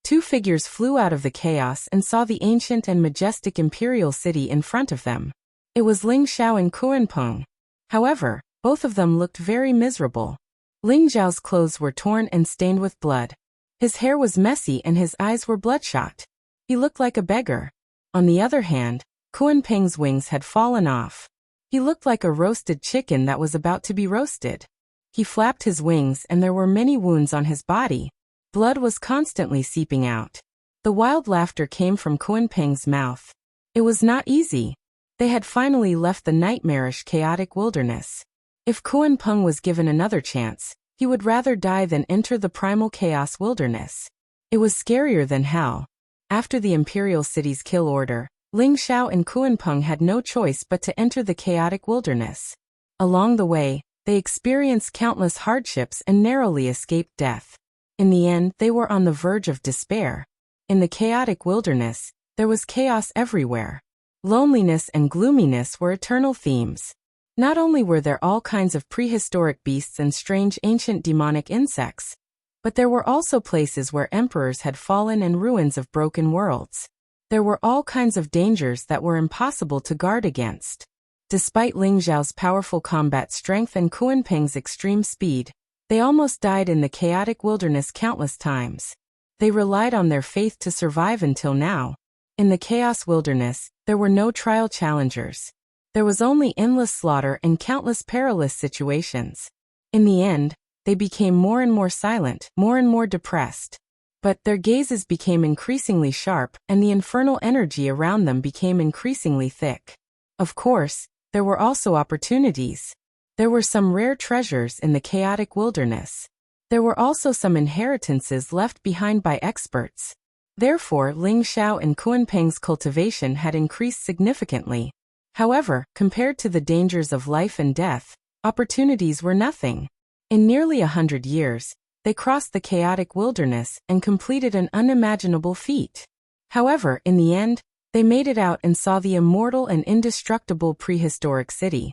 2 figures flew out of the chaos and saw the ancient and majestic imperial city in front of them. It was Ling Xiao and Kuanpeng. However, both of them looked very miserable. Ling Xiao's clothes were torn and stained with blood. His hair was messy and his eyes were bloodshot. He looked like a beggar. On the other hand, Kuanpeng's wings had fallen off. He looked like a roasted chicken that was about to be roasted. He flapped his wings and there were many wounds on his body. Blood was constantly seeping out. The wild laughter came from Kuanpeng's mouth. It was not easy. They had finally left the nightmarish chaotic wilderness. If Kuanpeng was given another chance, he would rather die than enter the primal chaos wilderness. It was scarier than hell. After the imperial city's kill order, Ling Xiao and Kuanpeng had no choice but to enter the chaotic wilderness. Along the way, they experienced countless hardships and narrowly escaped death. In the end, they were on the verge of despair. In the chaotic wilderness, there was chaos everywhere. Loneliness and gloominess were eternal themes. Not only were there all kinds of prehistoric beasts and strange ancient demonic insects, but there were also places where emperors had fallen and ruins of broken worlds. There were all kinds of dangers that were impossible to guard against. Despite Ling Xiao's powerful combat strength and Kuanpeng's extreme speed, they almost died in the chaotic wilderness countless times. They relied on their faith to survive until now. In the chaos wilderness, there were no trial challengers. There was only endless slaughter and countless perilous situations. In the end, they became more and more silent, more and more depressed. But their gazes became increasingly sharp, and the infernal energy around them became increasingly thick. Of course, there were also opportunities. There were some rare treasures in the chaotic wilderness. There were also some inheritances left behind by experts. Therefore, Ling Xiao and Kuanpeng's cultivation had increased significantly. However, compared to the dangers of life and death, opportunities were nothing. In nearly 100 years, they crossed the chaotic wilderness and completed an unimaginable feat. However, in the end, They made it out and saw the immortal and indestructible prehistoric city.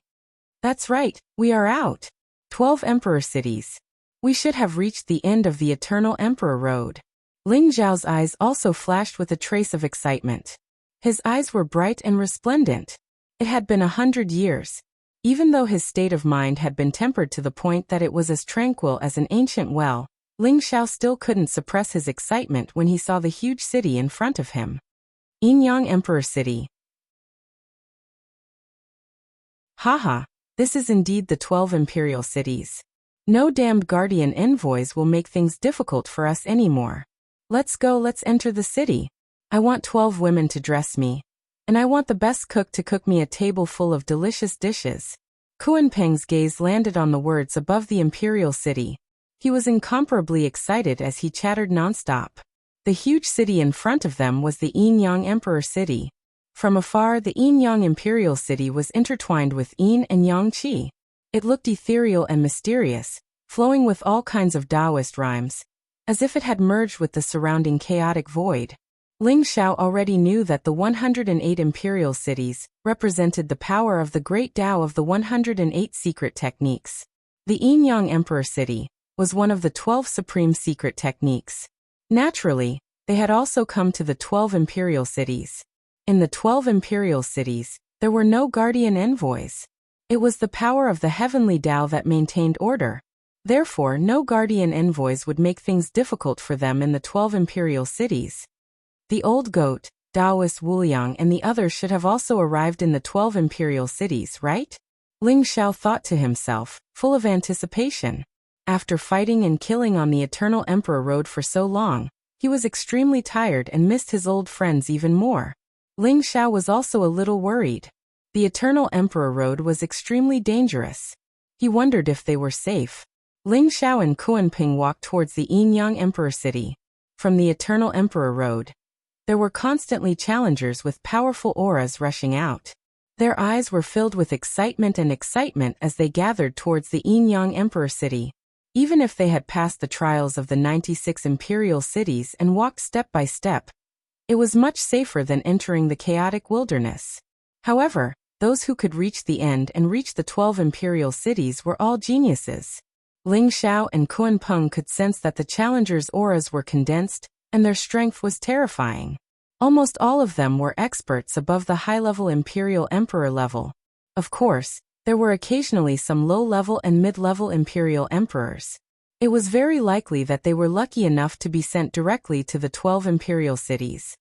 That's right, we are out. 12 Emperor cities. We should have reached the end of the Eternal Emperor Road. Ling Zhao's eyes also flashed with a trace of excitement. His eyes were bright and resplendent. It had been 100 years. Even though his state of mind had been tempered to the point that it was as tranquil as an ancient well, Ling Zhao still couldn't suppress his excitement when he saw the huge city in front of him. Yinyang Emperor City. Haha, this is indeed the 12 imperial cities. No damned guardian envoys will make things difficult for us anymore. Let's go, let's enter the city. I want 12 women to dress me. And I want the best cook to cook me a table full of delicious dishes. Kunpeng's gaze landed on the words above the imperial city. He was incomparably excited as he chattered nonstop. The huge city in front of them was the Yinyang Emperor City. From afar, the Yinyang Imperial City was intertwined with Yin and Yang Qi. It looked ethereal and mysterious, flowing with all kinds of Taoist rhymes, as if it had merged with the surrounding chaotic void. Ling Zhao already knew that the 108 imperial cities represented the power of the great Tao of the 108 secret techniques. The Yinyang Emperor City was one of the 12 supreme secret techniques. Naturally, they had also come to the 12 imperial cities. In the 12 imperial cities, there were no guardian envoys. It was the power of the heavenly Tao that maintained order. Therefore, no guardian envoys would make things difficult for them in the 12 imperial cities. The old goat, Taoist Wuliang and the others should have also arrived in the 12 imperial cities, right? Ling Zhao thought to himself, full of anticipation. After fighting and killing on the Eternal Emperor Road for so long, he was extremely tired and missed his old friends even more. Ling Zhao was also a little worried. The Eternal Emperor Road was extremely dangerous. He wondered if they were safe. Ling Zhao and Kunpeng walked towards the Yinyang Emperor City. From the Eternal Emperor Road, there were constantly challengers with powerful auras rushing out. Their eyes were filled with excitement as they gathered towards the Yinyang Emperor City. Even if they had passed the trials of the 96 imperial cities and walked step by step, it was much safer than entering the chaotic wilderness. However, those who could reach the end and reach the 12 imperial cities were all geniuses. Ling Zhao and Kunpeng could sense that the challengers' auras were condensed, and their strength was terrifying. Almost all of them were experts above the high-level imperial emperor level. Of course, there were occasionally some low-level and mid-level imperial emperors. It was very likely that they were lucky enough to be sent directly to the 12 imperial cities.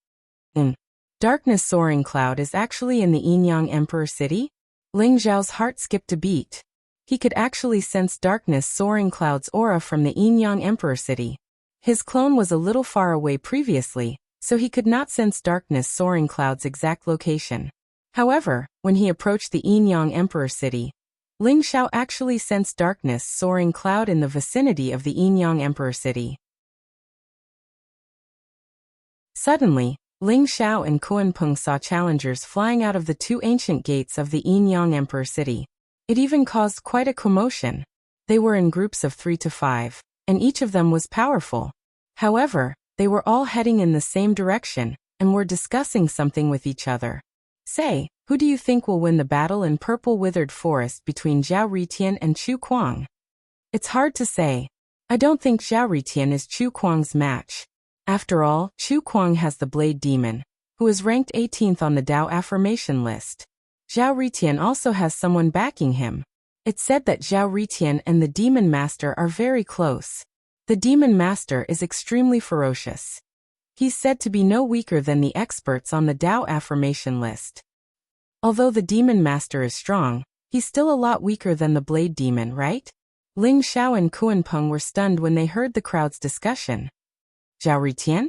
Darkness Soaring Cloud is actually in the Yinyang Emperor City? Ling Zhao's heart skipped a beat. He could actually sense Darkness Soaring Cloud's aura from the Yinyang Emperor City. His clone was a little far away previously, so he could not sense Darkness Soaring Cloud's exact location. However, when he approached the Yinyang Emperor City, Ling Zhao actually sensed Darkness Soaring Cloud in the vicinity of the Yinyang Emperor City. Suddenly, Ling Zhao and Kunpeng saw challengers flying out of the two ancient gates of the Yinyang Emperor City. It even caused quite a commotion. They were in groups of 3 to 5, and each of them was powerful. However, they were all heading in the same direction, and were discussing something with each other. Say, who do you think will win the battle in Purple Withered Forest between Zhao Ritian and Chu Kuang? It's hard to say. I don't think Zhao Ritian is Chu Kuang's match. After all, Chu Kuang has the Blade Demon, who is ranked 18th on the Tao affirmation list. Zhao Ritian also has someone backing him. It's said that Zhao Ritian and the Demon Master are very close. The Demon Master is extremely ferocious. He's said to be no weaker than the experts on the Tao affirmation list. Although the Demon Master is strong, he's still a lot weaker than the Blade Demon, right? Ling Zhao and Kunpeng were stunned when they heard the crowd's discussion. Zhao Ritian?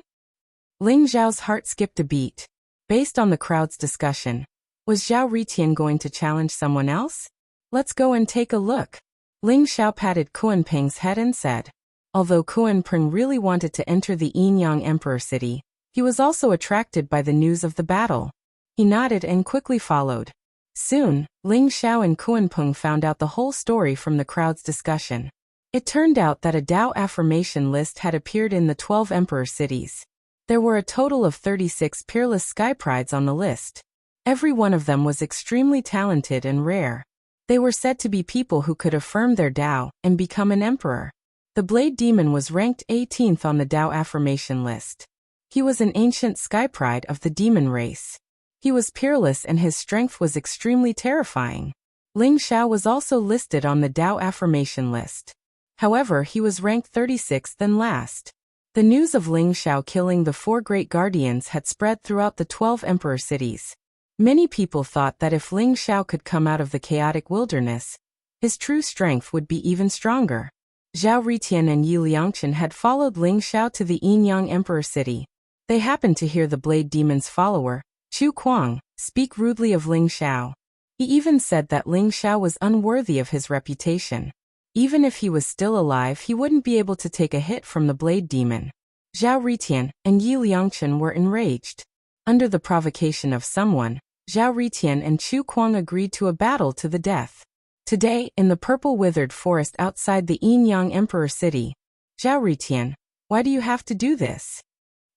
Ling Zhao's heart skipped a beat. Based on the crowd's discussion, was Zhao Ritian going to challenge someone else? Let's go and take a look. Ling Zhao patted Kunpeng's head and said. Although Kunpeng really wanted to enter the Yinyang Emperor City, he was also attracted by the news of the battle. He nodded and quickly followed. Soon, Ling Zhao and Kunpeng found out the whole story from the crowd's discussion. It turned out that a Tao affirmation list had appeared in the 12 emperor cities. There were a total of 36 peerless sky prides on the list. Every one of them was extremely talented and rare. They were said to be people who could affirm their Tao and become an emperor. The Blade Demon was ranked 18th on the Tao affirmation list. He was an ancient sky pride of the demon race. He was peerless and his strength was extremely terrifying. Ling Xiao was also listed on the Tao affirmation list. However, he was ranked 36th and last. The news of Ling Xiao killing the 4 great guardians had spread throughout the 12 emperor cities. Many people thought that if Ling Xiao could come out of the chaotic wilderness, his true strength would be even stronger. Zhao Ritian and Yi Liangchen had followed Ling Xiao to the Yinyang Emperor City. They happened to hear the Blade Demon's follower, Chu Kuang, speak rudely of Ling Xiao. He even said that Ling Xiao was unworthy of his reputation. Even if he was still alive, he wouldn't be able to take a hit from the Blade Demon. Zhao Ritian and Yi Liangchen were enraged. Under the provocation of someone, Zhao Ritian and Chu Kuang agreed to a battle to the death. Today, in the purple withered forest outside the Yinyang Emperor City. Zhao Ritian, why do you have to do this?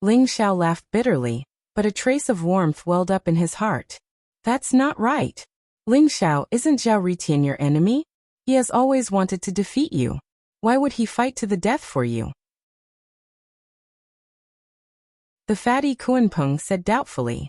Ling Xiao laughed bitterly, but a trace of warmth welled up in his heart. That's not right. Ling Xiao, isn't Zhao Ritian your enemy? He has always wanted to defeat you. Why would he fight to the death for you? The fatty Kuanpeng said doubtfully.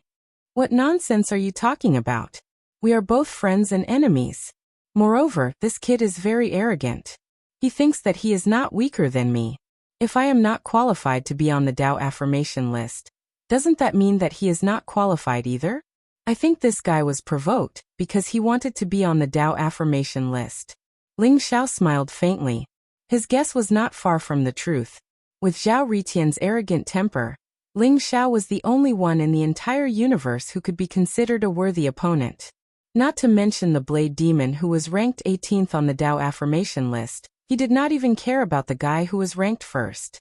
What nonsense are you talking about? We are both friends and enemies. Moreover, this kid is very arrogant. He thinks that he is not weaker than me. If I am not qualified to be on the Tao affirmation list, doesn't that mean that he is not qualified either? I think this guy was provoked because he wanted to be on the Tao affirmation list. Ling Xiao smiled faintly. His guess was not far from the truth. With Zhao Ritian's arrogant temper, Ling Xiao was the only one in the entire universe who could be considered a worthy opponent. Not to mention the Blade Demon who was ranked 18th on the Tao affirmation list, he did not even care about the guy who was ranked first.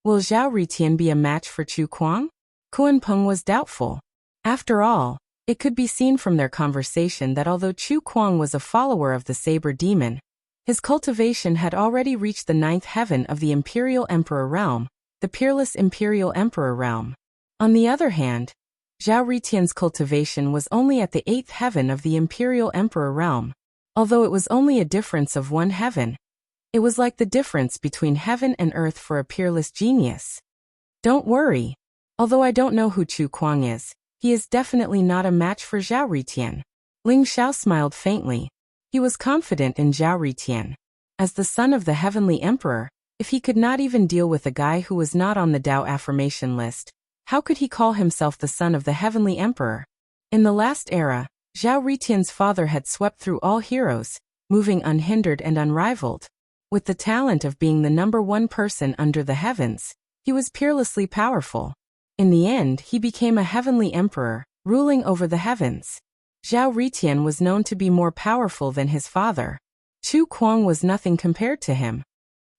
Will Zhao Ritian be a match for Chu Kuang? Kuanpeng was doubtful. After all, it could be seen from their conversation that although Chu Kuang was a follower of the Saber Demon, his cultivation had already reached the 9th heaven of the Imperial Emperor realm, the peerless Imperial Emperor realm. On the other hand, Zhao Ritian's cultivation was only at the 8th heaven of the Imperial Emperor realm. Although it was only a difference of 1 heaven, it was like the difference between heaven and earth for a peerless genius. Don't worry. Although I don't know who Chu Kuang is, he is definitely not a match for Zhao Ritian. Ling Xiao smiled faintly. He was confident in Zhao Ritian. As the son of the Heavenly Emperor, if he could not even deal with a guy who was not on the Tao affirmation list, how could he call himself the son of the Heavenly Emperor? In the last era, Zhao Ritian's father had swept through all heroes, moving unhindered and unrivaled. With the talent of being the #1 person under the heavens, he was peerlessly powerful. In the end, he became a Heavenly Emperor, ruling over the heavens. Zhao Ritian was known to be more powerful than his father. Chu Kuang was nothing compared to him.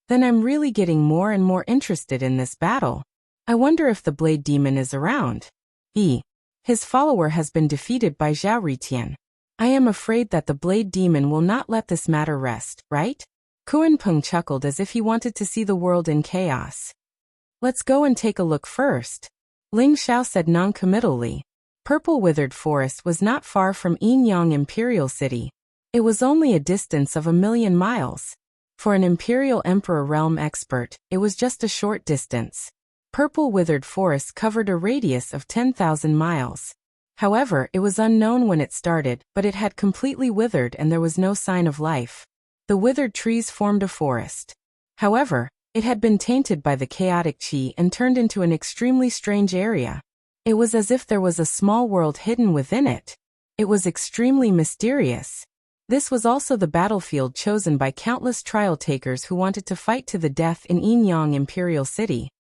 Then I'm really getting more and more interested in this battle. I wonder if the Blade Demon is around. His follower has been defeated by Zhao Ritian. I am afraid that the Blade Demon will not let this matter rest, right? Kuanpeng chuckled as if he wanted to see the world in chaos. Let's go and take a look first. Ling Xiao said non-committally. Purple Withered Forest was not far from Yinyang Imperial City. It was only a distance of 1,000,000 miles. For an Imperial Emperor realm expert, it was just a short distance. Purple Withered Forest covered a radius of 10,000 miles. However, it was unknown when it started, but it had completely withered and there was no sign of life. The withered trees formed a forest. However, it had been tainted by the chaotic qi and turned into an extremely strange area. It was as if there was a small world hidden within it. It was extremely mysterious. This was also the battlefield chosen by countless trial takers who wanted to fight to the death in Yinyang Imperial City.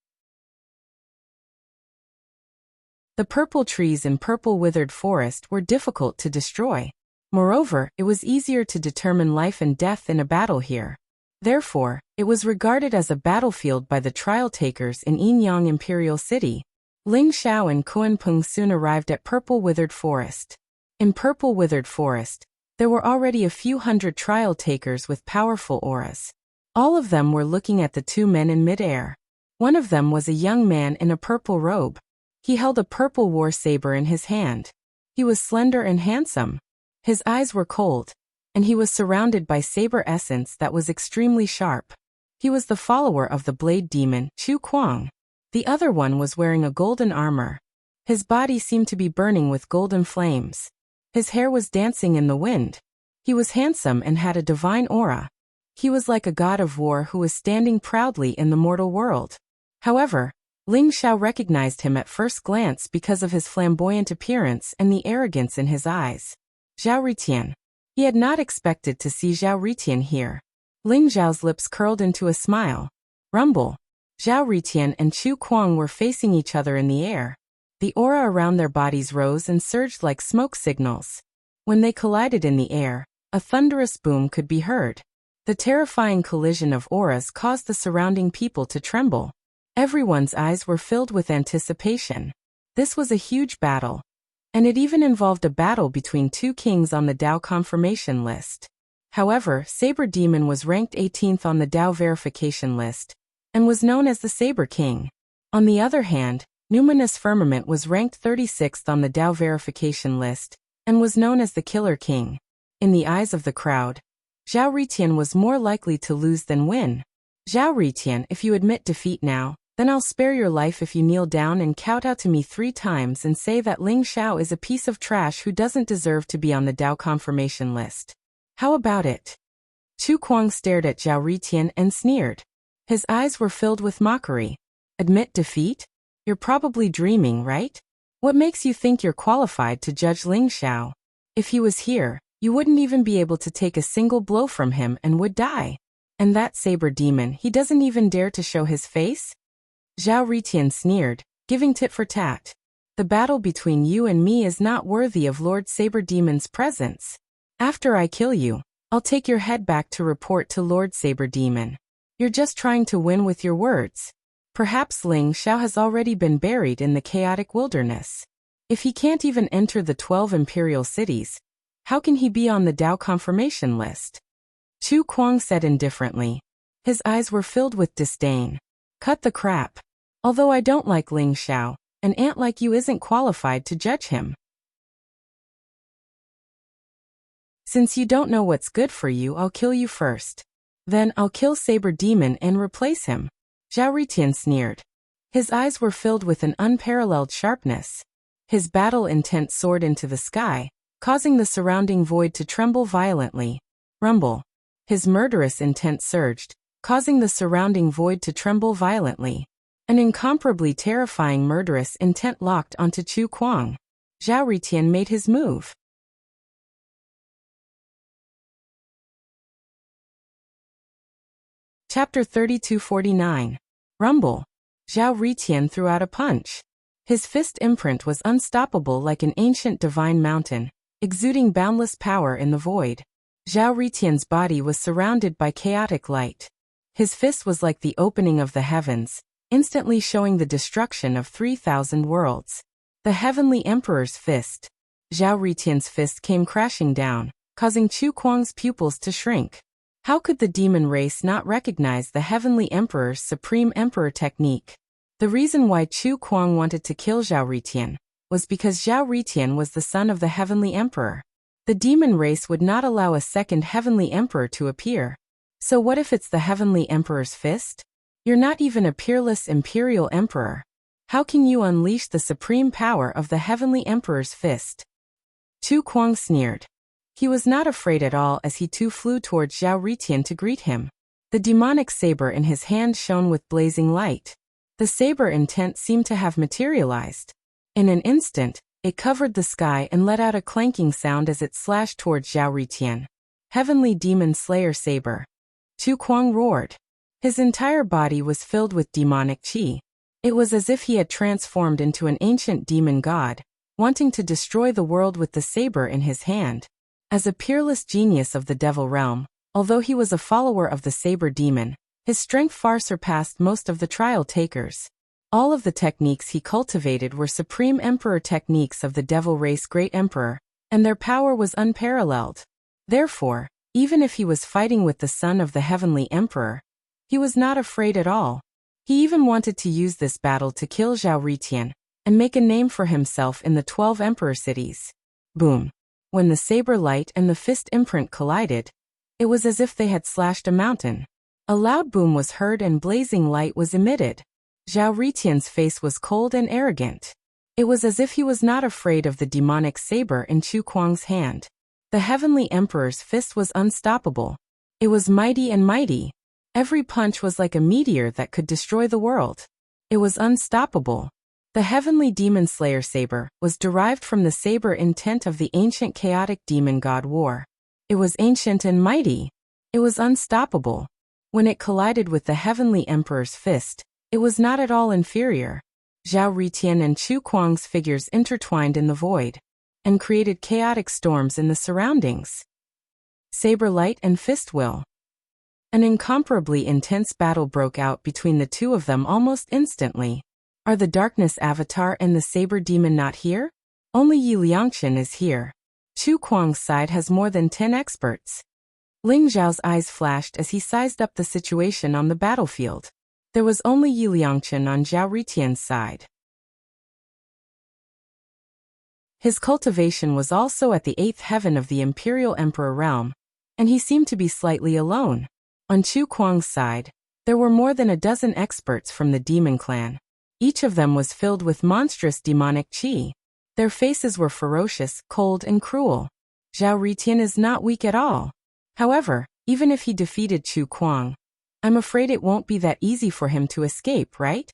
The purple trees in Purple Withered Forest were difficult to destroy. Moreover, it was easier to determine life and death in a battle here. Therefore, it was regarded as a battlefield by the trial takers in Yinyang Imperial City. Ling Xiao and Kuanpeng soon arrived at Purple Withered Forest. In Purple Withered Forest, there were already a few hundred trial takers with powerful auras. All of them were looking at the two men in midair. One of them was a young man in a purple robe. He held a purple war saber in his hand. He was slender and handsome. His eyes were cold, and he was surrounded by saber essence that was extremely sharp. He was the follower of the blade demon, Chu Kuang. The other one was wearing a golden armor. His body seemed to be burning with golden flames. His hair was dancing in the wind. He was handsome and had a divine aura. He was like a god of war who was standing proudly in the mortal world. However, Ling Xiao recognized him at first glance because of his flamboyant appearance and the arrogance in his eyes. Zhao Ritian. He had not expected to see Zhao Ritian here. Ling Xiao's lips curled into a smile. Rumble. Zhao Ritian and Chu Kuang were facing each other in the air. The aura around their bodies rose and surged like smoke signals. When they collided in the air, a thunderous boom could be heard. The terrifying collision of auras caused the surrounding people to tremble. Everyone's eyes were filled with anticipation. This was a huge battle. And it even involved a battle between two kings on the Dao confirmation list. However, Saber Demon was ranked 18th on the Dao verification list, and was known as the Saber King. On the other hand, Numinous Firmament was ranked 36th on the Dao verification list, and was known as the Killer King. In the eyes of the crowd, Zhao Ritian was more likely to lose than win. Zhao Ritian, if you admit defeat now, then I'll spare your life if you kneel down and kowtow to me 3 times and say that Ling Xiao is a piece of trash who doesn't deserve to be on the Dao confirmation list. How about it? Chu Kuang stared at Zhao Ritian and sneered. His eyes were filled with mockery. Admit defeat? You're probably dreaming, right? What makes you think you're qualified to judge Ling Xiao? If he was here, you wouldn't even be able to take a single blow from him and would die. And that Saber Demon, he doesn't even dare to show his face? Zhao Ritian sneered, giving tit for tat. The battle between you and me is not worthy of Lord Saber Demon's presence. After I kill you, I'll take your head back to report to Lord Saber Demon. You're just trying to win with your words. Perhaps Ling Xiao has already been buried in the chaotic wilderness. If he can't even enter the 12 imperial cities, how can he be on the Dao confirmation list? Chu Kuang said indifferently. His eyes were filled with disdain. Cut the crap. Although I don't like Ling Xiao, an ant like you isn't qualified to judge him. Since you don't know what's good for you, I'll kill you first. Then I'll kill Saber Demon and replace him. Zhao Ritian sneered. His eyes were filled with an unparalleled sharpness. His battle intent soared into the sky, causing the surrounding void to tremble violently. Rumble. His murderous intent surged, causing the surrounding void to tremble violently. An incomparably terrifying murderous intent locked onto Chu Kuang. Zhao Ritian made his move. Chapter 3249. Rumble. Zhao Ritian threw out a punch. His fist imprint was unstoppable like an ancient divine mountain, exuding boundless power in the void. Zhao Ritian's body was surrounded by chaotic light. His fist was like the opening of the heavens, instantly showing the destruction of 3,000 worlds. The Heavenly Emperor's fist. Zhao Ritian's fist came crashing down, causing Chu Kuang's pupils to shrink. How could the demon race not recognize the Heavenly Emperor's Supreme Emperor technique? The reason why Chu Kuang wanted to kill Zhao Ritian was because Zhao Ritian was the son of the Heavenly Emperor. The demon race would not allow a second Heavenly Emperor to appear. So what if it's the Heavenly Emperor's fist? You're not even a peerless Imperial Emperor. How can you unleash the supreme power of the Heavenly Emperor's fist? Chu Kuang sneered. He was not afraid at all as he too flew towards Zhao Ritian to greet him. The demonic saber in his hand shone with blazing light. The saber intent seemed to have materialized. In an instant, it covered the sky and let out a clanking sound as it slashed towards Zhao Ritian. Heavenly Demon Slayer Saber. Chu Kuang roared. His entire body was filled with demonic qi. It was as if he had transformed into an ancient demon god, wanting to destroy the world with the saber in his hand. As a peerless genius of the devil realm, although he was a follower of the saber demon, his strength far surpassed most of the trial takers. All of the techniques he cultivated were Supreme Emperor techniques of the devil race Great Emperor, and their power was unparalleled. Therefore, even if he was fighting with the son of the Heavenly Emperor, he was not afraid at all. He even wanted to use this battle to kill Zhao Ritian and make a name for himself in the 12 emperor cities. Boom. When the saber light and the fist imprint collided, it was as if they had slashed a mountain. A loud boom was heard and blazing light was emitted. Zhao Ritian's face was cold and arrogant. It was as if he was not afraid of the demonic saber in Chu Kuang's hand. The Heavenly Emperor's fist was unstoppable. It was mighty and mighty. Every punch was like a meteor that could destroy the world. It was unstoppable. The Heavenly Demon Slayer saber was derived from the saber intent of the ancient chaotic demon god War. It was ancient and mighty. It was unstoppable. When it collided with the Heavenly Emperor's fist, it was not at all inferior. Zhao Ritian and Chu Kuang's figures intertwined in the void and created chaotic storms in the surroundings. Saber light and fist will. An incomparably intense battle broke out between the two of them almost instantly. Are the Darkness Avatar and the Saber Demon not here? Only Yi Liangchen is here. Chu Kuang's side has more than 10 experts. Ling Zhao's eyes flashed as he sized up the situation on the battlefield. There was only Yi Liangchen on Zhao Ritian's side. His cultivation was also at the 8th heaven of the Imperial Emperor realm, and he seemed to be slightly alone. On Chu Kuang's side, there were more than a dozen experts from the Demon Clan. Each of them was filled with monstrous demonic qi. Their faces were ferocious, cold, and cruel. Zhao Ritian is not weak at all. However, even if he defeated Chu Kuang, I'm afraid it won't be that easy for him to escape, right?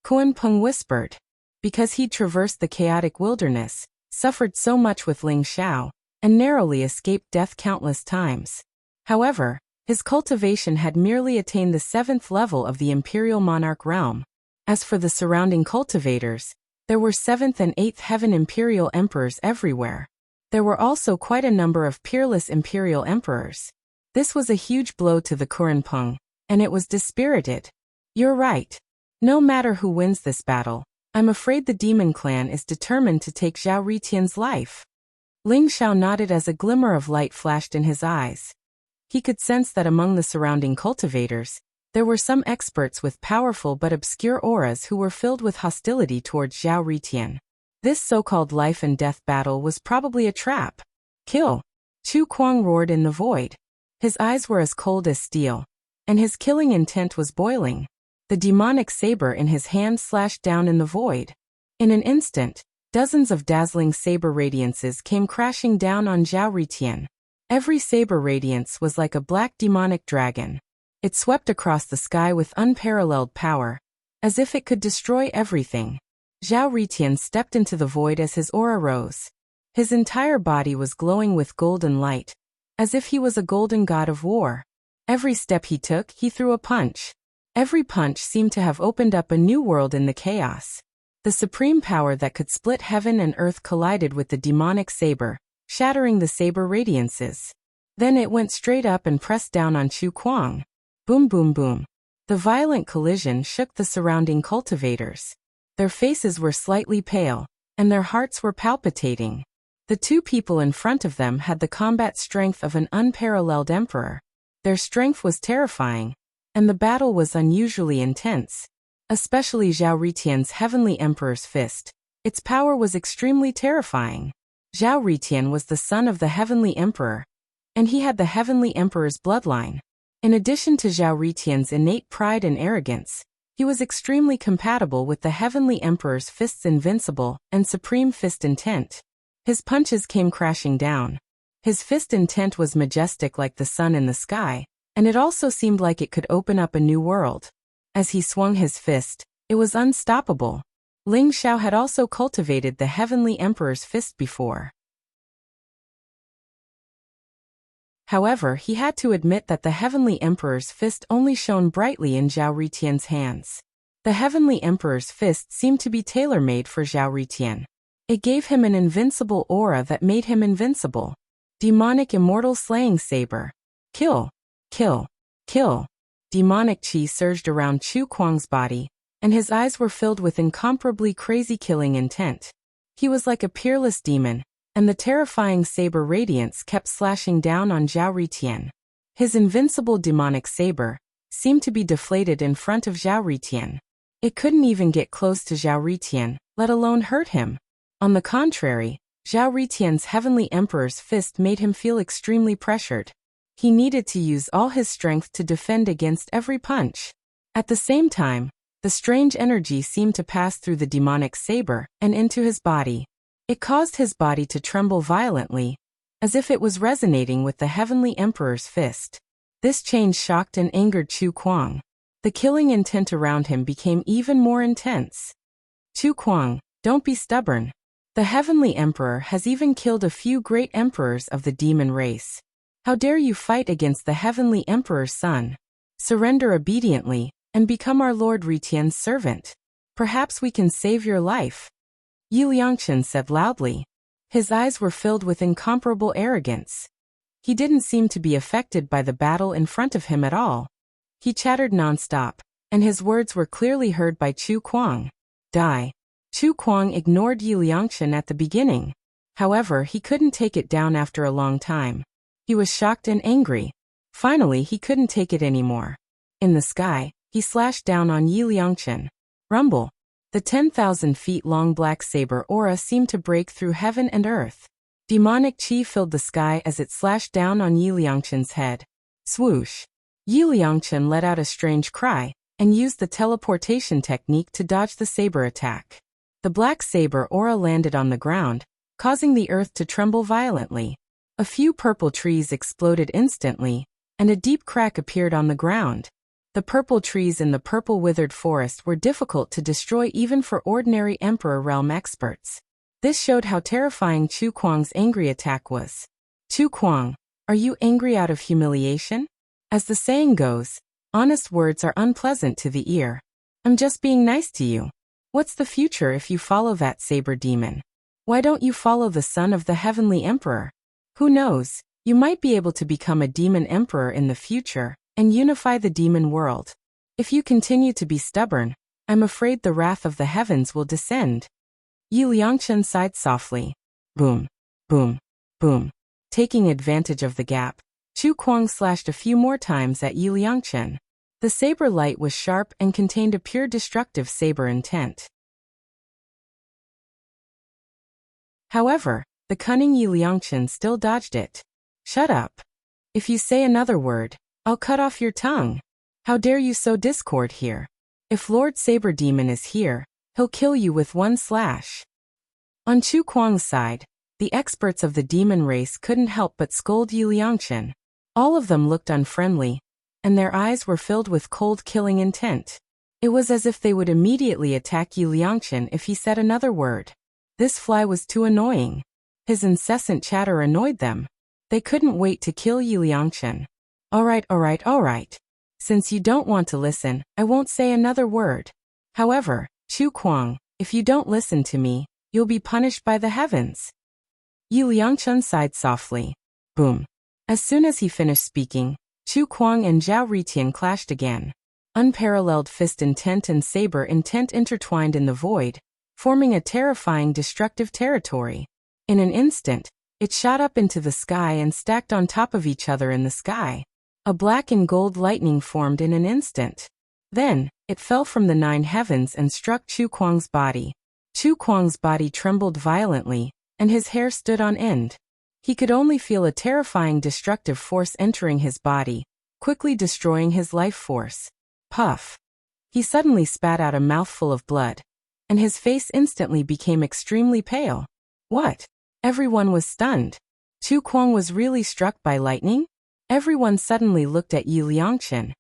Kuan Peng whispered. Because he'd traversed the chaotic wilderness, suffered so much with Ling Xiao, and narrowly escaped death countless times. However, his cultivation had merely attained the 7th level of the Imperial Monarch realm. As for the surrounding cultivators, there were 7th and 8th heaven Imperial Emperors everywhere. There were also quite a number of peerless Imperial Emperors. This was a huge blow to the Kuan Peng, and it was dispirited. You're right. No matter who wins this battle, I'm afraid the Demon Clan is determined to take Zhao Ritian's life. Ling Xiao nodded as a glimmer of light flashed in his eyes. He could sense that among the surrounding cultivators, there were some experts with powerful but obscure auras who were filled with hostility towards Zhao Ritian. This so-called life and death battle was probably a trap. Kill! Chu Kuang roared in the void. His eyes were as cold as steel, and his killing intent was boiling. The demonic saber in his hand slashed down in the void. In an instant, dozens of dazzling saber radiances came crashing down on Zhao Ritian. Every saber radiance was like a black demonic dragon. It swept across the sky with unparalleled power, as if it could destroy everything. Zhao Ritian stepped into the void as his aura rose. His entire body was glowing with golden light, as if he was a golden god of war. Every step he took, he threw a punch. Every punch seemed to have opened up a new world in the chaos. The supreme power that could split heaven and earth collided with the demonic saber, shattering the saber radiances. Then it went straight up and pressed down on Chu Kuang. Boom boom boom. The violent collision shook the surrounding cultivators. Their faces were slightly pale, and their hearts were palpitating. The two people in front of them had the combat strength of an unparalleled emperor. Their strength was terrifying, and the battle was unusually intense. Especially Zhao Ritian's Heavenly Emperor's fist. Its power was extremely terrifying. Zhao Ritian was the son of the Heavenly Emperor, and he had the Heavenly Emperor's bloodline. In addition to Zhao Ritian's innate pride and arrogance, he was extremely compatible with the Heavenly Emperor's fist's invincible and supreme fist intent. His punches came crashing down. His fist intent was majestic like the sun in the sky, and it also seemed like it could open up a new world. As he swung his fist, it was unstoppable. Ling Xiao had also cultivated the Heavenly Emperor's fist before. However, he had to admit that the Heavenly Emperor's fist only shone brightly in Zhao Ritian's hands. The Heavenly Emperor's fist seemed to be tailor-made for Zhao Ritian. It gave him an invincible aura that made him invincible. Demonic Immortal Slaying Saber. Kill! Kill! Kill! Demonic qi surged around Chu Kuang's body, and his eyes were filled with incomparably crazy killing intent. He was like a peerless demon, and the terrifying saber radiance kept slashing down on Zhao Ritian. His invincible demonic saber seemed to be deflated in front of Zhao Ritian. It couldn't even get close to Zhao Ritian, let alone hurt him. On the contrary, Zhao Ritian's Heavenly Emperor's fist made him feel extremely pressured. He needed to use all his strength to defend against every punch. At the same time, the strange energy seemed to pass through the demonic saber and into his body. It caused his body to tremble violently, as if it was resonating with the Heavenly Emperor's fist. This change shocked and angered Chu Kuang. The killing intent around him became even more intense. Chu Kuang, don't be stubborn. The Heavenly Emperor has even killed a few great emperors of the demon race. How dare you fight against the Heavenly Emperor's son? Surrender obediently, and become our Lord Ritian's servant. Perhaps we can save your life. Yi Liangchen said loudly. His eyes were filled with incomparable arrogance. He didn't seem to be affected by the battle in front of him at all. He chattered nonstop, and his words were clearly heard by Chu Kuang. Die. Chu Kuang ignored Yi Liangchen at the beginning. However, he couldn't take it down after a long time. He was shocked and angry. Finally, he couldn't take it anymore. In the sky, he slashed down on Yi Liangchen. Rumble. The 10,000 feet long black saber aura seemed to break through heaven and earth. Demonic chi filled the sky as it slashed down on Yi Liangchen's head. Swoosh. Yi Liangchen let out a strange cry, and used the teleportation technique to dodge the saber attack. The black saber aura landed on the ground, causing the earth to tremble violently. A few purple trees exploded instantly, and a deep crack appeared on the ground. The purple trees in the purple withered forest were difficult to destroy even for ordinary Emperor Realm experts. This showed how terrifying Chu Kuang's angry attack was. Chu Kuang, are you angry out of humiliation? As the saying goes, honest words are unpleasant to the ear. I'm just being nice to you. What's the future if you follow that saber demon? Why don't you follow the son of the Heavenly Emperor? Who knows, you might be able to become a demon emperor in the future and unify the demon world. If you continue to be stubborn, I'm afraid the wrath of the heavens will descend. Yi Liangchen sighed softly. Boom, boom, boom. Taking advantage of the gap, Chu Kuang slashed a few more times at Yi Liangchen. The saber light was sharp and contained a pure destructive saber intent. However, the cunning Yi Liangchen still dodged it. Shut up. If you say another word, I'll cut off your tongue. How dare you sow discord here? If Lord Saber Demon is here, he'll kill you with one slash. On Chu Kuang's side, the experts of the demon race couldn't help but scold Yi Liangchen. All of them looked unfriendly, and their eyes were filled with cold killing intent. It was as if they would immediately attack Yi Liangchen if he said another word. This fly was too annoying. His incessant chatter annoyed them. They couldn't wait to kill Yi Liangchen. Alright. Since you don't want to listen, I won't say another word. However, Chu Kuang, if you don't listen to me, you'll be punished by the heavens. Yi Liangchen sighed softly. Boom. As soon as he finished speaking, Chu Kuang and Zhao Ritian clashed again. Unparalleled fist intent and saber intent intertwined in the void, forming a terrifying destructive territory. In an instant, it shot up into the sky and stacked on top of each other in the sky. A black and gold lightning formed in an instant. Then, it fell from the 9 heavens and struck Chu Kuang's body. Chu Kuang's body trembled violently, and his hair stood on end. He could only feel a terrifying destructive force entering his body, quickly destroying his life force. Puff. He suddenly spat out a mouthful of blood, and his face instantly became extremely pale. What? Everyone was stunned. Chu Kuang was really struck by lightning? Everyone suddenly looked at Yi Liangchen,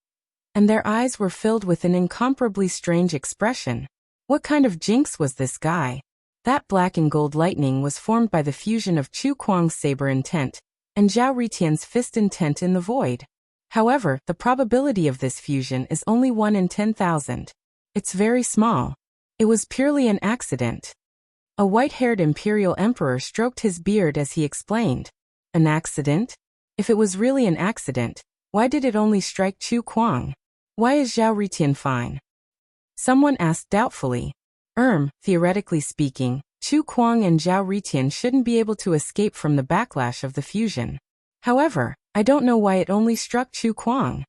and their eyes were filled with an incomparably strange expression. What kind of jinx was this guy? That black and gold lightning was formed by the fusion of Chu Kuang's saber intent and Zhao Ritian's fist intent in the void. However, the probability of this fusion is only 1 in 10,000. It's very small. It was purely an accident. A white-haired imperial emperor stroked his beard as he explained. An accident? If it was really an accident, why did it only strike Chu Kuang? Why is Zhao Ritian fine? Someone asked doubtfully. Theoretically speaking, Chu Kuang and Zhao Ritian shouldn't be able to escape from the backlash of the fusion. However, I don't know why it only struck Chu Kuang.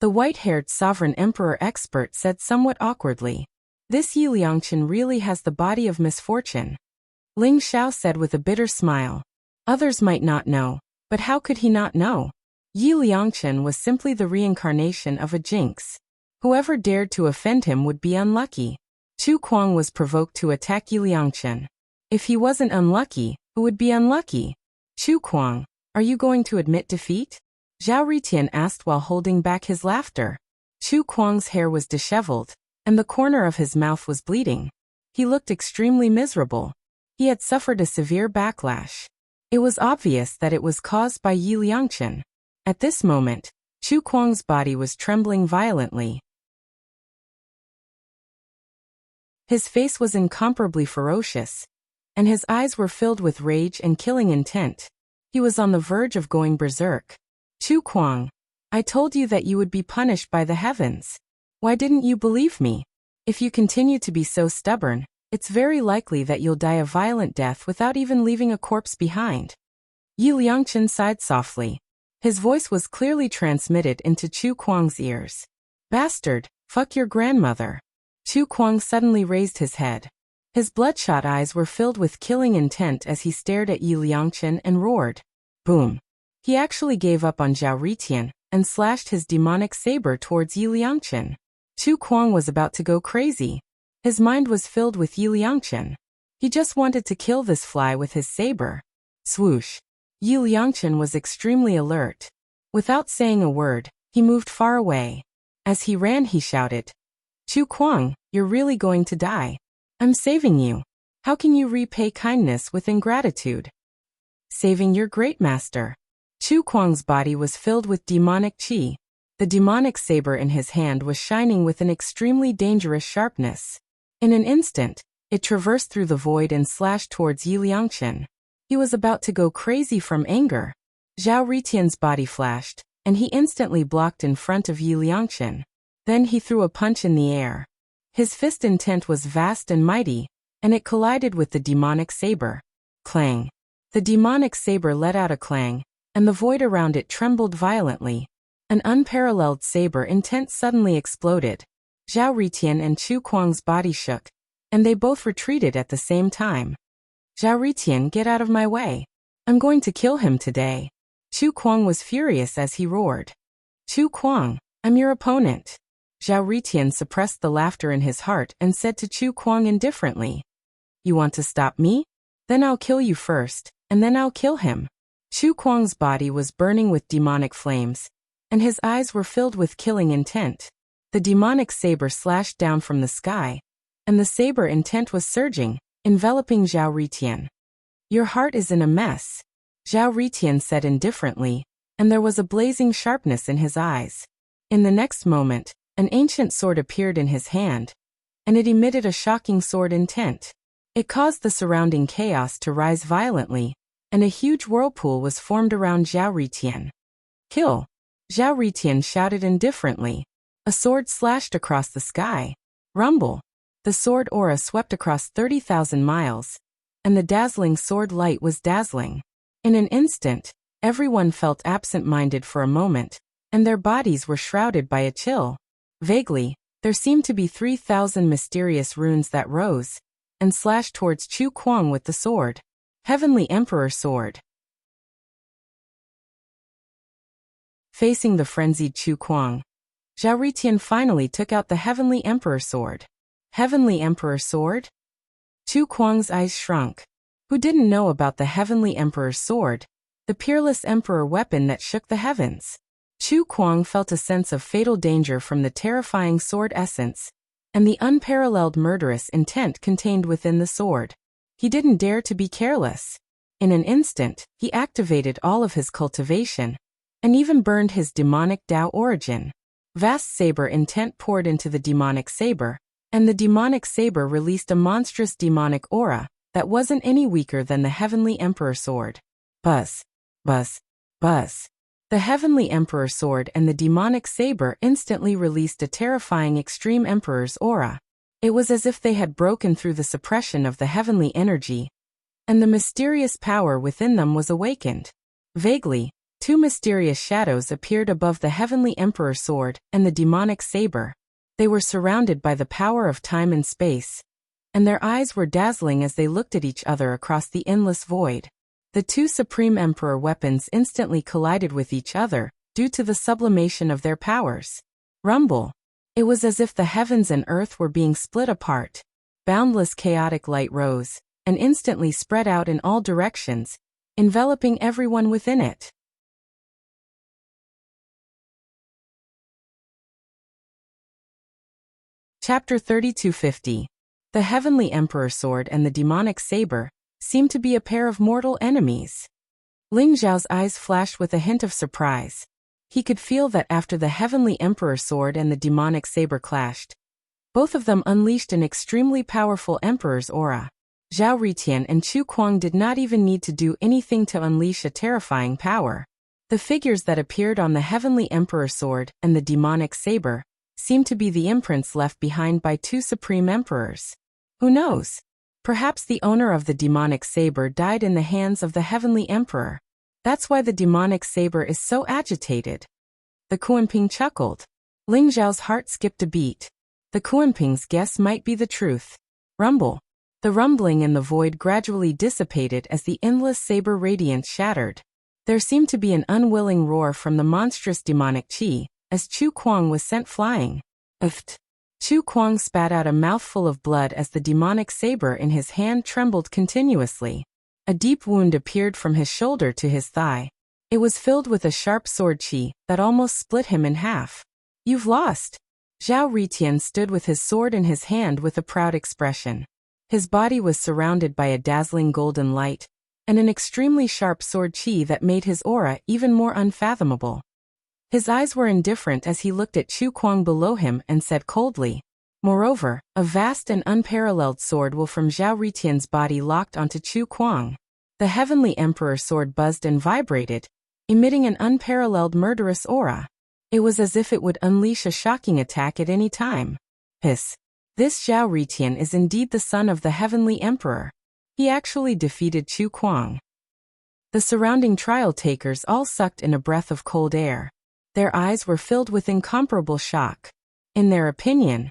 The white-haired sovereign emperor expert said somewhat awkwardly. This Yi Liangchen really has the body of misfortune. Ling Xiao said with a bitter smile. Others might not know, but how could he not know? Yi Liangchen was simply the reincarnation of a jinx. Whoever dared to offend him would be unlucky. Chu Kuang was provoked to attack Yi Liangchen. If he wasn't unlucky, who would be unlucky? Chu Kuang, are you going to admit defeat? Zhao Ritian asked while holding back his laughter. Chu Kuang's hair was disheveled, and the corner of his mouth was bleeding. He looked extremely miserable. He had suffered a severe backlash. It was obvious that it was caused by Yi Liangchen. At this moment, Chu Kuang's body was trembling violently. His face was incomparably ferocious, and his eyes were filled with rage and killing intent. He was on the verge of going berserk. Chu Kuang, I told you that you would be punished by the heavens. Why didn't you believe me? If you continue to be so stubborn, it's very likely that you'll die a violent death without even leaving a corpse behind. Yi Liangchen sighed softly. His voice was clearly transmitted into Chu Kuang's ears. Bastard, fuck your grandmother. Chu Kuang suddenly raised his head. His bloodshot eyes were filled with killing intent as he stared at Yi Liangchen and roared. Boom. He actually gave up on Zhao Ritian and slashed his demonic saber towards Yi Liangchen. Chu Kuang was about to go crazy. His mind was filled with Yi Liangchen. He just wanted to kill this fly with his saber. Swoosh. Yi Liangchen was extremely alert. Without saying a word, he moved far away. As he ran, he shouted, Chu Kuang, you're really going to die. I'm saving you. How can you repay kindness with ingratitude? Saving your great master. Chu Kuang's body was filled with demonic qi. The demonic saber in his hand was shining with an extremely dangerous sharpness. In an instant, it traversed through the void and slashed towards Yi Liangchen. He was about to go crazy from anger. Zhao Ritian's body flashed, and he instantly blocked in front of Yi Liangchen. Then he threw a punch in the air. His fist intent was vast and mighty, and it collided with the demonic saber. Clang. The demonic saber let out a clang, and the void around it trembled violently. An unparalleled saber intent suddenly exploded. Zhao Ritian and Chu Kuang's body shook, and they both retreated at the same time. Zhao Ritian, get out of my way. I'm going to kill him today. Chu Kuang was furious as he roared. Chu Kuang, I'm your opponent. Zhao Ritian suppressed the laughter in his heart and said to Chu Kuang indifferently. You want to stop me? Then I'll kill you first, and then I'll kill him. Chu Kuang's body was burning with demonic flames, and his eyes were filled with killing intent. The demonic saber slashed down from the sky, and the saber intent was surging, enveloping Zhao Ritian. Your heart is in a mess, Zhao Ritian said indifferently, and there was a blazing sharpness in his eyes. In the next moment, an ancient sword appeared in his hand, and it emitted a shocking sword intent. It caused the surrounding chaos to rise violently, and a huge whirlpool was formed around Zhao Ritian. Kill! Zhao Ritian shouted indifferently. A sword slashed across the sky. Rumble! The sword aura swept across 30,000 miles, and the dazzling sword light was dazzling. In an instant, everyone felt absent-minded for a moment, and their bodies were shrouded by a chill. Vaguely, there seemed to be 3,000 mysterious runes that rose and slashed towards Chu Kuang with the sword. Heavenly Emperor Sword. Facing the frenzied Chu Kuang, Zhao Ritian finally took out the Heavenly Emperor Sword. Heavenly Emperor Sword? Chu Kuang's eyes shrunk. Who didn't know about the Heavenly Emperor's Sword, the peerless emperor weapon that shook the heavens? Chu Kuang felt a sense of fatal danger from the terrifying sword essence, and the unparalleled murderous intent contained within the sword. He didn't dare to be careless. In an instant, he activated all of his cultivation, and even burned his demonic Tao origin. Vast saber intent poured into the demonic saber, and the demonic saber released a monstrous demonic aura that wasn't any weaker than the Heavenly Emperor Sword. Buzz, buzz, buzz. The Heavenly Emperor Sword and the demonic saber instantly released a terrifying Extreme Emperor's aura. It was as if they had broken through the suppression of the heavenly energy, and the mysterious power within them was awakened. Vaguely, Two mysterious shadows appeared above the heavenly emperor sword and the demonic saber. They were surrounded by the power of time and space, and their eyes were dazzling as they looked at each other across the endless void. The two supreme emperor weapons instantly collided with each other, due to the sublimation of their powers. Rumble. It was as if the heavens and earth were being split apart. Boundless chaotic light rose, and instantly spread out in all directions, enveloping everyone within it. Chapter 3250. The Heavenly Emperor Sword and the Demonic Saber seemed to be a pair of mortal enemies. Ling Zhao's eyes flashed with a hint of surprise. He could feel that after the Heavenly Emperor Sword and the Demonic Saber clashed, both of them unleashed an extremely powerful Emperor's aura. Zhao Ritian and Chu Kuang did not even need to do anything to unleash a terrifying power. The figures that appeared on the Heavenly Emperor Sword and the Demonic Saber seemed to be the imprints left behind by two supreme emperors. Who knows? Perhaps the owner of the demonic saber died in the hands of the heavenly emperor. That's why the demonic saber is so agitated. The Kuanping chuckled. Ling Zhao's heart skipped a beat. The Kuanping's guess might be the truth. Rumble. The rumbling in the void gradually dissipated as the endless saber radiance shattered. There seemed to be an unwilling roar from the monstrous demonic chi, as Chu Kuang was sent flying. Uft. Chu Kuang spat out a mouthful of blood as the demonic saber in his hand trembled continuously. A deep wound appeared from his shoulder to his thigh. It was filled with a sharp sword chi that almost split him in half. You've lost. Zhao Ritian stood with his sword in his hand with a proud expression. His body was surrounded by a dazzling golden light, and an extremely sharp sword chi that made his aura even more unfathomable. His eyes were indifferent as he looked at Chu Kuang below him and said coldly. Moreover, a vast and unparalleled sword will from Zhao Ritian's body locked onto Chu Kuang. The Heavenly Emperor sword buzzed and vibrated, emitting an unparalleled murderous aura. It was as if it would unleash a shocking attack at any time. Hiss. This Zhao Ritian is indeed the son of the Heavenly Emperor. He actually defeated Chu Kuang. The surrounding trial takers all sucked in a breath of cold air. Their eyes were filled with incomparable shock. In their opinion,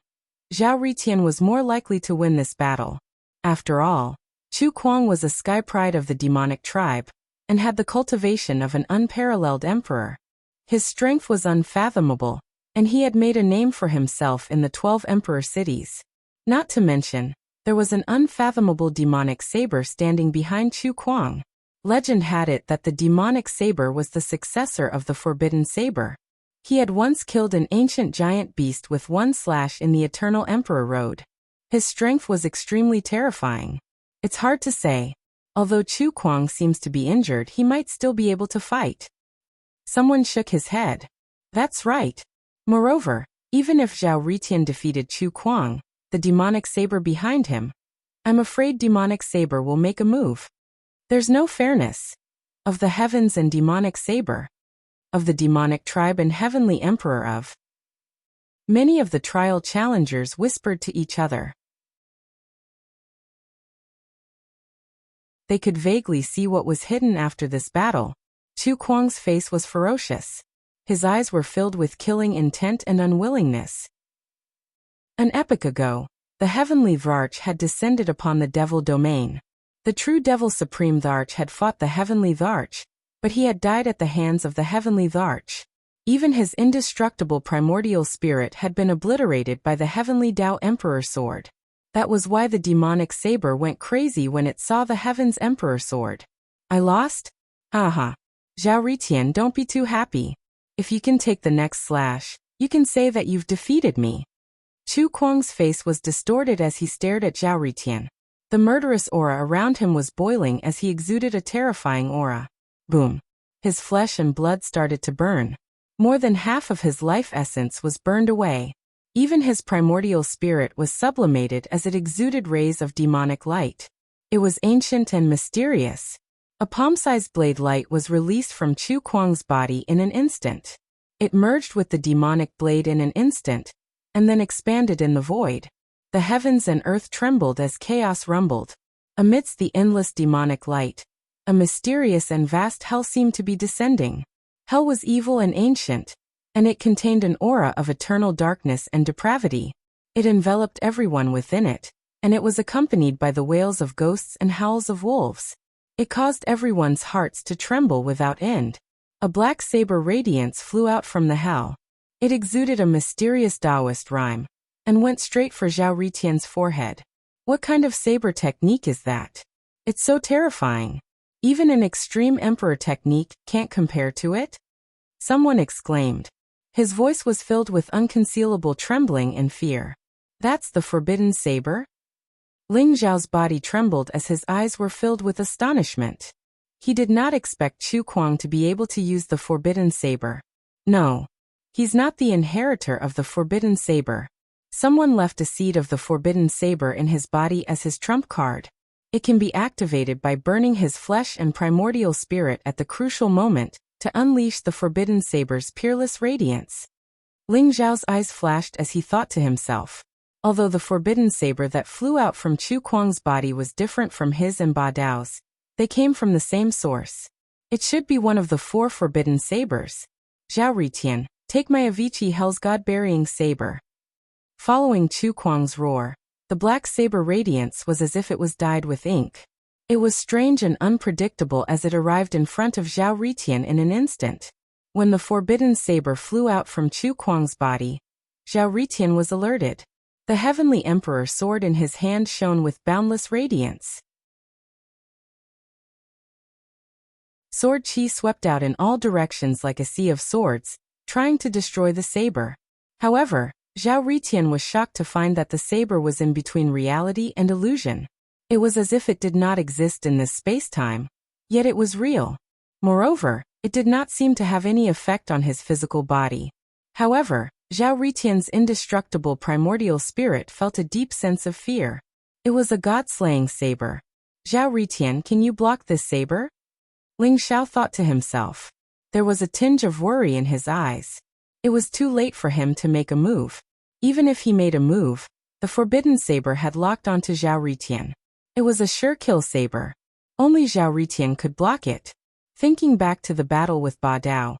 Zhao Ritian was more likely to win this battle. After all, Chu Kuang was a sky pride of the demonic tribe, and had the cultivation of an unparalleled emperor. His strength was unfathomable, and he had made a name for himself in the 12 emperor cities. Not to mention, there was an unfathomable demonic saber standing behind Chu Kuang. Legend had it that the demonic saber was the successor of the forbidden saber. He had once killed an ancient giant beast with one slash in the Eternal Emperor Road. His strength was extremely terrifying. It's hard to say. Although Chu Kuang seems to be injured, he might still be able to fight. Someone shook his head. That's right. Moreover, even if Zhao Ritian defeated Chu Kuang, the demonic saber behind him, I'm afraid demonic saber will make a move. There's no fairness. Of the heavens and demonic saber. Of the demonic tribe and heavenly emperor of. Many of the trial challengers whispered to each other. They could vaguely see what was hidden after this battle. Chu Kuang's face was ferocious. His eyes were filled with killing intent and unwillingness. An epoch ago, the heavenly Dharch had descended upon the devil domain. The true Devil Supreme Dharch had fought the Heavenly Dharch, but he had died at the hands of the Heavenly Dharch. Even his indestructible primordial spirit had been obliterated by the Heavenly Tao Emperor Sword. That was why the demonic saber went crazy when it saw the Heaven's Emperor Sword. I lost? Haha. Zhao Ritian, don't be too happy. If you can take the next slash, you can say that you've defeated me. Chu Kuang's face was distorted as he stared at Zhao Ritian. The murderous aura around him was boiling as he exuded a terrifying aura. Boom. His flesh and blood started to burn. More than half of his life essence was burned away. Even his primordial spirit was sublimated as it exuded rays of demonic light. It was ancient and mysterious. A palm-sized blade light was released from Chu Kuang's body in an instant. It merged with the demonic blade in an instant, and then expanded in the void. The heavens and earth trembled as chaos rumbled. Amidst the endless demonic light, a mysterious and vast hell seemed to be descending. Hell was evil and ancient, and it contained an aura of eternal darkness and depravity. It enveloped everyone within it, and it was accompanied by the wails of ghosts and howls of wolves. It caused everyone's hearts to tremble without end. A black saber radiance flew out from the hell. It exuded a mysterious Taoist rhyme, and went straight for Zhao Ritian's forehead. What kind of saber technique is that? It's so terrifying. Even an extreme emperor technique can't compare to it? Someone exclaimed. His voice was filled with unconcealable trembling and fear. That's the forbidden saber? Ling Zhao's body trembled as his eyes were filled with astonishment. He did not expect Chu Kuang to be able to use the forbidden saber. No. He's not the inheritor of the forbidden saber. Someone left a seed of the forbidden saber in his body as his trump card. It can be activated by burning his flesh and primordial spirit at the crucial moment to unleash the forbidden saber's peerless radiance. Ling Zhao's eyes flashed as he thought to himself. Although the forbidden saber that flew out from Chu Kuang's body was different from his and Ba Dao's, they came from the same source. It should be one of the 4 forbidden sabers. Zhao Ritian, take my Avicii Hell's God-burying saber. Following Chu Kuang's roar, the black saber radiance was as if it was dyed with ink. It was strange and unpredictable as it arrived in front of Zhao Ritian in an instant. When the forbidden saber flew out from Chu Kuang's body, Zhao Ritian was alerted. The heavenly emperor sword in his hand shone with boundless radiance. Sword chi swept out in all directions like a sea of swords, trying to destroy the saber. However, Zhao Ritian was shocked to find that the saber was in between reality and illusion. It was as if it did not exist in this space-time, yet it was real. Moreover, it did not seem to have any effect on his physical body. However, Zhao Ritian's indestructible primordial spirit felt a deep sense of fear. It was a god-slaying saber. Zhao Ritian, can you block this saber? Ling Xiao thought to himself. There was a tinge of worry in his eyes. It was too late for him to make a move. Even if he made a move, the forbidden saber had locked onto Zhao Ritian. It was a sure kill saber. Only Zhao Ritian could block it. Thinking back to the battle with Ba Dao,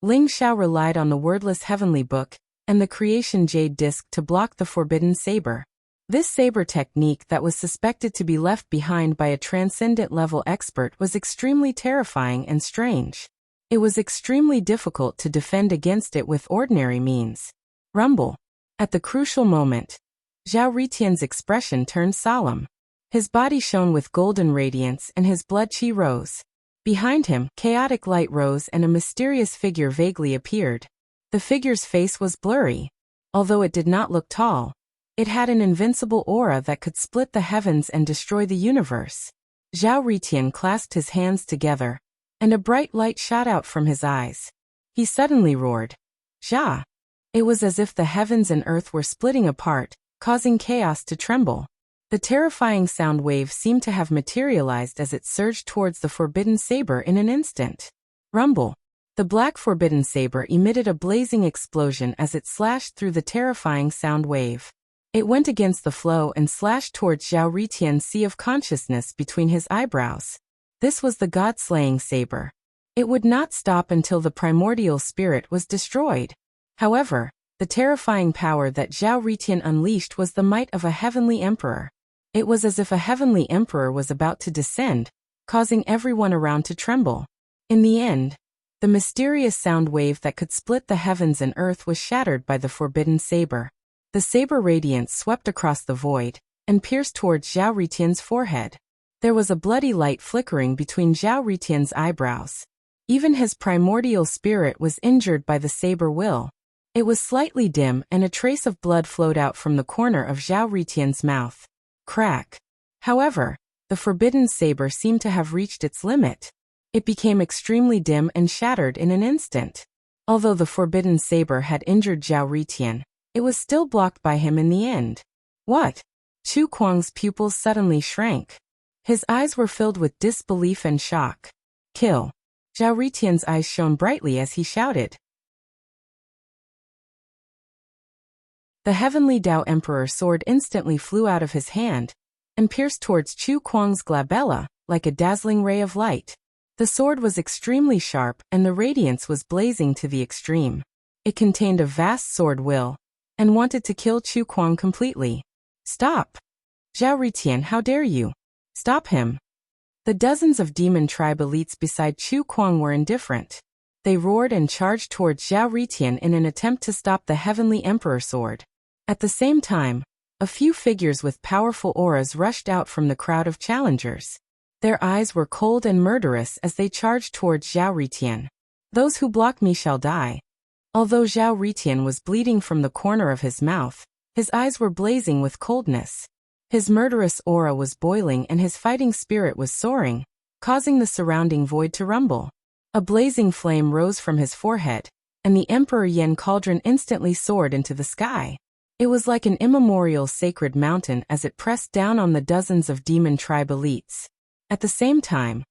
Ling Xiao relied on the wordless heavenly book and the creation jade disc to block the forbidden saber. This saber technique that was suspected to be left behind by a transcendent level expert was extremely terrifying and strange. It was extremely difficult to defend against it with ordinary means. Rumble. At the crucial moment, Zhao Ritian's expression turned solemn. His body shone with golden radiance and his blood chi rose. Behind him, chaotic light rose and a mysterious figure vaguely appeared. The figure's face was blurry. Although it did not look tall, it had an invincible aura that could split the heavens and destroy the universe. Zhao Ritian clasped his hands together, and a bright light shot out from his eyes. He suddenly roared, "Zha!" It was as if the heavens and earth were splitting apart, causing chaos to tremble. The terrifying sound wave seemed to have materialized as it surged towards the forbidden saber in an instant. Rumble. The black forbidden saber emitted a blazing explosion as it slashed through the terrifying sound wave. It went against the flow and slashed towards Zhao Ritian's sea of consciousness between his eyebrows. This was the god-slaying saber. It would not stop until the primordial spirit was destroyed. However, the terrifying power that Zhao Ritian unleashed was the might of a heavenly emperor. It was as if a heavenly emperor was about to descend, causing everyone around to tremble. In the end, the mysterious sound wave that could split the heavens and earth was shattered by the forbidden saber. The saber radiance swept across the void and pierced towards Zhao Ritian's forehead. There was a bloody light flickering between Zhao Ritian's eyebrows. Even his primordial spirit was injured by the saber will. It was slightly dim and a trace of blood flowed out from the corner of Zhao Ritian's mouth. Crack. However, the forbidden saber seemed to have reached its limit. It became extremely dim and shattered in an instant. Although the forbidden saber had injured Zhao Ritian, it was still blocked by him in the end. What? Chu Kuang's pupils suddenly shrank. His eyes were filled with disbelief and shock. Kill. Zhao Ritian's eyes shone brightly as he shouted. The heavenly Dao Emperor sword instantly flew out of his hand and pierced towards Chu Kuang's glabella like a dazzling ray of light. The sword was extremely sharp and the radiance was blazing to the extreme. It contained a vast sword will and wanted to kill Chu Kuang completely. Stop! Zhao Ritian, how dare you? Stop him! The dozens of demon tribe elites beside Chu Kuang were indifferent. They roared and charged towards Zhao Ritian in an attempt to stop the Heavenly Emperor sword. At the same time, a few figures with powerful auras rushed out from the crowd of challengers. Their eyes were cold and murderous as they charged towards Zhao Ritian. Those who block me shall die. Although Zhao Ritian was bleeding from the corner of his mouth, his eyes were blazing with coldness. His murderous aura was boiling and his fighting spirit was soaring, causing the surrounding void to rumble. A blazing flame rose from his forehead, and the Emperor Yen cauldron instantly soared into the sky. It was like an immemorial sacred mountain as it pressed down on the dozens of demon tribe elites. At the same time,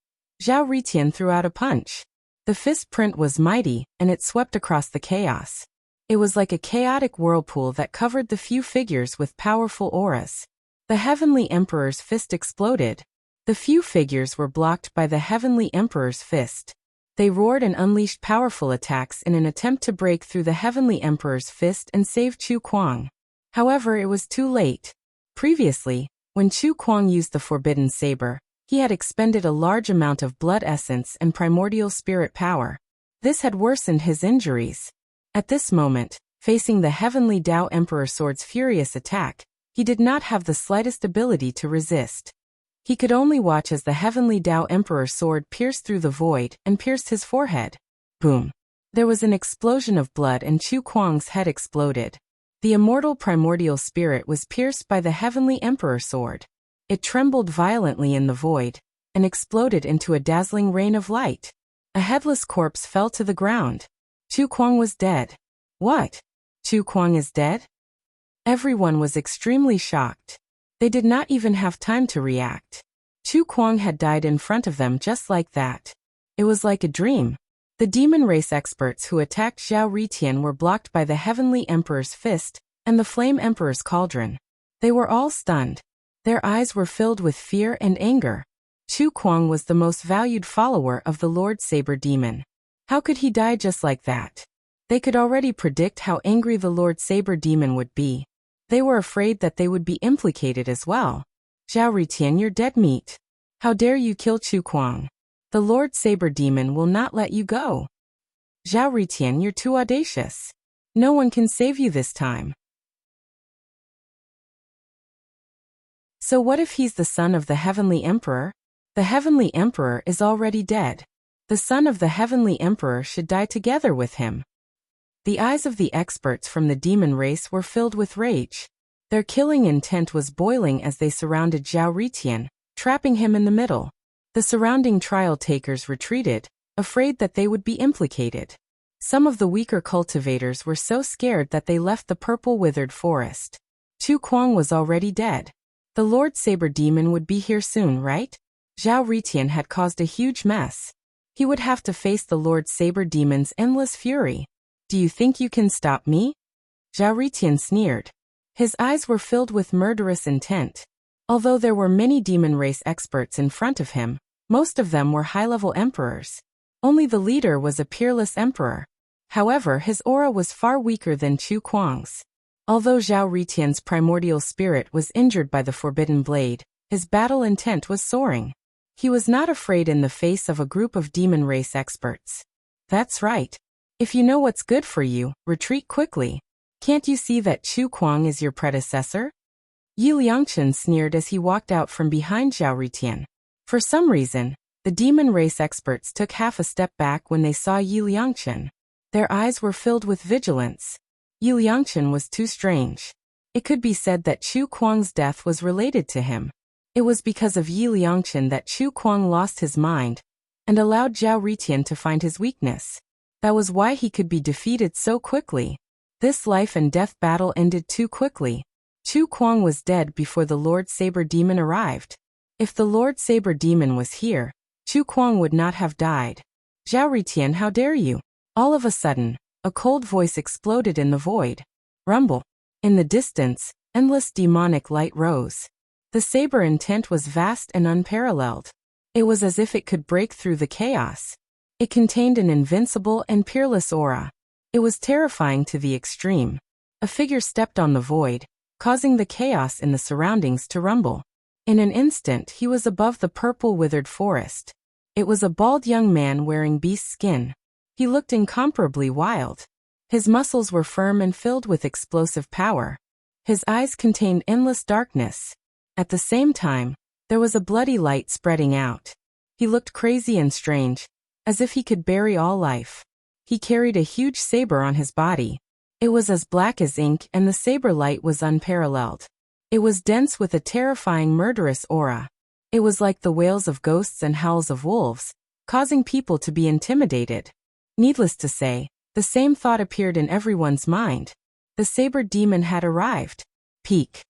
Zhao Ritian threw out a punch. The fist print was mighty, and it swept across the chaos. It was like a chaotic whirlpool that covered the few figures with powerful auras. The Heavenly Emperor's fist exploded. The few figures were blocked by the Heavenly Emperor's fist. They roared and unleashed powerful attacks in an attempt to break through the Heavenly Emperor's fist and save Chu Kuang. However, it was too late. Previously, when Chu Kuang used the Forbidden Saber, he had expended a large amount of blood essence and primordial spirit power. This had worsened his injuries. At this moment, facing the Heavenly Dao Emperor Sword's furious attack, he did not have the slightest ability to resist. He could only watch as the Heavenly Dao Emperor Sword pierced through the void and pierced his forehead. Boom! There was an explosion of blood and Chu Kuang's head exploded. The immortal primordial spirit was pierced by the Heavenly Emperor Sword. It trembled violently in the void and exploded into a dazzling rain of light. A headless corpse fell to the ground. Chu Kuang was dead. What? Chu Kuang is dead? Everyone was extremely shocked. They did not even have time to react. Chu Kuang had died in front of them just like that. It was like a dream. The demon race experts who attacked Zhao Ritian were blocked by the Heavenly Emperor's fist and the Flame Emperor's cauldron. They were all stunned. Their eyes were filled with fear and anger. Chu Kuang was the most valued follower of the Lord Saber Demon. How could he die just like that? They could already predict how angry the Lord Saber Demon would be. They were afraid that they would be implicated as well. Zhao Ritian, you're dead meat. How dare you kill Chu Kuang? The Lord Saber Demon will not let you go. Zhao Ritian, you're too audacious. No one can save you this time. So what if he's the son of the Heavenly Emperor? The Heavenly Emperor is already dead. The son of the Heavenly Emperor should die together with him. The eyes of the experts from the demon race were filled with rage. Their killing intent was boiling as they surrounded Zhao Ritian, trapping him in the middle. The surrounding trial takers retreated, afraid that they would be implicated. Some of the weaker cultivators were so scared that they left the purple withered forest. Chu Kuang was already dead. The Lord Saber Demon would be here soon, right? Zhao Ritian had caused a huge mess. He would have to face the Lord Saber Demon's endless fury. Do you think you can stop me? Zhao Ritian sneered. His eyes were filled with murderous intent. Although there were many demon race experts in front of him, most of them were high-level emperors. Only the leader was a peerless emperor. However, his aura was far weaker than Chu Kuang's. Although Zhao Ritian's primordial spirit was injured by the forbidden blade, his battle intent was soaring. He was not afraid in the face of a group of demon race experts. That's right. If you know what's good for you, retreat quickly. Can't you see that Chu Kuang is your predecessor? Yi Liangchen sneered as he walked out from behind Zhao Ritian. For some reason, the demon race experts took half a step back when they saw Yi Liangchen. Their eyes were filled with vigilance. Yi Liangchen was too strange. It could be said that Chu Kuang's death was related to him. It was because of Yi Liangchen that Chu Kuang lost his mind and allowed Zhao Ritian to find his weakness. That was why he could be defeated so quickly. This life and death battle ended too quickly. Chu Kuang was dead before the Lord Saber Demon arrived. If the Lord Saber Demon was here, Chu Kuang would not have died. Zhao Ritian, how dare you? All of a sudden, a cold voice exploded in the void. Rumble. In the distance, endless demonic light rose. The saber intent was vast and unparalleled. It was as if it could break through the chaos. It contained an invincible and peerless aura. It was terrifying to the extreme. A figure stepped on the void, causing the chaos in the surroundings to rumble. In an instant he was above the purple withered forest. It was a bald young man wearing beast skin. He looked incomparably wild. His muscles were firm and filled with explosive power. His eyes contained endless darkness. At the same time, there was a bloody light spreading out. He looked crazy and strange, as if he could bury all life. He carried a huge saber on his body. It was as black as ink and the saber light was unparalleled. It was dense with a terrifying murderous aura. It was like the wails of ghosts and howls of wolves, causing people to be intimidated. Needless to say, the same thought appeared in everyone's mind. The saber demon had arrived. Peak.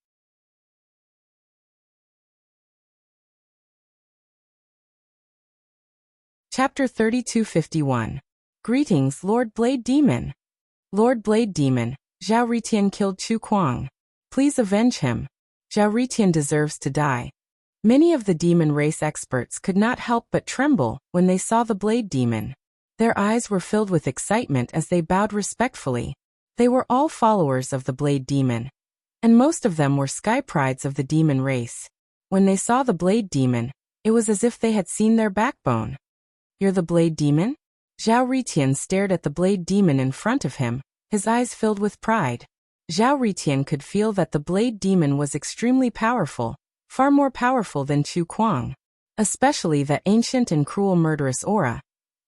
Chapter 3251. Greetings, Lord Blade Demon. Lord Blade Demon, Zhao Ritian killed Chu Kuang. Please avenge him. Zhao Ritian deserves to die. Many of the demon race experts could not help but tremble when they saw the Blade Demon. Their eyes were filled with excitement as they bowed respectfully. They were all followers of the Blade Demon, and most of them were sky prides of the demon race. When they saw the Blade Demon, it was as if they had seen their backbone. You're the Blade Demon? Zhao Ritian stared at the Blade Demon in front of him, his eyes filled with pride. Zhao Ritian could feel that the Blade Demon was extremely powerful, far more powerful than Chu Kuang. Especially that ancient and cruel murderous aura.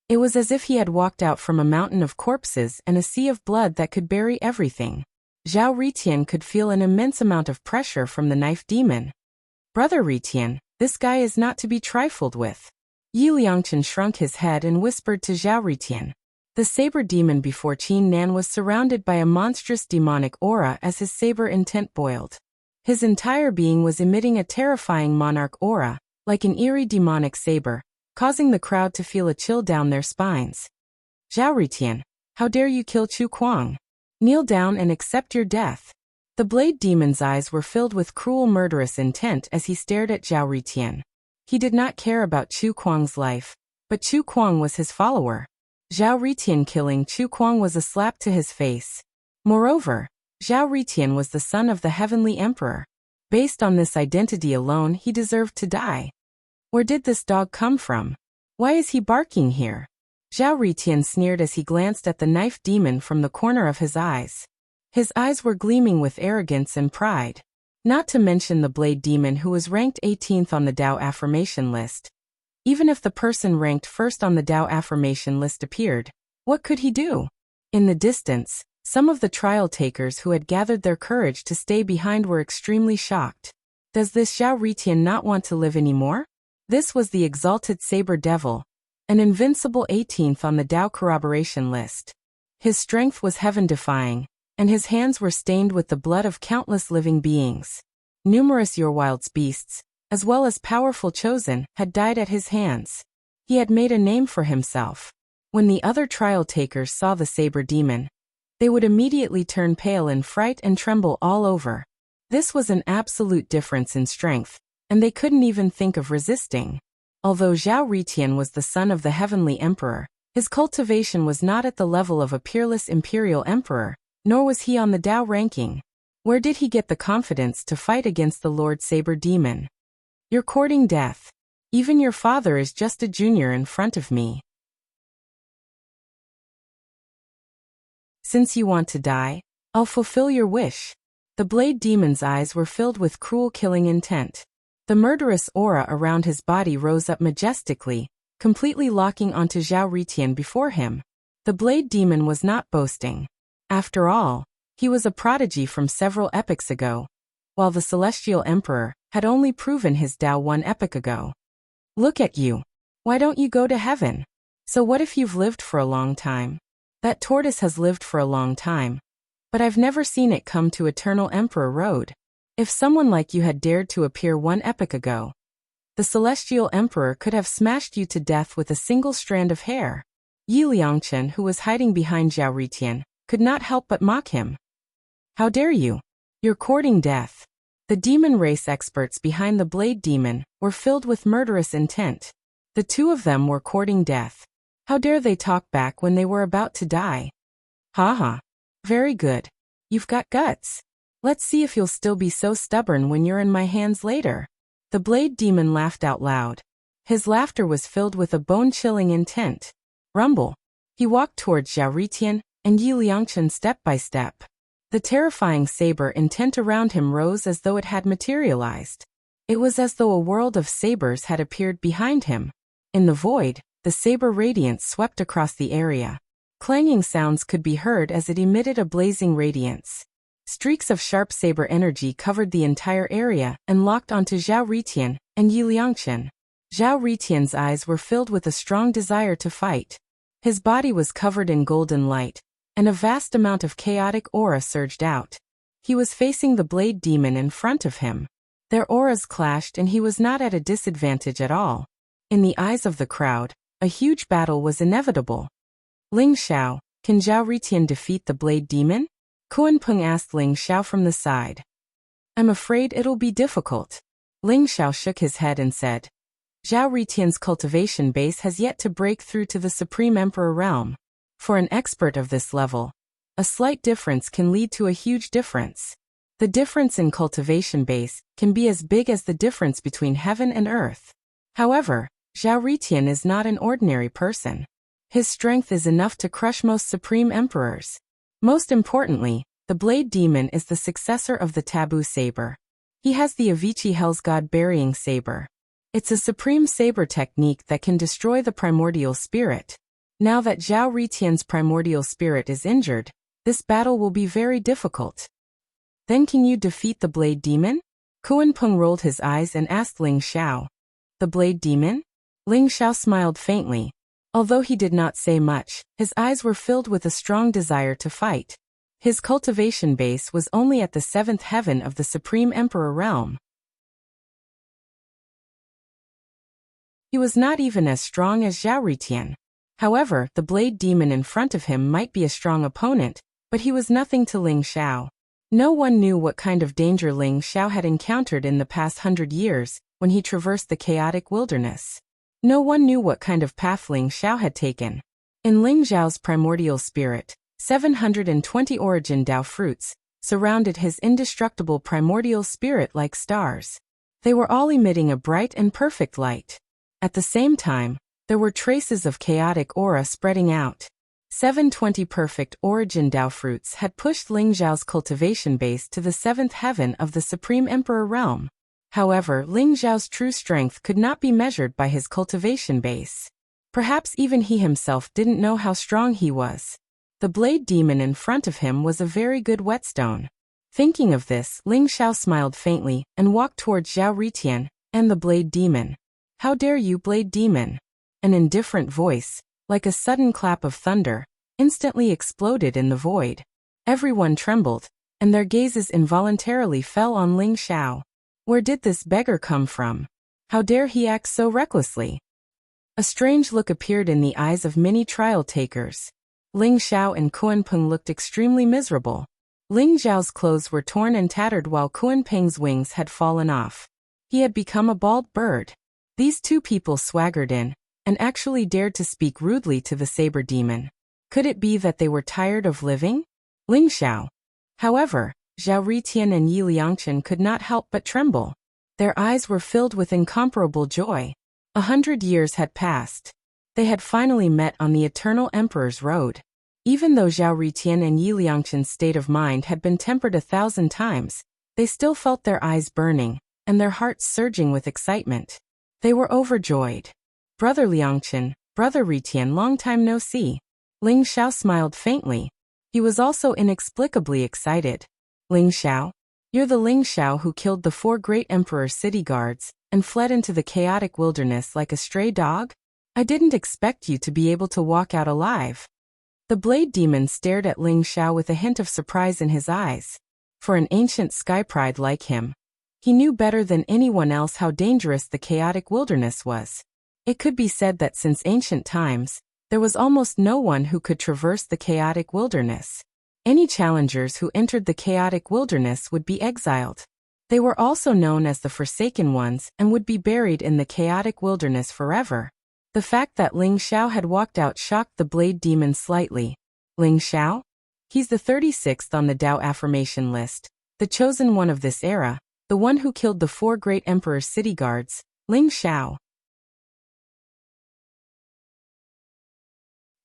It was as if he had walked out from a mountain of corpses and a sea of blood that could bury everything. Zhao Ritian could feel an immense amount of pressure from the knife demon. Brother Ritian, this guy is not to be trifled with. Yi Liangchen shrunk his head and whispered to Zhao Ritian. The saber demon before Qin Nan was surrounded by a monstrous demonic aura as his saber intent boiled. His entire being was emitting a terrifying monarch aura, like an eerie demonic saber, causing the crowd to feel a chill down their spines. Zhao Ritian, how dare you kill Chu Kuang? Kneel down and accept your death. The Blade Demon's eyes were filled with cruel murderous intent as he stared at Zhao Ritian. He did not care about Chu Kuang's life, but Chu Kuang was his follower. Zhao Ritian killing Chu Kuang was a slap to his face. Moreover, Zhao Ritian was the son of the Heavenly Emperor. Based on this identity alone, he deserved to die. Where did this dog come from? Why is he barking here? Zhao Ritian sneered as he glanced at the knife demon from the corner of his eyes. His eyes were gleaming with arrogance and pride. Not to mention the Blade Demon who was ranked 18th on the Dao affirmation list. Even if the person ranked first on the Dao affirmation list appeared, what could he do? In the distance, some of the trial takers who had gathered their courage to stay behind were extremely shocked. Does this Zhao Ritian not want to live anymore? This was the exalted Saber Devil, an invincible 18th on the Dao corroboration list. His strength was heaven-defying, and his hands were stained with the blood of countless living beings. Numerous wild beasts, as well as powerful chosen, had died at his hands. He had made a name for himself. When the other trial takers saw the Saber Demon, they would immediately turn pale in fright and tremble all over. This was an absolute difference in strength, and they couldn't even think of resisting. Although Zhao Ritian was the son of the Heavenly Emperor, his cultivation was not at the level of a peerless imperial emperor, nor was he on the Dao ranking. Where did he get the confidence to fight against the Lord Saber Demon? You're courting death. Even your father is just a junior in front of me. Since you want to die, I'll fulfill your wish. The Blade Demon's eyes were filled with cruel killing intent. The murderous aura around his body rose up majestically, completely locking onto Zhao Ritian before him. The Blade Demon was not boasting. After all, he was a prodigy from several epochs ago, while the Celestial Emperor had only proven his Dao 1 epoch ago. Look at you. Why don't you go to heaven? So what if you've lived for a long time? That tortoise has lived for a long time, but I've never seen it come to Eternal Emperor Road. If someone like you had dared to appear 1 epoch ago, the Celestial Emperor could have smashed you to death with a single strand of hair. Yi Liangchen, who was hiding behind Zhao Ritian, could not help but mock him. How dare you? You're courting death. The demon race experts behind the Blade Demon were filled with murderous intent. The two of them were courting death. How dare they talk back when they were about to die? Ha ha. Very good. You've got guts. Let's see if you'll still be so stubborn when you're in my hands later. The blade demon laughed out loud. His laughter was filled with a bone-chilling intent. Rumble. He walked towards Zhao Ritian and Yi Liangchen step by step. The terrifying saber intent around him rose as though it had materialized. It was as though a world of sabers had appeared behind him. In the void, the saber radiance swept across the area. Clanging sounds could be heard as it emitted a blazing radiance. Streaks of sharp saber energy covered the entire area and locked onto Zhao Ritian and Yi Liangchen. Zhao Ritian's eyes were filled with a strong desire to fight. His body was covered in golden light, and a vast amount of chaotic aura surged out. He was facing the blade demon in front of him. Their auras clashed and he was not at a disadvantage at all. In the eyes of the crowd, a huge battle was inevitable. Ling Xiao, can Zhao Ritian defeat the blade demon? Kuan-Peng asked Ling Xiao from the side. I'm afraid it'll be difficult. Ling Xiao shook his head and said, Zhao Ritian's cultivation base has yet to break through to the Supreme Emperor realm. For an expert of this level, a slight difference can lead to a huge difference. The difference in cultivation base can be as big as the difference between heaven and earth. However, Zhao Ritian is not an ordinary person. His strength is enough to crush most supreme emperors. Most importantly, the blade demon is the successor of the taboo saber. He has the Avicii Hell's God burying saber. It's a supreme saber technique that can destroy the primordial spirit. Now that Zhao Ritian's primordial spirit is injured, this battle will be very difficult. Then can you defeat the blade demon? Kuan-Peng rolled his eyes and asked Ling Xiao. The blade demon? Ling Xiao smiled faintly. Although he did not say much, his eyes were filled with a strong desire to fight. His cultivation base was only at the 7th heaven of the Supreme Emperor realm. He was not even as strong as Zhao Ritian. However, the blade demon in front of him might be a strong opponent, but he was nothing to Ling Xiao. No one knew what kind of danger Ling Xiao had encountered in the past 100 years when he traversed the chaotic wilderness. No one knew what kind of path Ling Xiao had taken. In Ling Xiao's primordial spirit, 720 origin Dao fruits surrounded his indestructible primordial spirit like stars. They were all emitting a bright and perfect light. At the same time, there were traces of chaotic aura spreading out. 720 perfect origin Dao fruits had pushed Ling Xiao's cultivation base to the 7th heaven of the Supreme Emperor realm. However, Ling Xiao's true strength could not be measured by his cultivation base. Perhaps even he himself didn't know how strong he was. The blade demon in front of him was a very good whetstone. Thinking of this, Ling Xiao smiled faintly and walked towards Zhao Ritian and the blade demon. How dare you, blade demon? An indifferent voice, like a sudden clap of thunder, instantly exploded in the void. Everyone trembled, and their gazes involuntarily fell on Ling Xiao. Where did this beggar come from? How dare he act so recklessly? A strange look appeared in the eyes of many trial takers. Ling Xiao and Kuan-Peng looked extremely miserable. Ling Xiao's clothes were torn and tattered while Kuan-Peng's wings had fallen off. He had become a bald bird. These two people swaggered in, and actually dared to speak rudely to the saber demon. Could it be that they were tired of living? Ling Xiao. However, Zhao Ritian and Yi Liangchen could not help but tremble. Their eyes were filled with incomparable joy. 100 years had passed. They had finally met on the Eternal Emperor's road. Even though Zhao Ritian and Yi Liangchen's state of mind had been tempered 1,000 times, they still felt their eyes burning, and their hearts surging with excitement. They were overjoyed. Brother Liangchen, Brother Ritian, long time no see. Ling Xiao smiled faintly. He was also inexplicably excited. Ling Xiao? You're the Ling Xiao who killed the 4 great emperor's city guards and fled into the chaotic wilderness like a stray dog? I didn't expect you to be able to walk out alive. The blade demon stared at Ling Xiao with a hint of surprise in his eyes. For an ancient sky pride like him, he knew better than anyone else how dangerous the chaotic wilderness was. It could be said that since ancient times, there was almost no one who could traverse the chaotic wilderness. Any challengers who entered the chaotic wilderness would be exiled. They were also known as the Forsaken Ones and would be buried in the chaotic wilderness forever. The fact that Ling Xiao had walked out shocked the Blade Demon slightly. Ling Xiao? He's the 36th on the Dao affirmation list, the chosen one of this era, the one who killed the 4 great emperor's city guards, Ling Xiao.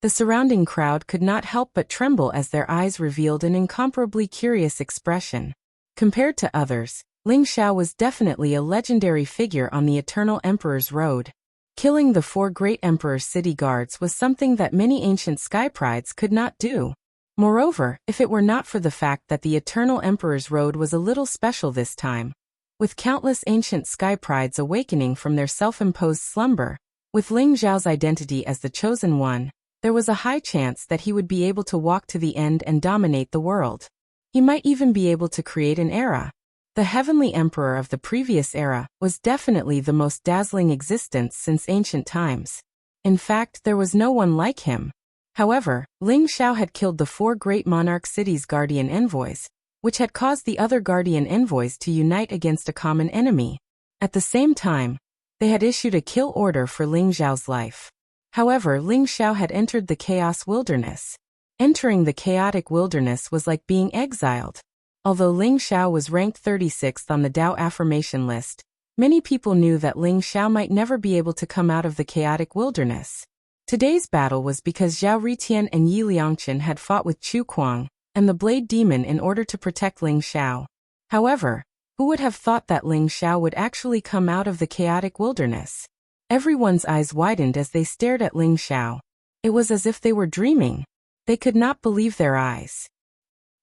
The surrounding crowd could not help but tremble as their eyes revealed an incomparably curious expression. Compared to others, Ling Xiao was definitely a legendary figure on the Eternal Emperor's road. Killing the 4 great emperor's city guards was something that many ancient sky prides could not do. Moreover, if it were not for the fact that the Eternal Emperor's road was a little special this time, with countless ancient sky prides awakening from their self-imposed slumber, with Ling Xiao's identity as the chosen one, there was a high chance that he would be able to walk to the end and dominate the world. He might even be able to create an era. The Heavenly Emperor of the previous era was definitely the most dazzling existence since ancient times. In fact, there was no one like him. However, Ling Xiao had killed the 4 great monarch cities' guardian envoys, which had caused the other guardian envoys to unite against a common enemy. At the same time, they had issued a kill order for Ling Xiao's life. However, Ling Xiao had entered the chaos wilderness. Entering the chaotic wilderness was like being exiled. Although Ling Xiao was ranked 36th on the Dao affirmation list, many people knew that Ling Xiao might never be able to come out of the chaotic wilderness. Today's battle was because Zhao Ritian and Yi Liangchen had fought with Chu Kuang and the Blade Demon in order to protect Ling Xiao. However, who would have thought that Ling Xiao would actually come out of the chaotic wilderness? Everyone's eyes widened as they stared at Ling Xiao. It was as if they were dreaming. They could not believe their eyes.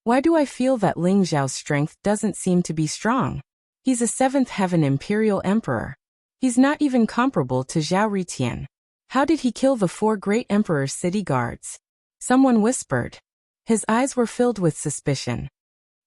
Why do I feel that Ling Xiao's strength doesn't seem to be strong? He's a 7th heaven imperial emperor. He's not even comparable to Zhao Ritian. How did he kill the 4 great emperor's city guards? Someone whispered. His eyes were filled with suspicion.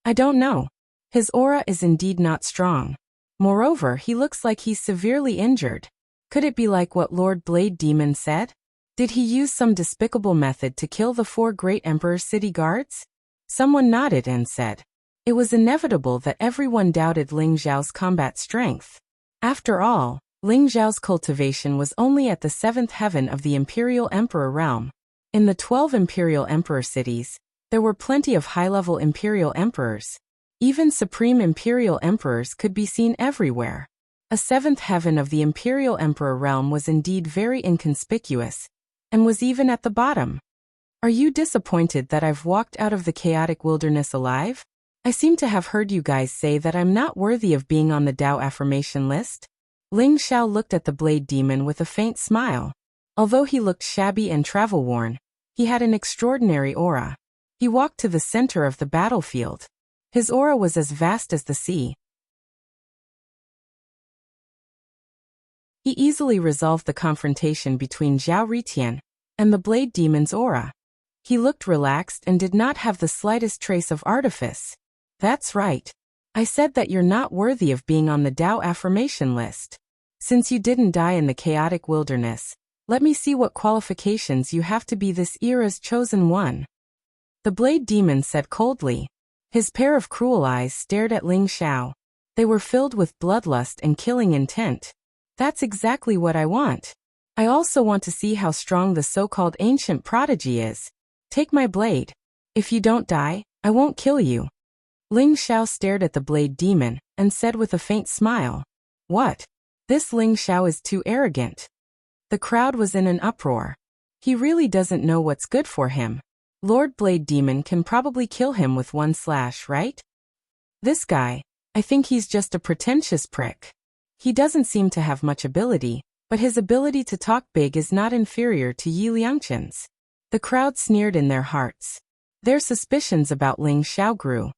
I don't know. His aura is indeed not strong. Moreover, he looks like he's severely injured. Could it be like what Lord Blade Demon said? Did he use some despicable method to kill the 4 great emperor's city guards? Someone nodded and said. It was inevitable that everyone doubted Ling Xiao's combat strength. After all, Ling Xiao's cultivation was only at the 7th heaven of the Imperial Emperor realm. In the 12 Imperial Emperor cities, there were plenty of high-level Imperial Emperors. Even Supreme Imperial Emperors could be seen everywhere. A 7th heaven of the Imperial Emperor realm was indeed very inconspicuous, and was even at the bottom. Are you disappointed that I've walked out of the chaotic wilderness alive? I seem to have heard you guys say that I'm not worthy of being on the Dao affirmation list. Ling Xiao looked at the Blade Demon with a faint smile. Although he looked shabby and travel-worn, he had an extraordinary aura. He walked to the center of the battlefield. His aura was as vast as the sea. He easily resolved the confrontation between Zhao Ritian and the Blade Demon's aura. He looked relaxed and did not have the slightest trace of artifice. That's right. I said that you're not worthy of being on the Dao affirmation list. Since you didn't die in the chaotic wilderness, let me see what qualifications you have to be this era's chosen one. The Blade Demon said coldly. His pair of cruel eyes stared at Ling Xiao. They were filled with bloodlust and killing intent. That's exactly what I want. I also want to see how strong the so-called ancient prodigy is. Take my blade. If you don't die, I won't kill you. Ling Xiao stared at the Blade Demon and said with a faint smile. What? This Ling Xiao is too arrogant. The crowd was in an uproar. He really doesn't know what's good for him. Lord Blade Demon can probably kill him with one slash, right? This guy, I think he's just a pretentious prick. He doesn't seem to have much ability, but his ability to talk big is not inferior to Yi Liangchen's. The crowd sneered in their hearts. Their suspicions about Ling Xiao grew.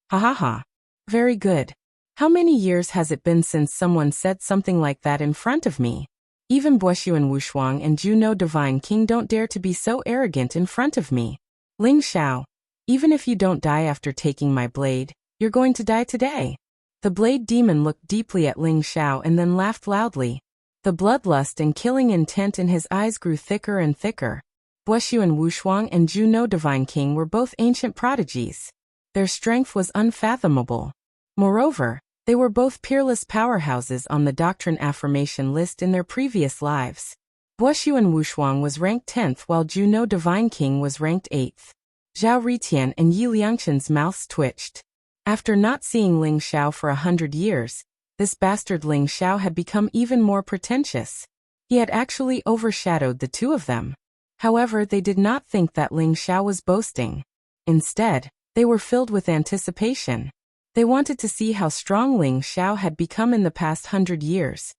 Ha ha ha. Very good. How many years has it been since someone said something like that in front of me? Even Buoxuan Wushuang and Juno Divine King don't dare to be so arrogant in front of me. Ling Xiao, even if you don't die after taking my blade, you're going to die today. The Blade Demon looked deeply at Ling Xiao and then laughed loudly. The bloodlust and killing intent in his eyes grew thicker and thicker. Buoxuan Wushuang and Juno Divine King were both ancient prodigies. Their strength was unfathomable. Moreover, they were both peerless powerhouses on the doctrine affirmation list in their previous lives. Guoshu and Wushuang was ranked 10th while Juno Divine King was ranked 8th. Zhao Ritian and Yi Liangchen's mouths twitched. After not seeing Ling Xiao for 100 years, this bastard Ling Xiao had become even more pretentious. He had actually overshadowed the two of them. However, they did not think that Ling Xiao was boasting. Instead, they were filled with anticipation. They wanted to see how strong Ling Xiao had become in the past 100 years.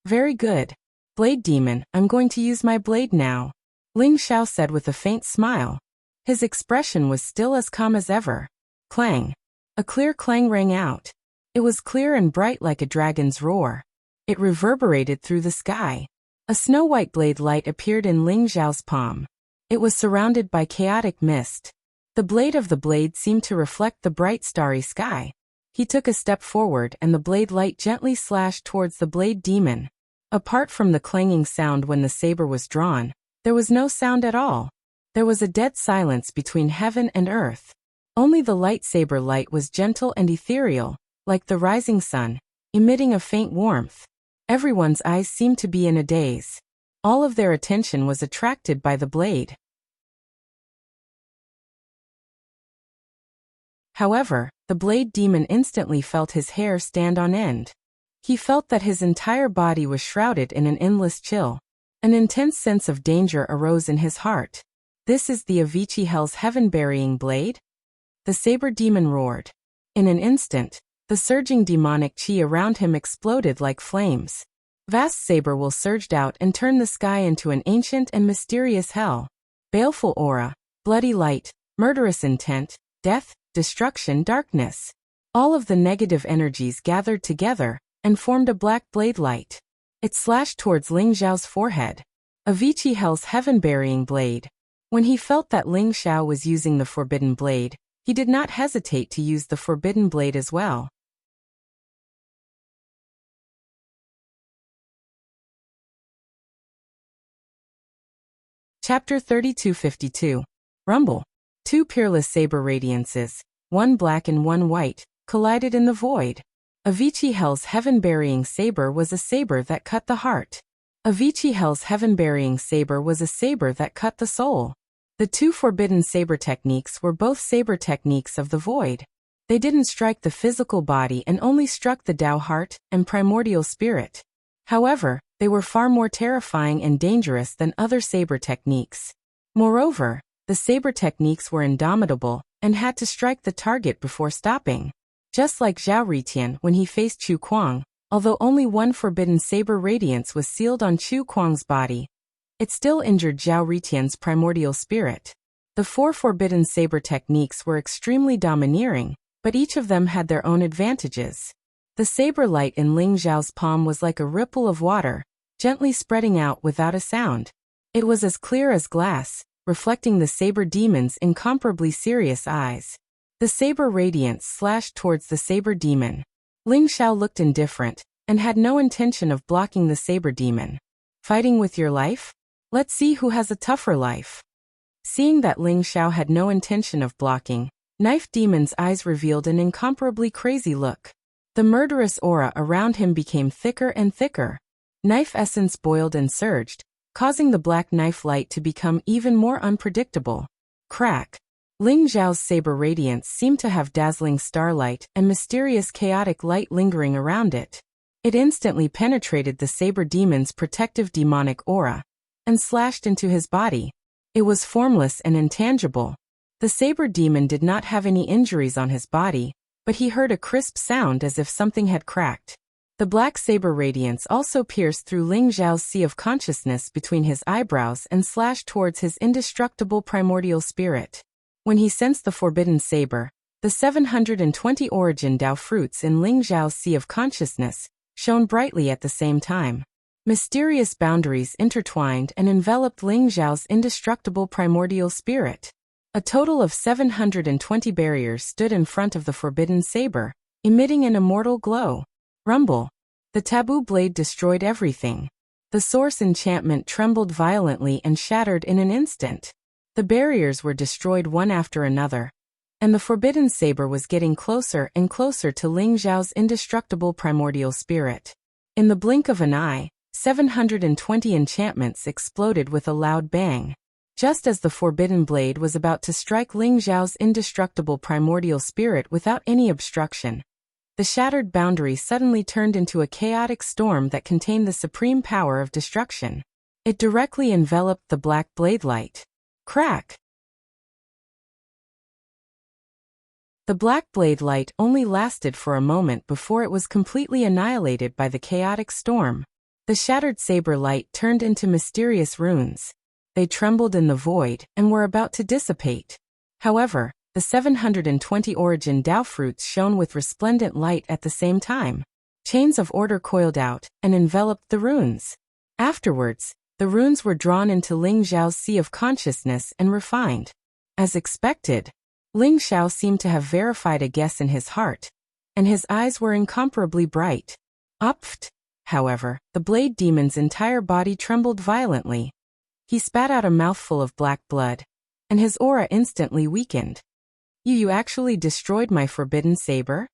Very good. Blade Demon, I'm going to use my blade now, Ling Xiao said with a faint smile. His expression was still as calm as ever. Clang. A clear clang rang out. It was clear and bright like a dragon's roar. It reverberated through the sky. A snow-white blade light appeared in Ling Xiao's palm. It was surrounded by chaotic mist. The blade of the blade seemed to reflect the bright starry sky. He took a step forward and the blade light gently slashed towards the blade demon. Apart from the clanging sound when the saber was drawn, there was no sound at all. There was a dead silence between heaven and earth. Only the lightsaber light was gentle and ethereal, like the rising sun, emitting a faint warmth. Everyone's eyes seemed to be in a daze. All of their attention was attracted by the blade. However, the blade demon instantly felt his hair stand on end. He felt that his entire body was shrouded in an endless chill. An intense sense of danger arose in his heart. This is the Avicii Hell's heaven-burying blade? The saber demon roared. In an instant, the surging demonic chi around him exploded like flames. Vast saber will surged out and turned the sky into an ancient and mysterious hell. Baleful aura, bloody light, murderous intent, death, destruction, darkness. All of the negative energies gathered together and formed a black blade light. It slashed towards Ling Xiao's forehead. Avicii Hell's heaven-burying blade. When he felt that Ling Xiao was using the forbidden blade, he did not hesitate to use the forbidden blade as well. Chapter 3252. Rumble. Two peerless saber radiances, one black and one white, collided in the void. Avicii Hell's heaven-burying saber was a saber that cut the heart. Avicii Hell's heaven-burying saber was a saber that cut the soul. The two forbidden saber techniques were both saber techniques of the void. They didn't strike the physical body and only struck the Tao heart and primordial spirit. However, they were far more terrifying and dangerous than other saber techniques. Moreover, the saber techniques were indomitable and had to strike the target before stopping. Just like Zhao Ritian when he faced Chu Kuang, although only one forbidden saber radiance was sealed on Chu Kuang's body, it still injured Zhao Ritian's primordial spirit. The four forbidden saber techniques were extremely domineering, but each of them had their own advantages. The saber light in Ling Xiao's palm was like a ripple of water, gently spreading out without a sound. It was as clear as glass, reflecting the saber demon's incomparably serious eyes. The saber radiance slashed towards the saber demon. Ling Xiao looked indifferent and had no intention of blocking the saber demon. Fighting with your life? Let's see who has a tougher life. Seeing that Ling Xiao had no intention of blocking, Knife Demon's eyes revealed an incomparably crazy look. The murderous aura around him became thicker and thicker. Knife essence boiled and surged, causing the black knife light to become even more unpredictable. Crack. Ling Xiao's saber radiance seemed to have dazzling starlight and mysterious chaotic light lingering around it. It instantly penetrated the saber demon's protective demonic aura and slashed into his body. It was formless and intangible. The saber demon did not have any injuries on his body, but he heard a crisp sound as if something had cracked. The black saber radiance also pierced through Ling Xiao's sea of consciousness between his eyebrows and slashed towards his indestructible primordial spirit. When he sensed the forbidden saber, the 720 origin Tao fruits in Ling Xiao's sea of consciousness shone brightly at the same time. Mysterious boundaries intertwined and enveloped Ling Xiao's indestructible primordial spirit. A total of 720 barriers stood in front of the forbidden saber, emitting an immortal glow. Rumble. The taboo blade destroyed everything. The source enchantment trembled violently and shattered in an instant. The barriers were destroyed one after another, and the forbidden saber was getting closer and closer to Ling Xiao's indestructible primordial spirit. In the blink of an eye, 720 enchantments exploded with a loud bang. Just as the forbidden blade was about to strike Ling Xiao's indestructible primordial spirit without any obstruction, the shattered boundary suddenly turned into a chaotic storm that contained the supreme power of destruction. It directly enveloped the black blade light. Crack! The black blade light only lasted for a moment before it was completely annihilated by the chaotic storm. The shattered saber light turned into mysterious runes. They trembled in the void and were about to dissipate. However, the 720 origin Dao fruits shone with resplendent light at the same time. Chains of order coiled out and enveloped the runes. Afterwards, the runes were drawn into Ling Xiao's sea of consciousness and refined. As expected, Ling Xiao seemed to have verified a guess in his heart, and his eyes were incomparably bright. Upft! However, the blade demon's entire body trembled violently. He spat out a mouthful of black blood, and his aura instantly weakened. You actually destroyed my forbidden saber?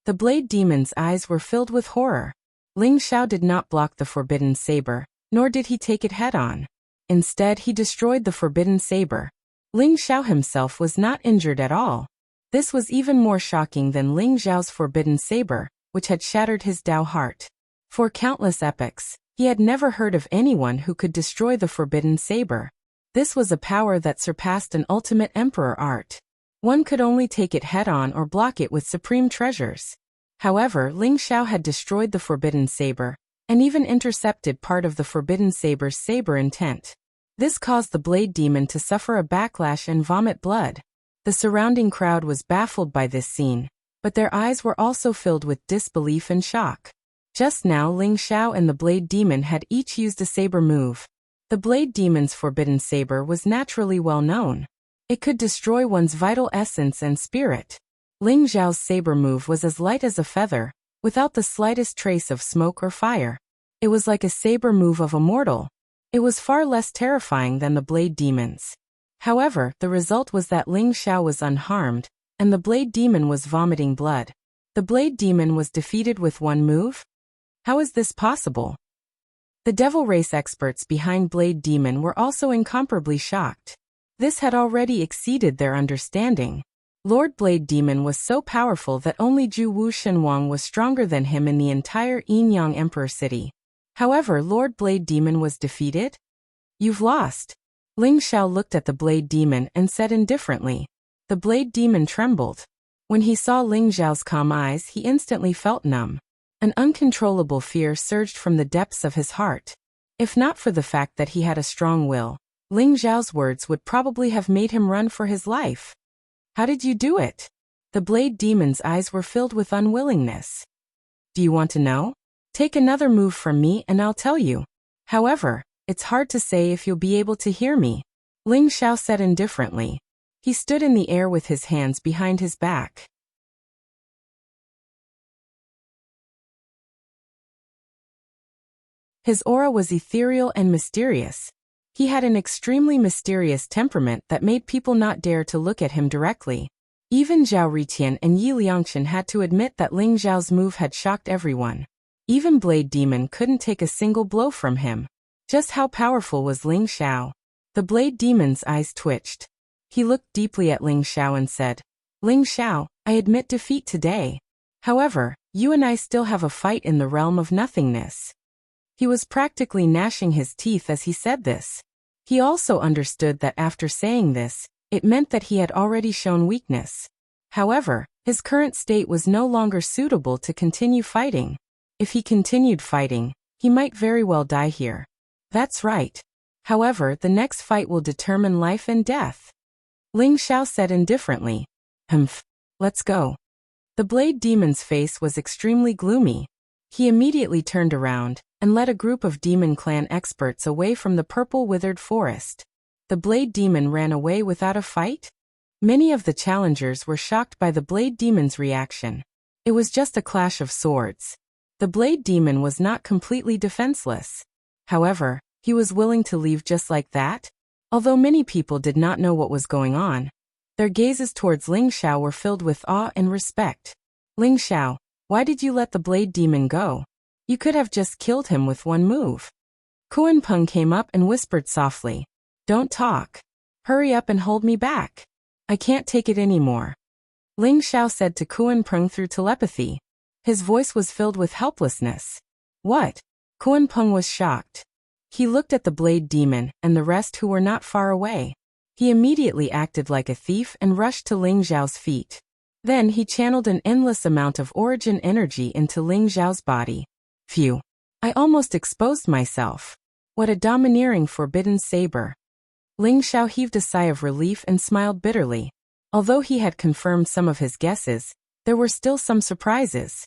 The blade demon's eyes were filled with horror. Ling Xiao did not block the forbidden saber, nor did he take it head-on. Instead, he destroyed the forbidden saber. Ling Xiao himself was not injured at all. This was even more shocking than Ling Xiao's forbidden saber, which had shattered his Dao heart. For countless epochs, he had never heard of anyone who could destroy the forbidden saber. This was a power that surpassed an ultimate emperor art. One could only take it head-on or block it with supreme treasures. However, Ling Xiao had destroyed the forbidden saber, and even intercepted part of the forbidden saber's saber intent. This caused the blade demon to suffer a backlash and vomit blood. The surrounding crowd was baffled by this scene, but their eyes were also filled with disbelief and shock. Just now Ling Xiao and the blade demon had each used a saber move. The blade demon's forbidden saber was naturally well known. It could destroy one's vital essence and spirit. Ling Xiao's saber move was as light as a feather, without the slightest trace of smoke or fire. It was like a saber move of a mortal. It was far less terrifying than the blade demon's. However, the result was that Ling Xiao was unharmed, and the blade demon was vomiting blood. The blade demon was defeated with one move? How is this possible? The devil race experts behind Blade Demon were also incomparably shocked. This had already exceeded their understanding. Lord Blade Demon was so powerful that only Zhu Wu Shenwang was stronger than him in the entire Yinyang Emperor City. However, Lord Blade Demon was defeated? You've lost. Ling Xiao looked at the Blade Demon and said indifferently. The Blade Demon trembled. When he saw Ling Xiao's calm eyes, he instantly felt numb. An uncontrollable fear surged from the depths of his heart. If not for the fact that he had a strong will, Ling Xiao's words would probably have made him run for his life. How did you do it? The blade demon's eyes were filled with unwillingness. Do you want to know? Take another move from me and I'll tell you. However, it's hard to say if you'll be able to hear me. Ling Xiao said indifferently. He stood in the air with his hands behind his back. His aura was ethereal and mysterious. He had an extremely mysterious temperament that made people not dare to look at him directly. Even Zhao Ritian and Yi Liangchen had to admit that Ling Xiao's move had shocked everyone. Even Blade Demon couldn't take a single blow from him. Just how powerful was Ling Xiao? The Blade Demon's eyes twitched. He looked deeply at Ling Xiao and said, Ling Xiao, I admit defeat today. However, you and I still have a fight in the realm of nothingness. He was practically gnashing his teeth as he said this. He also understood that after saying this, it meant that he had already shown weakness. However, his current state was no longer suitable to continue fighting. If he continued fighting, he might very well die here. That's right. However, the next fight will determine life and death. Ling Xiao said indifferently. Let's go. The Blade Demon's face was extremely gloomy. He immediately turned around and led a group of Demon Clan experts away from the purple withered forest. The Blade Demon ran away without a fight? Many of the challengers were shocked by the Blade Demon's reaction. It was just a clash of swords. The Blade Demon was not completely defenseless. However, he was willing to leave just like that? Although many people did not know what was going on, their gazes towards Ling Xiao were filled with awe and respect. Ling Xiao, why did you let the Blade Demon go? You could have just killed him with one move. Kuan-peng came up and whispered softly. Don't talk. Hurry up and hold me back. I can't take it anymore. Ling Xiao said to Kuan-peng through telepathy. His voice was filled with helplessness. What? Kuan-peng was shocked. He looked at the blade demon and the rest who were not far away. He immediately acted like a thief and rushed to Ling Xiao's feet. Then he channeled an endless amount of origin energy into Ling Xiao's body. Phew. I almost exposed myself. What a domineering forbidden saber. Ling Xiao heaved a sigh of relief and smiled bitterly. Although he had confirmed some of his guesses, there were still some surprises.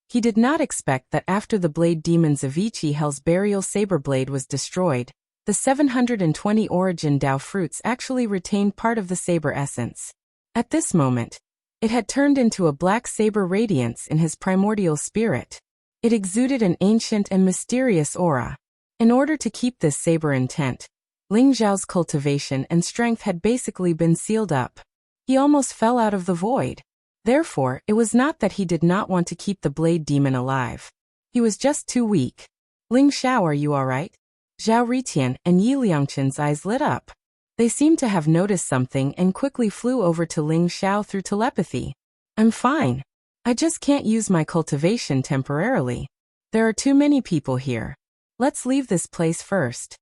He did not expect that after the blade demon's Avici Hell's burial saber blade was destroyed, the 720 origin Dao fruits actually retained part of the saber essence. At this moment, it had turned into a black saber radiance in his primordial spirit. It exuded an ancient and mysterious aura. In order to keep this saber intent, Ling Xiao's cultivation and strength had basically been sealed up. He almost fell out of the void. Therefore, it was not that he did not want to keep the blade demon alive. He was just too weak. Ling Xiao, are you alright? Zhao Ritian and Yi Liangchen's eyes lit up. They seemed to have noticed something and quickly flew over to Ling Xiao through telepathy. I'm fine. I just can't use my cultivation temporarily. There are too many people here. Let's leave this place first.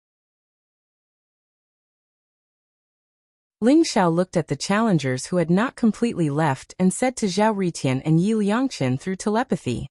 Ling Xiao looked at the challengers who had not completely left and said to Zhao Ritian and Yi Liangchen through telepathy.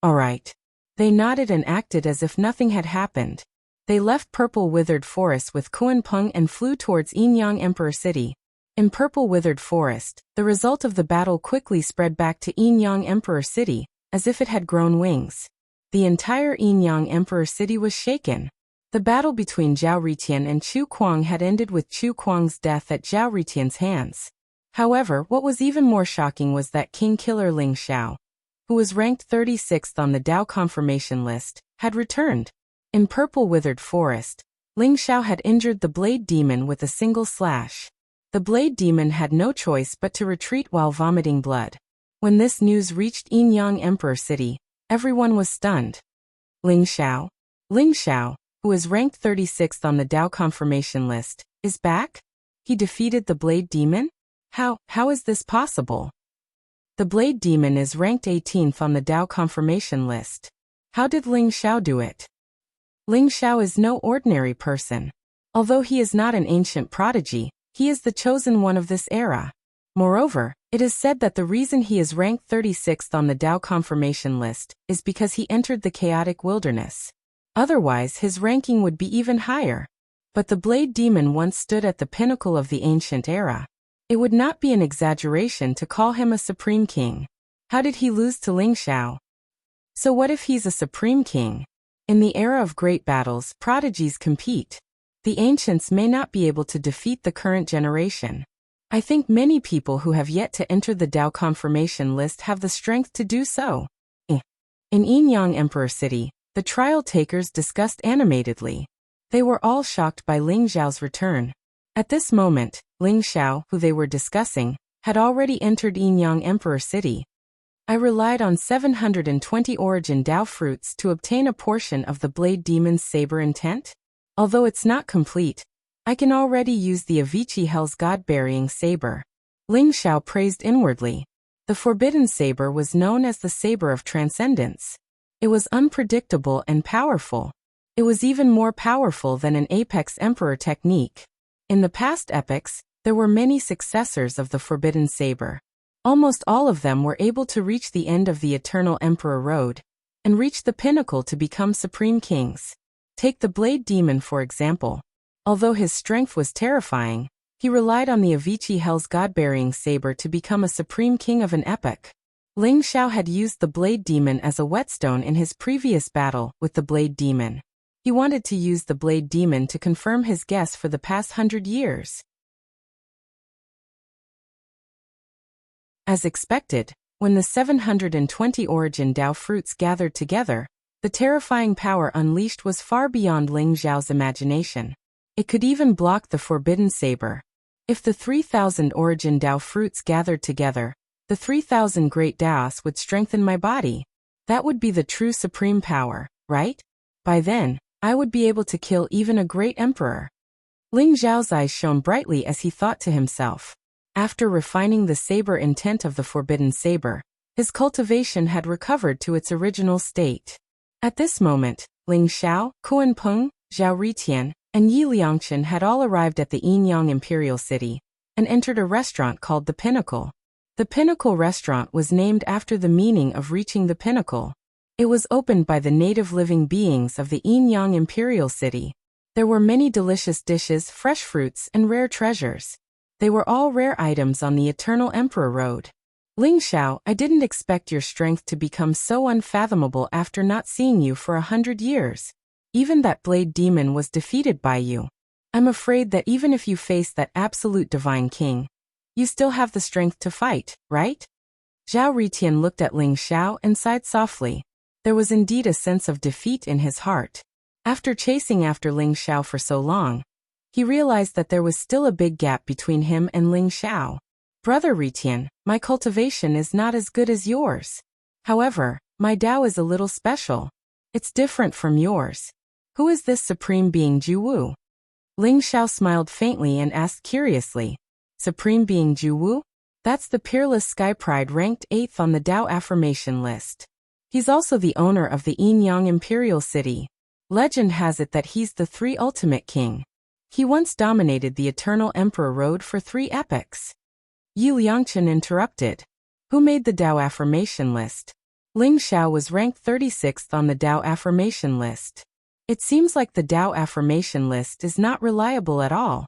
Alright. They nodded and acted as if nothing had happened. They left Purple Withered Forest with Kuan-peng and flew towards Yinyang Emperor City. In Purple Withered Forest, the result of the battle quickly spread back to Yinyang Emperor City, as if it had grown wings. The entire Yinyang Emperor City was shaken. The battle between Zhao Ritian and Chu Kuang had ended with Chu Kuang's death at Zhao Ritian's hands. However, what was even more shocking was that King Killer Ling Xiao, who was ranked 36th on the Dao confirmation list, had returned. In Purple Withered Forest, Ling Xiao had injured the blade demon with a single slash. The blade demon had no choice but to retreat while vomiting blood. When this news reached Yinyang Emperor City, everyone was stunned. Ling Xiao, who is ranked 36th on the Dao confirmation list, is back? He defeated the blade demon? How is this possible? The blade demon is ranked 18th on the Dao confirmation list. How did Ling Xiao do it? Ling Xiao is no ordinary person. Although he is not an ancient prodigy, he is the chosen one of this era. Moreover, it is said that the reason he is ranked 36th on the Dao confirmation list is because he entered the chaotic wilderness. Otherwise, his ranking would be even higher. But the blade demon once stood at the pinnacle of the ancient era. It would not be an exaggeration to call him a supreme king. How did he lose to Ling Xiao? So what if he's a supreme king? In the era of great battles, prodigies compete. The ancients may not be able to defeat the current generation. I think many people who have yet to enter the Dao confirmation list have the strength to do so. In Yinyang Emperor City, the trial takers discussed animatedly. They were all shocked by Ling Xiao's return. At this moment, Ling Xiao, who they were discussing, had already entered Yinyang Emperor City. I relied on 720 origin Dao fruits to obtain a portion of the blade demon's saber intent. Although it's not complete, I can already use the Avici Hell's god-burying saber. Ling Xiao praised inwardly. The forbidden saber was known as the saber of transcendence. It was unpredictable and powerful. It was even more powerful than an apex emperor technique. In the past epochs, there were many successors of the forbidden saber. Almost all of them were able to reach the end of the eternal emperor road, and reach the pinnacle to become supreme kings. Take the blade demon for example. Although his strength was terrifying, he relied on the Avici Hell's god-burying saber to become a supreme king of an epoch. Ling Xiao had used the blade demon as a whetstone in his previous battle with the blade demon. He wanted to use the blade demon to confirm his guess for the past 100 years. As expected, when the 720 origin Dao fruits gathered together, the terrifying power unleashed was far beyond Ling Xiao's imagination. It could even block the forbidden saber. If the 3,000 origin Dao fruits gathered together, the 3,000 great Daos would strengthen my body. That would be the true supreme power, right? By then, I would be able to kill even a great emperor. Ling Xiao's eyes shone brightly as he thought to himself. After refining the saber intent of the forbidden saber, his cultivation had recovered to its original state. At this moment, Ling Xiao, Kuan Peng, Zhao Ritian, and Yi Liangchen had all arrived at the Yinyang Imperial City and entered a restaurant called the Pinnacle. The Pinnacle restaurant was named after the meaning of reaching the pinnacle. It was opened by the native living beings of the Yinyang Imperial City. There were many delicious dishes, fresh fruits, and rare treasures. They were all rare items on the Eternal Emperor Road. Ling Xiao, I didn't expect your strength to become so unfathomable after not seeing you for 100 years. Even that blade demon was defeated by you. I'm afraid that even if you face that absolute divine king, you still have the strength to fight, right? Zhao Ritian looked at Ling Xiao and sighed softly. There was indeed a sense of defeat in his heart. After chasing after Ling Xiao for so long, he realized that there was still a big gap between him and Ling Xiao. Brother Ritian, my cultivation is not as good as yours. However, my Dao is a little special. It's different from yours. Who is this supreme being Juwu? Ling Xiao smiled faintly and asked curiously. Supreme being Juwu? That's the peerless Sky Pride ranked 8th on the Dao affirmation list. He's also the owner of the Yinyang Imperial City. Legend has it that he's the 3 ultimate king. He once dominated the Eternal Emperor Road for 3 epochs. Yi Liangchen interrupted. Who made the Dao affirmation list? Ling Xiao was ranked 36th on the Dao affirmation list. It seems like the Dao affirmation list is not reliable at all.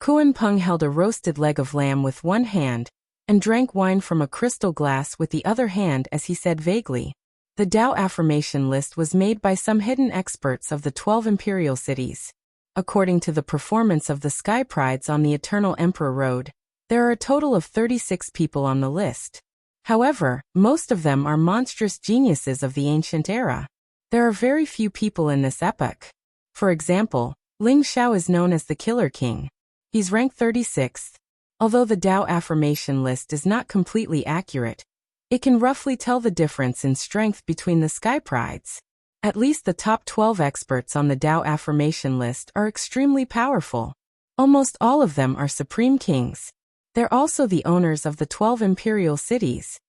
Kuan Peng held a roasted leg of lamb with one hand and drank wine from a crystal glass with the other hand as he said vaguely. The Dao affirmation list was made by some hidden experts of the 12 imperial cities. According to the performance of the Sky Prides on the Eternal Emperor Road, there are a total of 36 people on the list. However, most of them are monstrous geniuses of the ancient era. There are very few people in this epoch. For example, Ling Xiao is known as the Killer King. He's ranked 36th. Although the Dao affirmation list is not completely accurate, it can roughly tell the difference in strength between the Sky Prides. At least the top 12 experts on the Dao affirmation list are extremely powerful. Almost all of them are supreme kings. They're also the owners of the 12 imperial cities.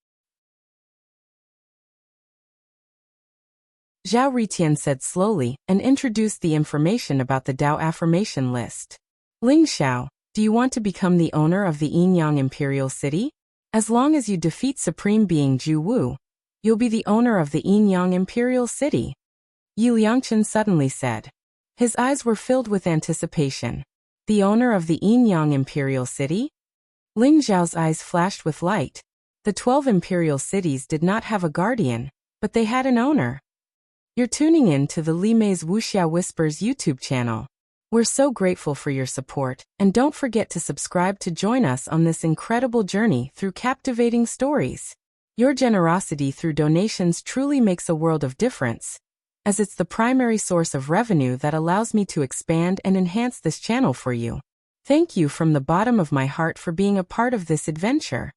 Zhao Ritian said slowly and introduced the information about the Dao affirmation list. Ling Xiao, do you want to become the owner of the Yinyang Imperial City? As long as you defeat Supreme Being Juwu, you'll be the owner of the Yinyang Imperial City. Yi Liangchen suddenly said. His eyes were filled with anticipation. The owner of the Yinyang Imperial City? Ling Xiao's eyes flashed with light. The 12 imperial cities did not have a guardian, but they had an owner. You're tuning in to the Li Mei's Wuxia Whispers YouTube channel. We're so grateful for your support, and don't forget to subscribe to join us on this incredible journey through captivating stories. Your generosity through donations truly makes a world of difference, as it's the primary source of revenue that allows me to expand and enhance this channel for you. Thank you from the bottom of my heart for being a part of this adventure.